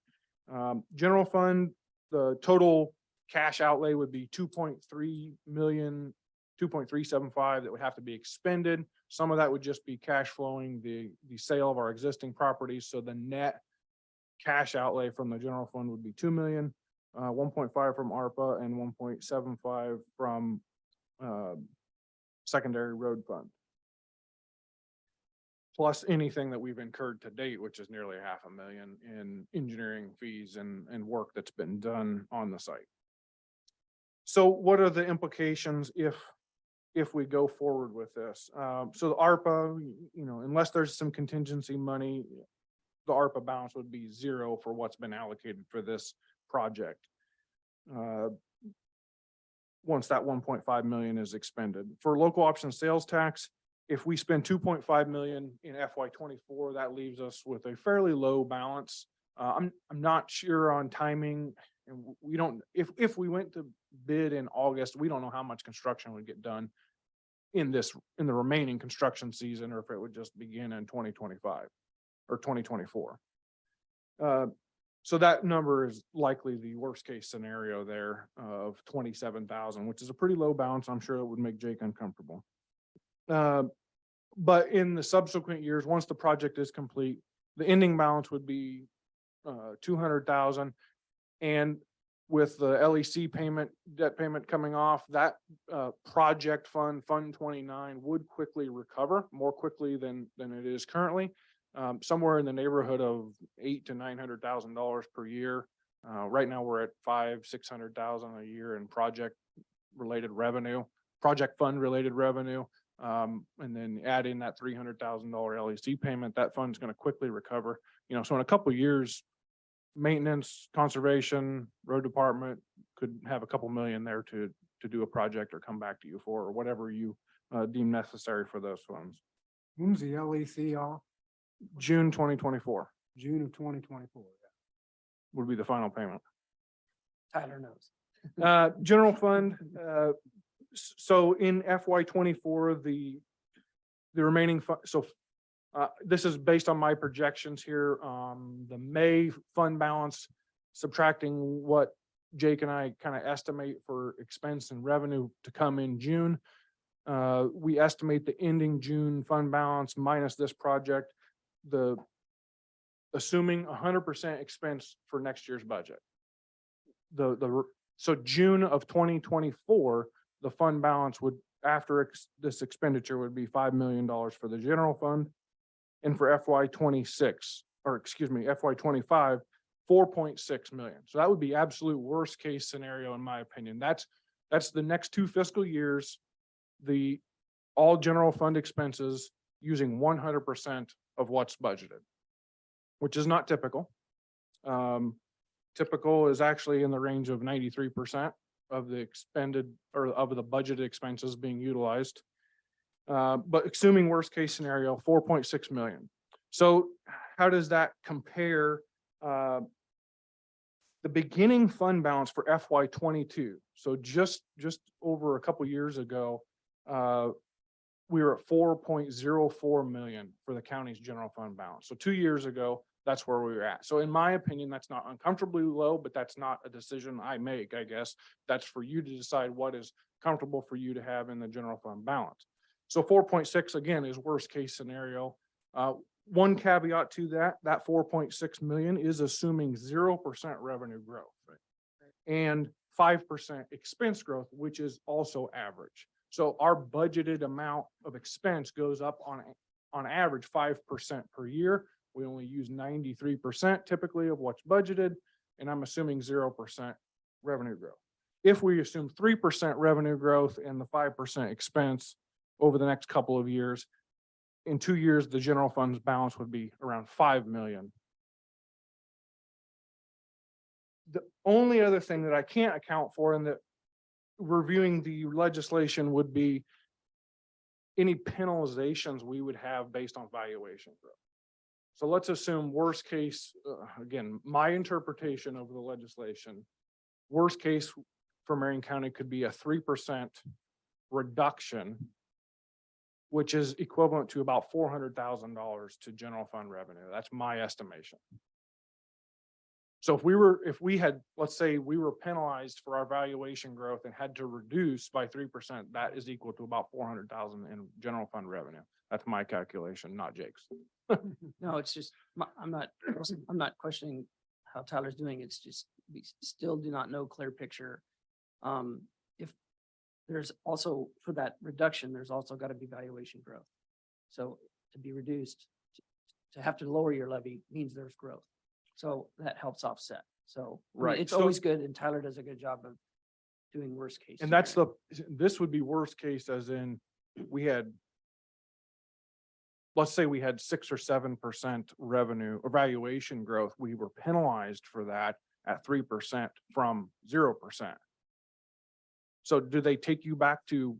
General fund, the total cash outlay would be 2.3 million, 2.375 that would have to be expended. Some of that would just be cash flowing the sale of our existing properties. So the net cash outlay from the general fund would be 2 million, 1.5 from ARPA and 1.75 from secondary road fund. Plus anything that we've incurred to date, which is nearly $500,000 in engineering fees and work that's been done on the site. So what are the implications if we go forward with this? So the ARPA, unless there's some contingency money, the ARPA balance would be zero for what's been allocated for this project. Once that 1.5 million is expended. For local option sales tax, if we spend 2.5 million in FY24, that leaves us with a fairly low balance. I'm not sure on timing, and we don't, if we went to bid in August, we don't know how much construction would get done in the remaining construction season, or if it would just begin in 2025 or 2024. So that number is likely the worst case scenario there of 27,000, which is a pretty low balance. I'm sure it would make Jake uncomfortable. But in the subsequent years, once the project is complete, the ending balance would be 200,000. And with the LEC debt payment coming off, that project fund 29 would quickly recover, more quickly than it is currently. Somewhere in the neighborhood of $800,000 to $900,000 per year. Right now we're at $500,000 to $600,000 a year in project fund related revenue. And then add in that $300,000 LEC payment, that fund's going to quickly recover. So in a couple of years, maintenance, conservation, road department could have a couple million there to do a project or come back to you for, or whatever you deem necessary for those funds. When's the LEC off? June 2024 June of 2024. would be the final payment. Tyler knows. General fund, so in FY24, the remaining, this is based on my projections here. The May fund balance, subtracting what Jake and I kind of estimate for expense and revenue to come in June. We estimate the ending June fund balance minus this project, assuming 100% expense for next year's budget. So June of 2024, the fund balance would, after this expenditure, would be $5 million for the general fund. And for FY26, or excuse me, FY25, 4.6 million. So that would be absolute worst case scenario, in my opinion. That's the next 2 fiscal years, all general fund expenses using 100% of what's budgeted, which is not typical. Typical is actually in the range of 93% of the expended or of the budgeted expenses being utilized. But assuming worst case scenario, 4.6 million. So how does that compare? The beginning fund balance for FY22. So just over a couple years ago, we were at 4.04 million for the county's general fund balance. So 2 years ago, that's where we were at. So in my opinion, that's not uncomfortably low, but that's not a decision I make, I guess. That's for you to decide what is comfortable for you to have in the general fund balance. So 4.6 again is worst case scenario. One caveat to that 4.6 million is assuming 0% revenue growth. And 5% expense growth, which is also average. So our budgeted amount of expense goes up on average 5% per year. We only use 93% typically of what's budgeted, and I'm assuming 0% revenue growth. If we assume 3% revenue growth and the 5% expense over the next couple of years, in 2 years, the general fund's balance would be around 5 million. The only other thing that I can't account for in the reviewing the legislation would be any penalizations we would have based on valuation growth. So let's assume worst case, again, my interpretation of the legislation, worst case for Marion County could be a 3% reduction, which is equivalent to about $400,000 to general fund revenue. That's my estimation. So if we had, let's say we were penalized for our valuation growth and had to reduce by 3%, that is equal to about 400,000 in general fund revenue. That's my calculation, not Jake's. No, it's just, I'm not questioning how Tyler's doing. It's just, we still do not know clear picture. If there's also, for that reduction, there's also got to be valuation growth. So to be reduced, to have to lower your levy means there's growth. So that helps offset. So I mean, Right. it's So- always good, and Tyler does a good job of doing worst case. And that's scenario. this would be worst case as in we had, let's say we had 6 or 7% revenue or valuation growth. We were penalized for that at 3% from 0%. So do they take you back to,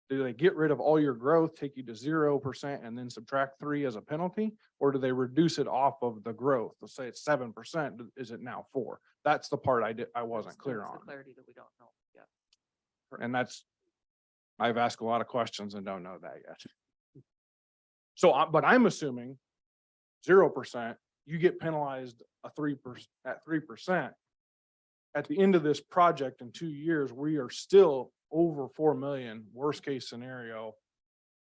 do they get rid of all your growth, take you to 0% and then subtract 3 as a penalty? Or do they reduce it off of the growth? Let's say it's 7%, is it now 4? That's the part I wasn't clear on. Clarity that we don't know yet. And that's, I've asked a lot of questions and don't know that yet. So, but I'm assuming 0%, you get penalized at 3%. At the end of this project in 2 years, we are still over 4 million, worst case scenario,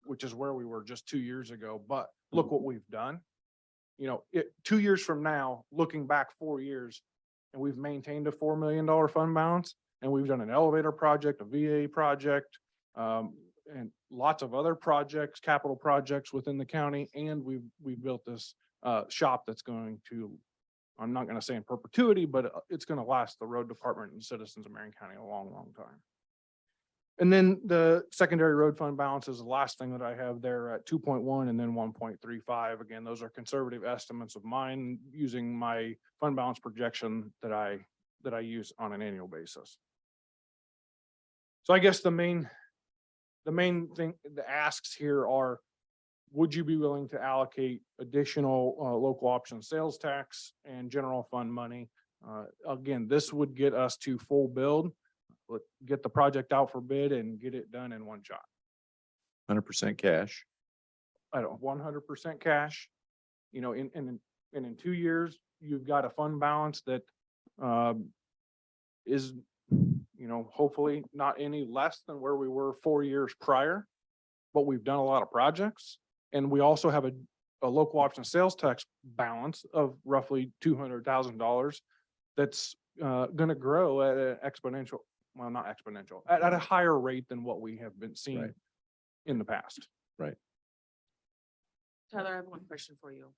which is where we were just 2 years ago. But look what we've done. 2 years from now, looking back 4 years, and we've maintained a $4 million fund balance, and we've done an elevator project, a VA project, and lots of other projects, capital projects within the county, and we've built this shop that's going to, I'm not going to say in perpetuity, but it's going to last the road department and citizens of Marion County a long, long time. And then the secondary road fund balance is the last thing that I have there at 2.1 and then 1.35. Again, those are conservative estimates of mine using my fund balance projection that I use on an annual basis. So I guess the main thing, the asks here are, would you be willing to allocate additional local option sales tax and general fund money? Again, this would get us to full build, get the project out for bid and get it done in one shot. 100% cash. I don't, 100% cash, in 2 years, you've got a fund balance that is, hopefully not any less than where we were 4 years prior, but we've done a lot of projects. And we also have a local option sales tax balance of roughly $200,000 that's going to grow at an exponential, well, not exponential, at a higher rate than what we have been seeing Right. in the past. Right. Tyler, I have one question for you.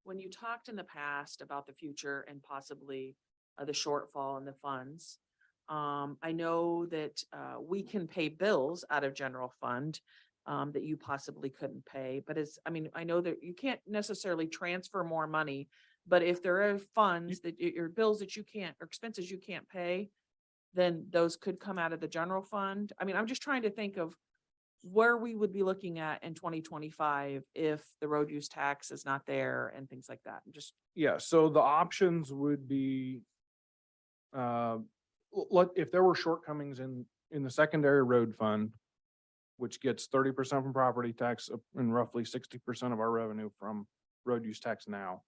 When you talked in the past about the future and possibly the shortfall in the funds, I know that we can pay bills out of general fund that you possibly couldn't pay, but I know that you can't necessarily transfer more money, but if there are funds that your bills that you can't, or expenses you can't pay, then those could come out of the general fund. I'm just trying to think of where we would be looking at in 2025 if the road use tax is not there and things like that. Yeah, so the options would be, if there were shortcomings in the secondary road fund, which gets 30% from property tax and roughly 60% of our revenue from road use tax now.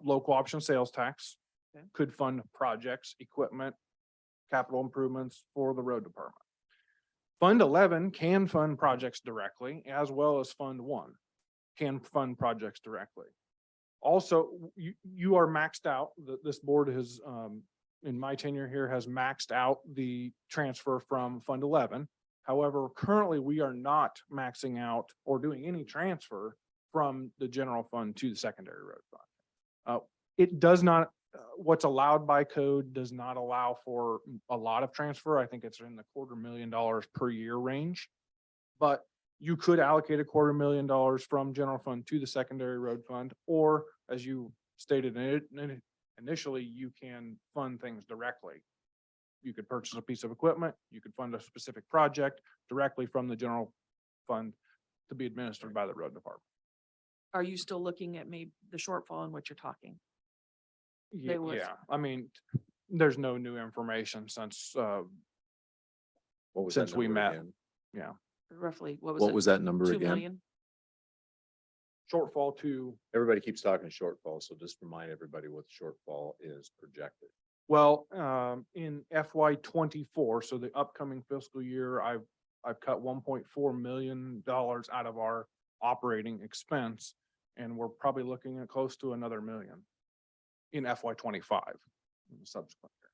Local option sales tax Okay. could fund projects, equipment, capital improvements for the road department. Fund 11 can fund projects directly, as well as Fund 1 can fund projects directly. Also, you are maxed out. This board has, in my tenure here, has maxed out the transfer from Fund 11. However, currently we are not maxing out or doing any transfer from the general fund to the secondary road fund. It does not, what's allowed by code does not allow for a lot of transfer. I think it's in the $250,000 per year range. But you could allocate $250,000 from general fund to the secondary road fund, or as you stated initially, you can fund things directly. You could purchase a piece of equipment, you could fund a specific project directly from the general fund to be administered by the road department. Are you still looking at maybe the shortfall in what you're talking? There was- Yeah, I mean, there's no new information since, What was since that we number met. again? Yeah, Roughly, what was What it? was that number 2 again? million? shortfall to, Everybody keeps talking shortfall, so just remind everybody what the shortfall is projected. well, in FY 24, so the upcoming fiscal year, I've cut $1.4 million out of our operating expense. And we're probably looking at close to another million in FY 25 in the subsequent year.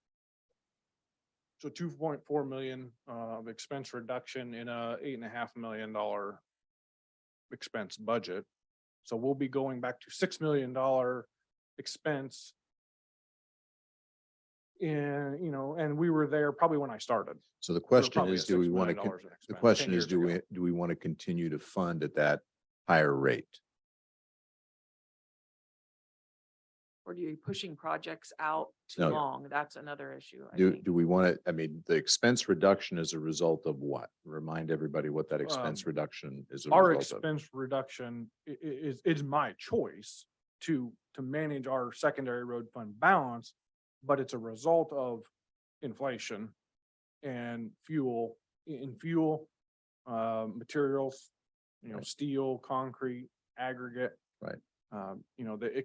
So 2.4 million of expense reduction in a $8.5 million expense budget. So we'll be going back to $6 million expense. And we were there probably when I started. So the We were question probably is, at do we $6 want to, million in the expense 10 question is, years ago. do we want to continue to fund at that higher rate? Or do you pushing projects out too No. long? That's another issue, I Do, think. do we want to, I mean, the expense reduction is a result of what? Remind everybody what that expense reduction is. A Our result of. expense reduction is my choice to manage our secondary road fund balance, but it's a result of inflation and fuel, materials, Right. steel, concrete, aggregate. Right. The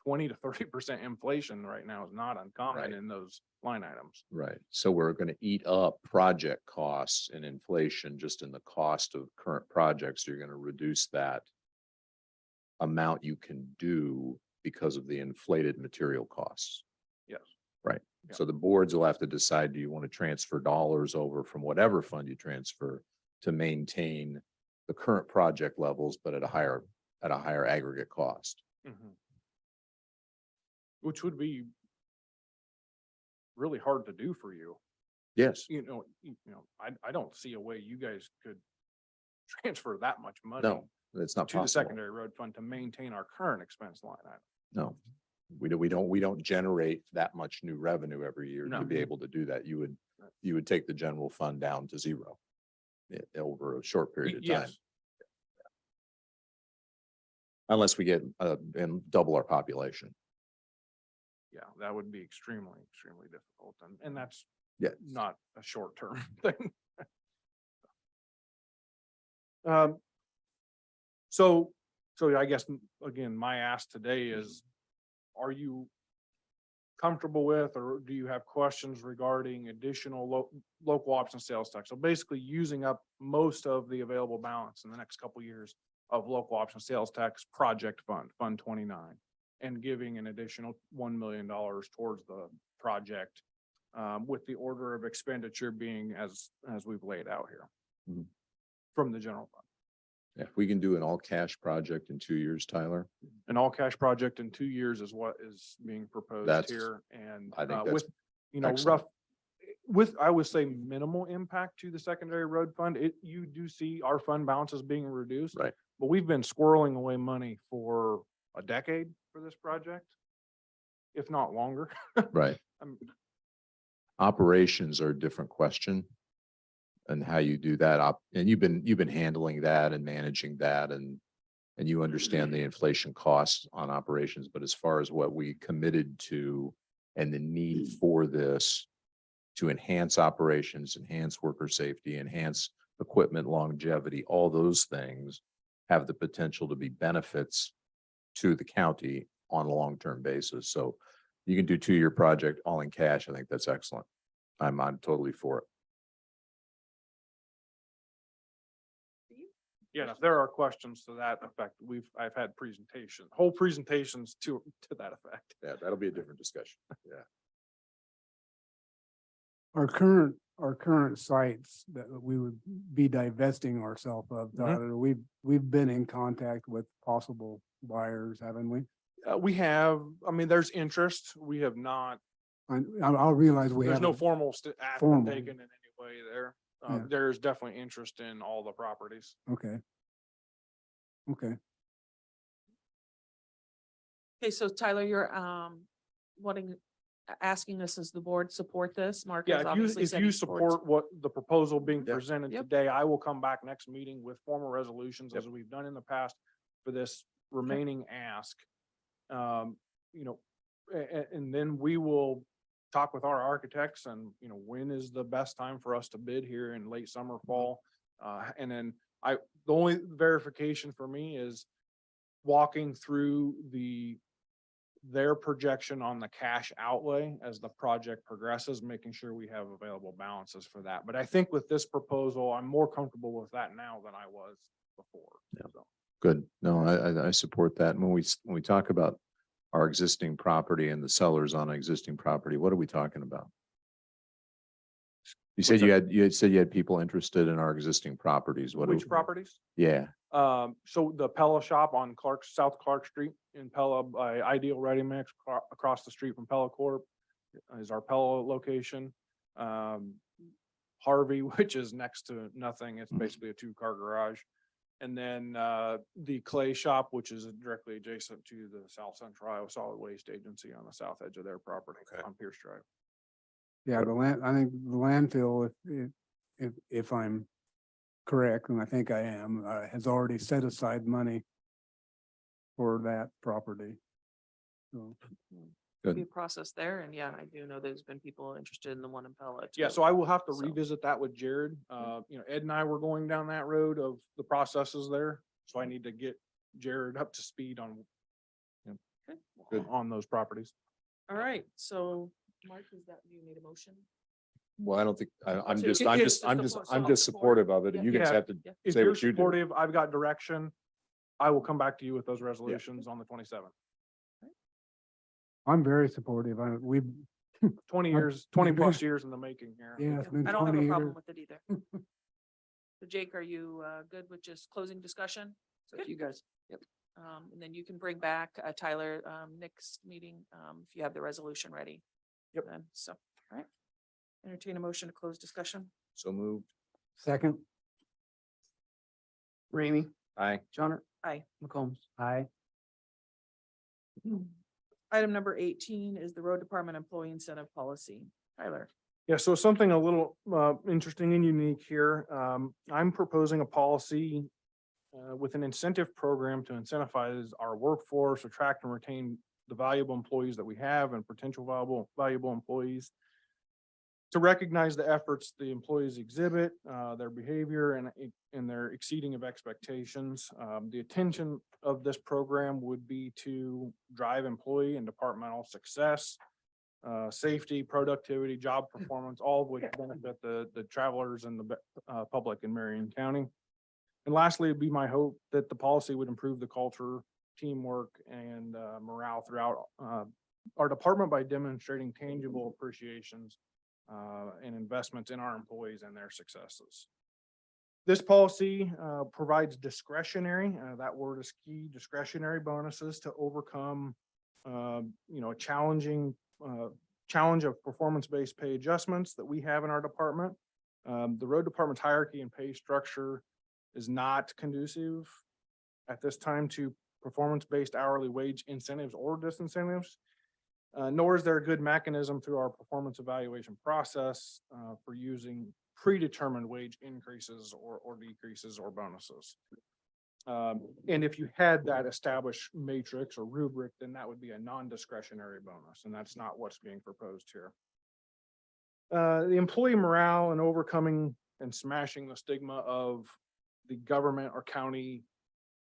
20 to 30% inflation right now is not uncommon Right. in those line items. Right. So we're going to eat up project costs and inflation just in the cost of current projects. You're going to reduce that amount you can do because of the inflated material costs. Yes. Right. Yeah. So the boards will have to decide, do you want to transfer dollars over from whatever fund you transfer to maintain the current project levels, but at a higher aggregate cost? Mhm. Which would be really hard to do for you. Yes. I don't see a way you guys could transfer that much money No, it's not to the possible. secondary road fund to maintain our current expense line item. No, we don't generate that much new revenue every year to No. be able to do that. You would take the general fund down to zero over a short period of time. Yes, Unless we get and double our population. yeah, that would be extremely, extremely difficult. And that's Yeah. not a short-term thing. So I guess, again, my ask today is, are you comfortable with, or do you have questions regarding additional local option sales tax? So basically using up most of the available balance in the next couple of years of local option sales tax project fund, Fund 29, and giving an additional $1 million towards the project, with the order of expenditure being as we've laid out here Mhm. from the general fund. If we can do an all cash project in 2 years, Tyler, An all cash project in 2 years is what is being proposed That's- here, and I think with, that's rough, excellent. I would say minimal impact to the secondary road fund. You do see our fund balances being reduced. Right. But we've been squirreling away money for a decade for this project, if not longer. right? Operations are a different question. And how you do that and you've been handling that and managing that and you understand the inflation costs on operations, but as far as what we committed to and the need for this to enhance operations, enhance worker safety, enhance equipment longevity, all those things have the potential to be benefits to the county on a long-term basis. So you can do 2-year project all in cash. I think that's excellent. I'm totally for it. Yeah, and if there are questions to that effect, I've had whole presentations to that effect. Yeah, that'll be a different discussion. Yeah. Our current sites that we would be divesting ourselves of, Tyler, we've been in contact with possible buyers, haven't we? We have, I mean, there's interest. We have not, I'll realize we there's have. no formal action formal. taken in any way there. Yeah. There's definitely interest in all the properties. Okay. Okay. Okay, so Tyler, you're asking us as the board support this? Mark has Yeah, obviously if said you he supports. support what the proposal being Yeah. presented Yep. today, I will come back next meeting with formal resolutions as we've done in the past for this remaining ask. You know, and then we will talk with our architects and, you know, when is the best time for us to bid here in late summer, fall? And then the only verification for me is walking through their projection on the cash outlay as the project progresses, making sure we have available balances for that. But I think with this proposal, I'm more comfortable with that now than I was before. Yeah. So, Good. No, I support that. And when we talk about our existing property and the sellers on existing property, what are we talking about? You said you had people interested in our existing properties. What? which properties? Yeah. So the Pella shop on South Clark Street in Pella by Ideal Ready Mix across the street from Pella Corp is our Pella location. Harvey, which is next to nothing. It's basically a 2-car garage. And then the clay shop, which is directly adjacent to the South Central Iowa Solid Waste Agency on the south edge of their property on Pierce Drive. Yeah, I think the landfill, if I'm correct, and I think I am, has already set aside money for that property. So, Good. Be a process there. And yeah, I do know there's been people interested in the one in Pella. Yeah, too. so I will have to So- revisit that with Jared. You know, Ed and I were going down that road of the processes there. So I need to get Jared up to speed on Okay. on those properties. All right, so Mark, do you need a motion? Well, I don't think, I'm So just, it- I'm it's just, I'm just just, a I'm just support. supportive of it. And you guys Yeah. have to If say you're what you do. supportive, I've got direction. I will come back to you with those resolutions on the 27th. I'm very supportive. We've, 20 years, 20 plus years in the making here. yeah, it's been I don't have 20 a problem years. with it either. So Jake, are you good with just closing discussion? So if you guys, yep. And then you can bring back Tyler next meeting if you have the resolution ready. Yep. Then, so, all right. Entertain a motion to close discussion. So moved. Second. Ramey, Aye. Johnner. Aye. McCombs. Aye. Item number 18 is the road department employee incentive policy. Tyler. Yeah, so something a little interesting and unique here. I'm proposing a policy with an incentive program to incentivize our workforce, attract and retain the valuable employees that we have and potential valuable employees. To recognize the efforts the employees exhibit, their behavior and their exceeding of expectations. The intention of this program would be to drive employee and departmental success, safety, productivity, job performance, all of which benefit the travelers and the public in Marion County. And lastly, it'd be my hope that the policy would improve the culture, teamwork, and morale throughout our department by demonstrating tangible appreciations and investments in our employees and their successes. This policy provides discretionary, that word is key, discretionary bonuses to overcome, you know, a challenge of performance-based pay adjustments that we have in our department. The road department's hierarchy and pay structure is not conducive at this time to performance-based hourly wage incentives or disincentives. Nor is there a good mechanism through our performance evaluation process for using predetermined wage increases or decreases or bonuses. And if you had that established matrix or rubric, then that would be a non-discretionary bonus, and that's not what's being proposed here. The employee morale and overcoming and smashing the stigma of the government or county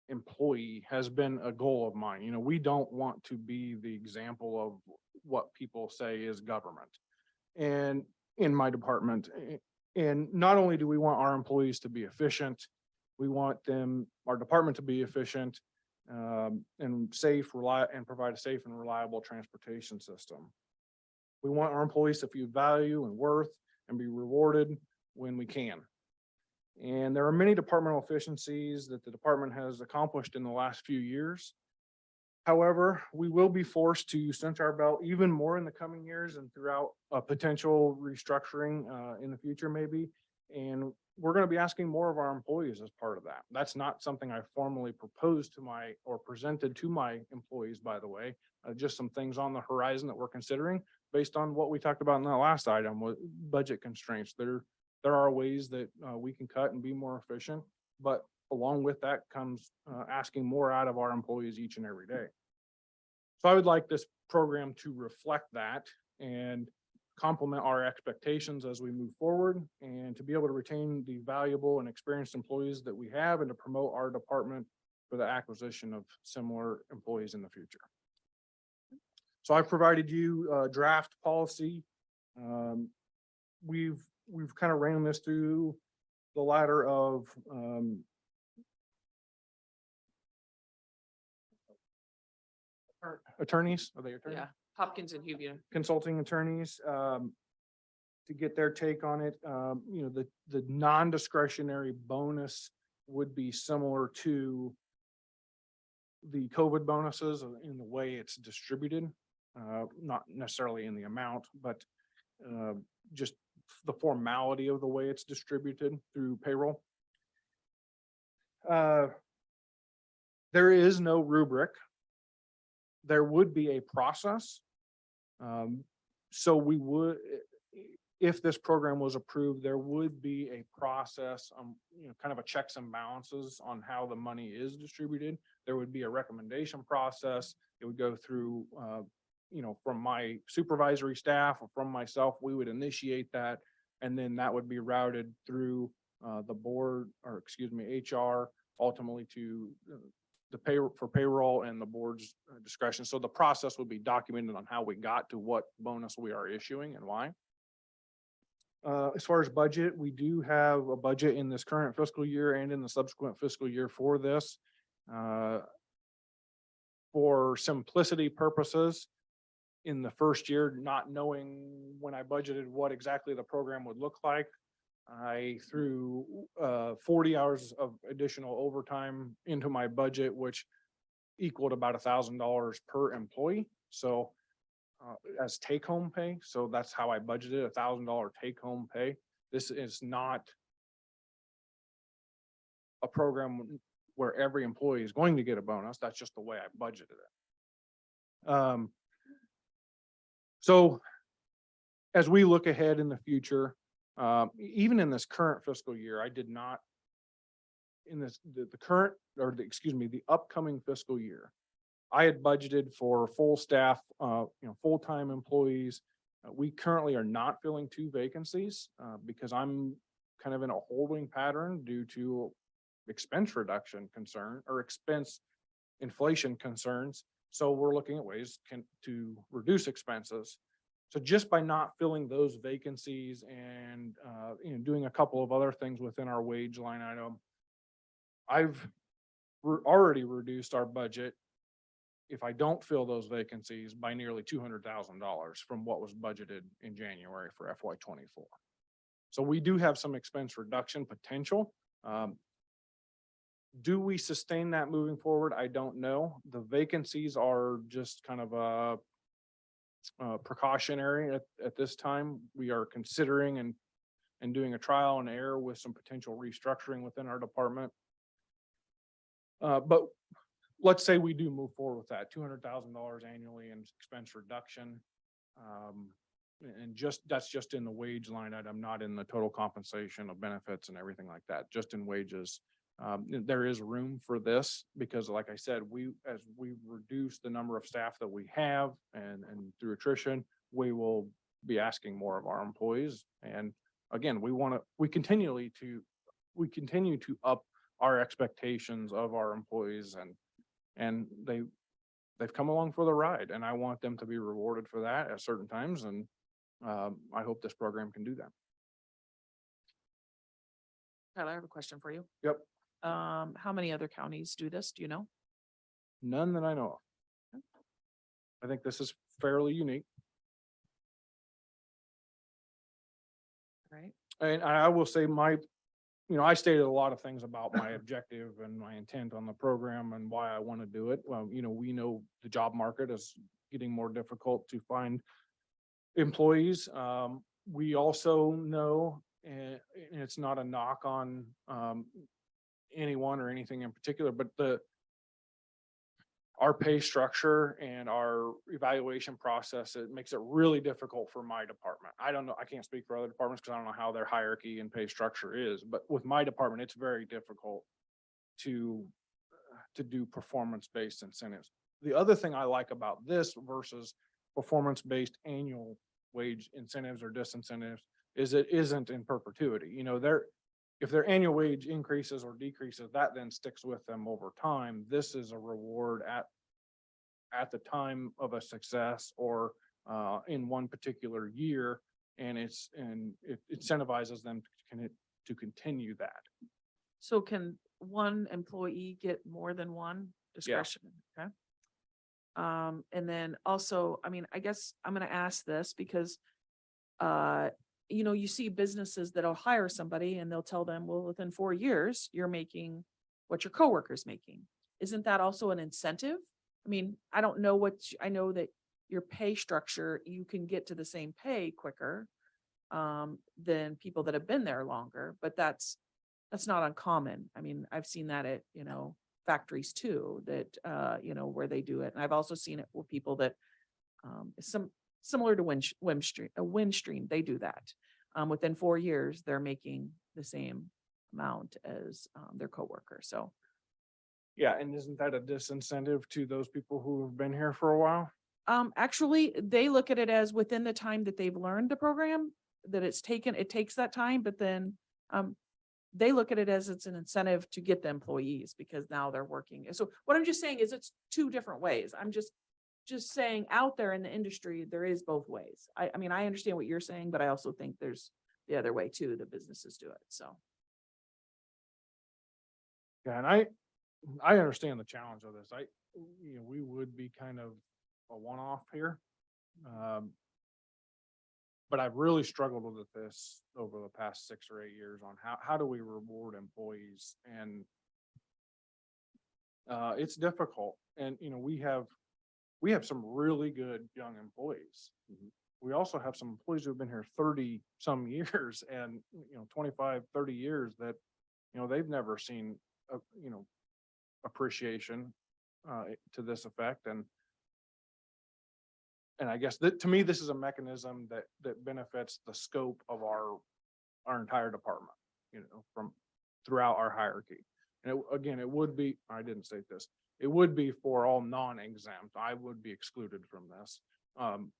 employee has been a goal of mine. You know, we don't want to be the example of what people say is government. And in my department, and not only do we want our employees to be efficient, we want our department to be efficient, and safe, and provide a safe and reliable transportation system. We want our employees to feel value and worth and be rewarded when we can. And there are many departmental efficiencies that the department has accomplished in the last few years. However, we will be forced to cinch our belt even more in the coming years and throughout a potential restructuring in the future maybe. And we're going to be asking more of our employees as part of that. That's not something I formally proposed to or presented to my employees, by the way. Just some things on the horizon that we're considering based on what we talked about in the last item with budget constraints. There are ways that we can cut and be more efficient, but along with that comes asking more out of our employees each and every day. So I would like this program to reflect that and complement our expectations as we move forward, and to be able to retain the valuable and experienced employees that we have, and to promote our department for the acquisition of similar employees in the future. So I've provided you a draft policy. We've kind of ran this through the ladder of attorneys. Are they attorneys? Yeah, Hopkins and Hubie. Consulting attorneys to get their take on it. You know, the non-discretionary bonus would be similar to the COVID bonuses in the way it's distributed, not necessarily in the amount, but just the formality of the way it's distributed through payroll. There is no rubric. There would be a process. So we would, if this program was approved, there would be a process, you know, kind of a checks and balances on how the money is distributed. There would be a recommendation process. It would go through, you know, from my supervisory staff or from myself, we would initiate that. And then that would be routed through the board, or excuse me, HR, ultimately to the payroll and the board's discretion. So the process would be documented on how we got to what bonus we are issuing and why. As far as budget, we do have a budget in this current fiscal year and in the subsequent fiscal year for this. For simplicity purposes, in the first year, not knowing when I budgeted what exactly the program would look like, I threw 40 hours of additional overtime into my budget, which equaled about $1,000 per employee. So as take-home pay. So that's how I budgeted $1,000 take-home pay. This is not a program where every employee is going to get a bonus. That's just the way I budgeted it. So as we look ahead in the future, even in this current fiscal year, I did not, in this, the current, or the, excuse me, the upcoming fiscal year, I had budgeted for full staff, you know, full-time employees. We currently are not filling 2 vacancies because I'm kind of in a holding pattern due to expense reduction concern or expense inflation concerns. So we're looking at ways to reduce expenses. So just by not filling those vacancies and you know, doing a couple of other things within our wage line item, I've already reduced our budget, if I don't fill those vacancies, by nearly $200,000 from what was budgeted in January for FY24. So we do have some expense reduction potential. Do we sustain that moving forward? I don't know. The vacancies are just kind of a precautionary at this time. We are considering and doing a trial and error with some potential restructuring within our department. But let's say we do move forward with that $200,000 annually in expense reduction. And that's just in the wage line item, not in the total compensation of benefits and everything like that, just in wages. There is room for this because, like I said, as we reduce the number of staff that we have and through attrition, we will be asking more of our employees. And again, we continue to up our expectations of our employees and they've come along for the ride and I want them to be rewarded for that at certain times. And I hope this program can do that. Tyler, I have a question for you. Yep. How many other counties do this? Do you know? None that I know of. I think this is fairly unique. Right. And I will say I stated a lot of things about my objective and my intent on the program and why I want to do it. Well, we know the job market is getting more difficult to find employees. We also know, and it's not a knock on anyone or anything in particular, but our pay structure and our evaluation process, it makes it really difficult for my department. I don't know, I can't speak for other departments because I don't know how their hierarchy and pay structure is, but with my department, it's very difficult to do performance-based incentives. The other thing I like about this versus performance-based annual wage incentives or disincentives is it isn't in perpetuity. If their annual wage increases or decreases, that then sticks with them over time. This is a reward at the time of a success or in one particular year, and it incentivizes them to continue that. So can one employee get more than one discretion? Okay. And then also, I guess I'm going to ask this because you see businesses that'll hire somebody and they'll tell them, well, within 4 years, you're making what your coworker's making. Isn't that also an incentive? I don't know I know that your pay structure, you can get to the same pay quicker than people that have been there longer, but that's not uncommon. I've seen that at, factories too, that, where they do it. And I've also seen it with people that, similar to Windstream, they do that. Within 4 years, they're making the same amount as their coworker. So. Yeah, and isn't that a disincentive to those people who have been here for a while? Actually, they look at it as within the time that they've learned the program, that it takes that time, but then they look at it as it's an incentive to get the employees because now they're working. So what I'm just saying is it's two different ways. I'm just saying out there in the industry, there is both ways. I understand what you're saying, but I also think there's the other way too, the businesses do it. So. Yeah, and I understand the challenge of this. We would be kind of a one-off here. But I've really struggled with this over the past 6 or 8 years on how do we reward employees, and it's difficult. And we have some really good young employees. We also have some employees who have been here 30 some years and 25, 30 years that they've never seen appreciation to this effect. And I guess that to me, this is a mechanism that benefits the scope of our entire department, from throughout our hierarchy. And it would be, I didn't state this, it would be for all non-exempt. I would be excluded from this.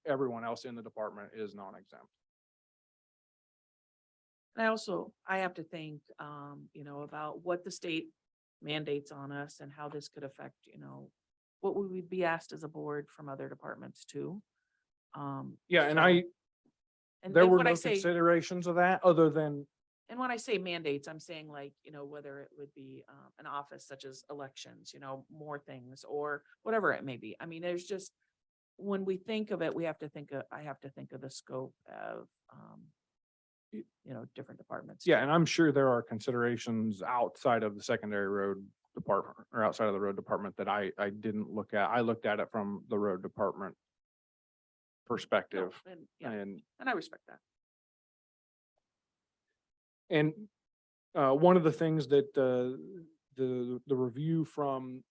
Everyone else in the department is non-exempt. And I have to think, about what the state mandates on us and how this could affect, what we would be asked as a board from other departments too. Yeah, and there were when I no say, considerations of that other than, and when I say mandates, I'm saying like, whether it would be an office such as elections, more things or whatever it may be. There's just, when we think of it, I have to think of the scope of, different departments. yeah, and I'm sure there are considerations outside of the secondary road department or outside of the road department that I didn't look at. I looked at it from the road department perspective. And I respect that. And one of the things that the review from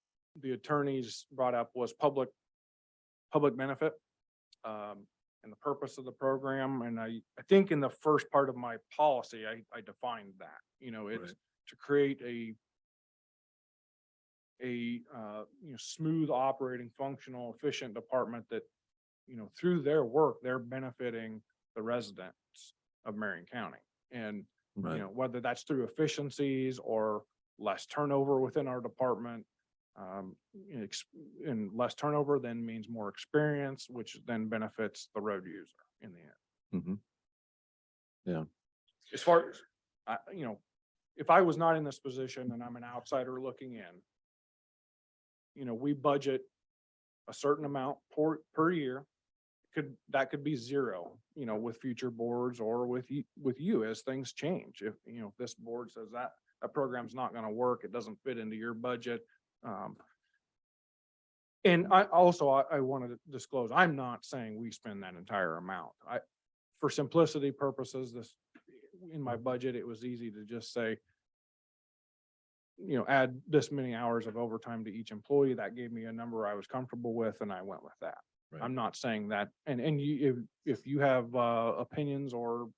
the attorneys brought up was public benefit and the purpose of the program. And I think in the first part of my policy, I defined that, it's to create a smooth operating, functional, efficient department that, through their work, they're benefiting the residents of Marion County. And, Right. whether that's through efficiencies or less turnover within our department. And less turnover then means more experience, which then benefits the road user in the end. Mhm. Yeah. As far as, if I was not in this position and I'm an outsider looking in, we budget a certain amount per year. That could be zero, with future boards or with you as things change. If, this board says that a program's not gonna work, it doesn't fit into your budget. And I wanted to disclose, I'm not saying we spend that entire amount. For simplicity purposes, in my budget, it was easy to just say, add this many hours of overtime to each employee. That gave me a number I was comfortable with, and I went with that. Right. I'm not saying that, and you, if you have opinions or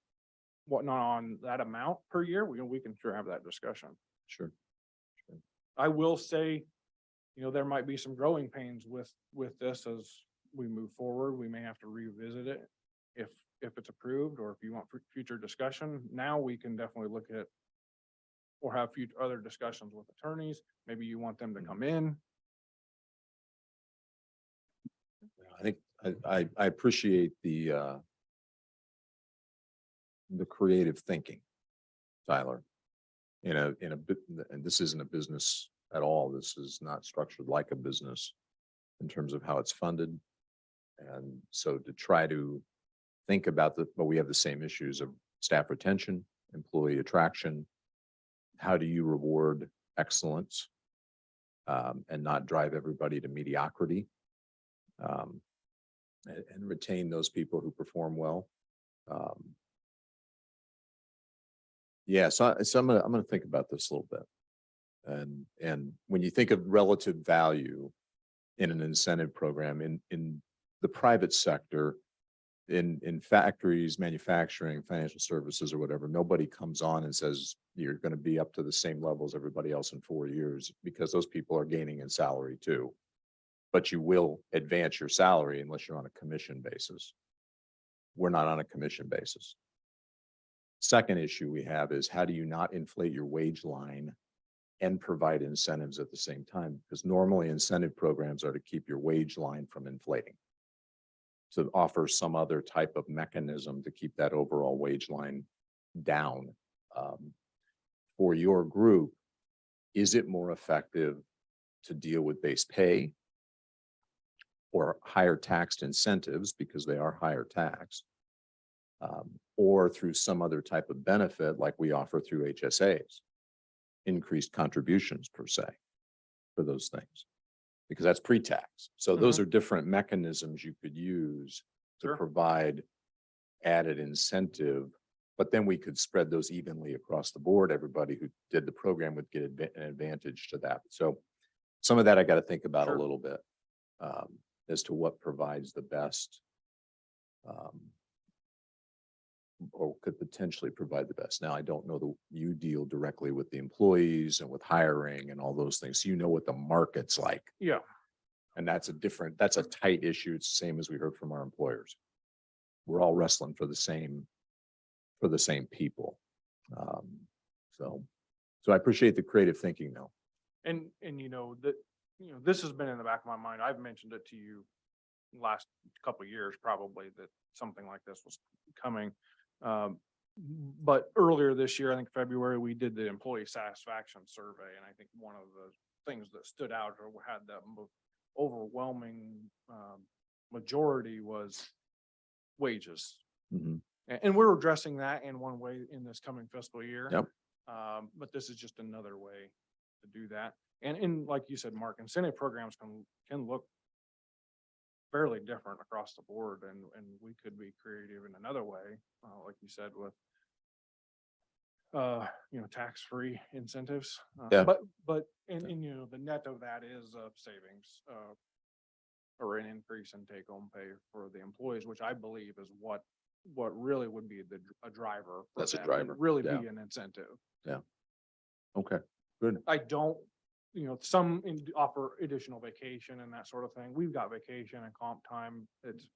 whatnot on that amount per year, we can sure have that discussion. Sure. I will say, there might be some growing pains with this as we move forward. We may have to revisit it if it's approved, or if you want future discussion. Now we can definitely look at or have other discussions with attorneys. Maybe you want them to come in. I think I appreciate the creative thinking, Tyler. In a bit, and this isn't a business at all. This is not structured like a business in terms of how it's funded. And so to try to think about but we have the same issues of staff retention, employee attraction. How do you reward excellence and not drive everybody to mediocrity? And retain those people who perform well. Yeah, so I'm gonna think about this a little bit. And when you think of relative value in an incentive program in the private sector, in factories, manufacturing, financial services or whatever, nobody comes on and says you're going to be up to the same level as everybody else in 4 years, because those people are gaining in salary too. But you will advance your salary unless you're on a commission basis. We're not on a commission basis. Second issue we have is, how do you not inflate your wage line and provide incentives at the same time? Because normally incentive programs are to keep your wage line from inflating, to offer some other type of mechanism to keep that overall wage line down. For your group, is it more effective to deal with base pay or higher taxed incentives, because they are higher tax, or through some other type of benefit like we offer through HSAs, increased contributions per se for those things, because that's pre-tax. So those are different mechanisms you could use to provide added incentive, but then we could spread those evenly across the board. Everybody who did the program would get an advantage to that. So some of that I got to think about a little bit as to what provides the best or could potentially provide the best. Now, I don't know you deal directly with the employees and with hiring and all those things. So you know what the market's like. Yeah. And that's a tight issue. It's the same as we heard from our employers. We're all wrestling for the same people. So I appreciate the creative thinking though. And this has been in the back of my mind. I've mentioned it to you last couple of years, probably, that something like this was coming. But earlier this year, I think February, we did the employee satisfaction survey. And I think one of the things that stood out or had the overwhelming majority was wages. And we're addressing that in one way in this coming fiscal year. Yep. But this is just another way to do that. And like you said, Mark, incentive programs can look fairly different across the board, and we could be creative in another way, like you said, with tax-free incentives. Yeah. But the net of that is savings or an increase in take-home pay for the employees, which I believe is what really would be a driver. That's a them, driver. Really Yeah. be an incentive. Yeah. Okay, good. I don't, some offer additional vacation and that sort of thing. We've got vacation and comp time. It's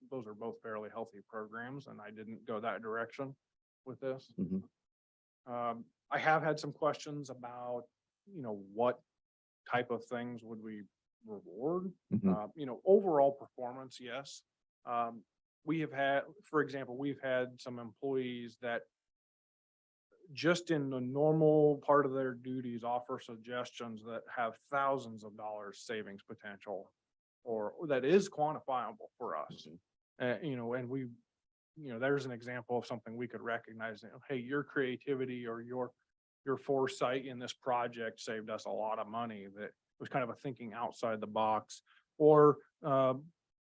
those are both fairly healthy programs, and I didn't go that direction. with this. Mhm. I have had some questions about, what type of things would we reward? Mhm. Overall performance, yes. We have had, for example, we've had some employees that just in the normal part of their duties, offer suggestions that have thousands of dollars savings potential, or that is quantifiable for us. And we, there's an example of something we could recognize, hey, your creativity or your foresight in this project saved us a lot of money. That was kind of a thinking outside the box. Or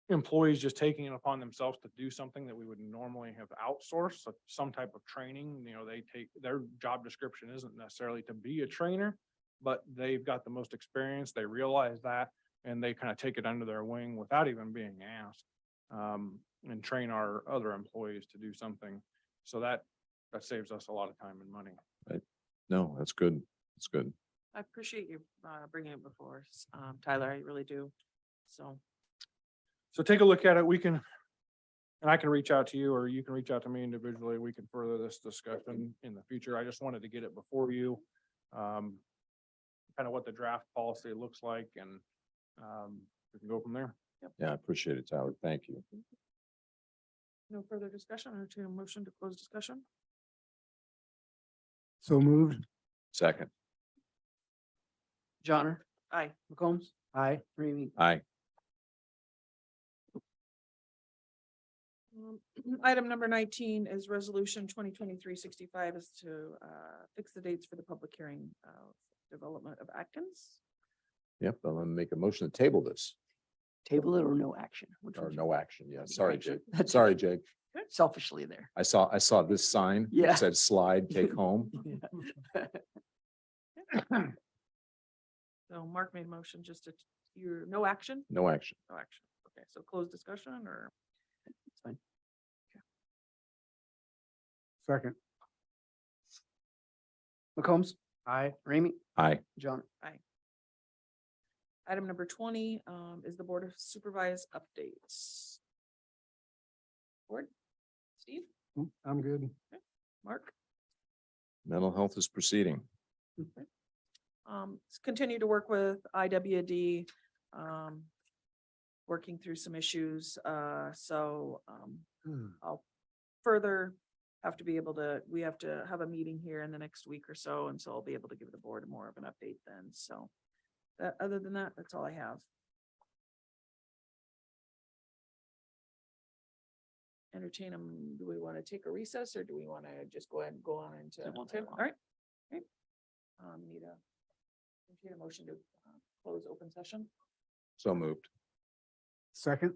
employees just taking it upon themselves to do something that we would normally have outsourced, so some type of training. They take, their job description isn't necessarily to be a trainer, but they've got the most experience. They realize that, and they kind of take it under their wing without even being asked, and train our other employees to do something. So that saves us a lot of time and money. No, that's good. That's good. I appreciate you bringing it before us, Tyler, I really do. So take a look at it. We can, and I can reach out to you, or you can reach out to me individually. We can further this discussion in the future. I just wanted to get it before you. Kind of what the draft policy looks like, and we can go from there. Yeah, I appreciate it, Tyler. Thank you. No further discussion, or to a motion to close discussion? So moved. Second. Johnner, Aye. McCombs, Aye. Ramey, Aye. Item number 19 is resolution 2023-65 is to fix the dates for the public hearing development of Atkins. Yep, I'm gonna make a motion to table this, table it or no action. Which or would you no like? action. Yeah, sorry, Action. Jake. That's Sorry, okay. Jake. Selfishly there. I saw this sign. Yeah. That said slide, take home. So Mark made a motion just to, you're no action? No action. No action. Okay, so close discussion, or? It's fine. Second. McCombs, Aye. Ramey, Aye. John. Item number 20 is the Board of Supervisors updates. Board, Steve, I'm good. Mark? Mental health is proceeding. Continue to work with IWD, working through some issues. I'll further have to be able to, we have to have a meeting here in the next week or so, and so I'll be able to give the board more of an update then. So other than that, that's all I have. Entertain them. Do we want to take a recess, or do we want to just go ahead and go on into? It won't take long. All right. Okay. Need a motion to close open session. So moved. Second.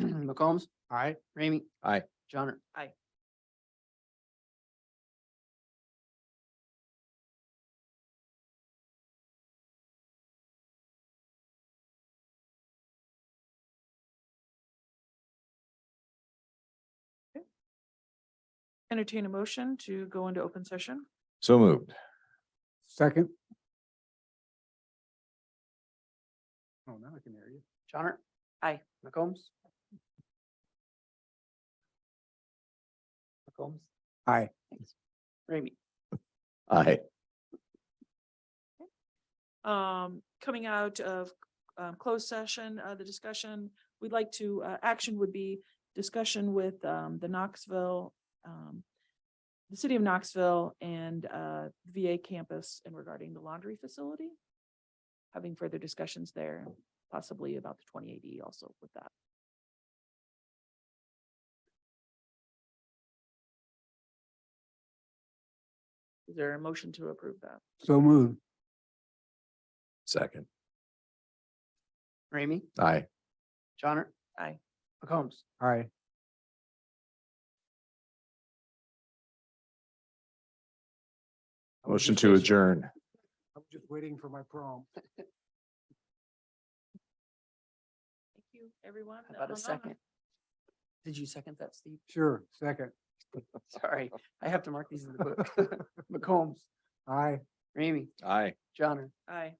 McCombs, Aye. Ramey, Aye. Johnner. Aye. Entertain a motion to go into open session. So moved. Second. Oh, now I can hear you. Johnner. Aye. McCombs. McCombs. Aye. Thanks. Ramey. Aye. Coming out of closed session, the discussion, we'd like to, action would be discussion with the Knoxville, the city of Knoxville and VA campus and regarding the laundry facility. Having further discussions there, possibly about the 2080 also with that. Is there a motion to approve that? So moved. Second. Ramey, Aye. Johnner. Aye. McCombs. Aye. Motion to adjourn. I'm just waiting for my prom. Thank you, everyone. How about a second? Did you second that, Steve? Sure, second. Sorry, I have to mark these in the book. McCombs, Aye. Ramey, Aye. Johnner. Aye.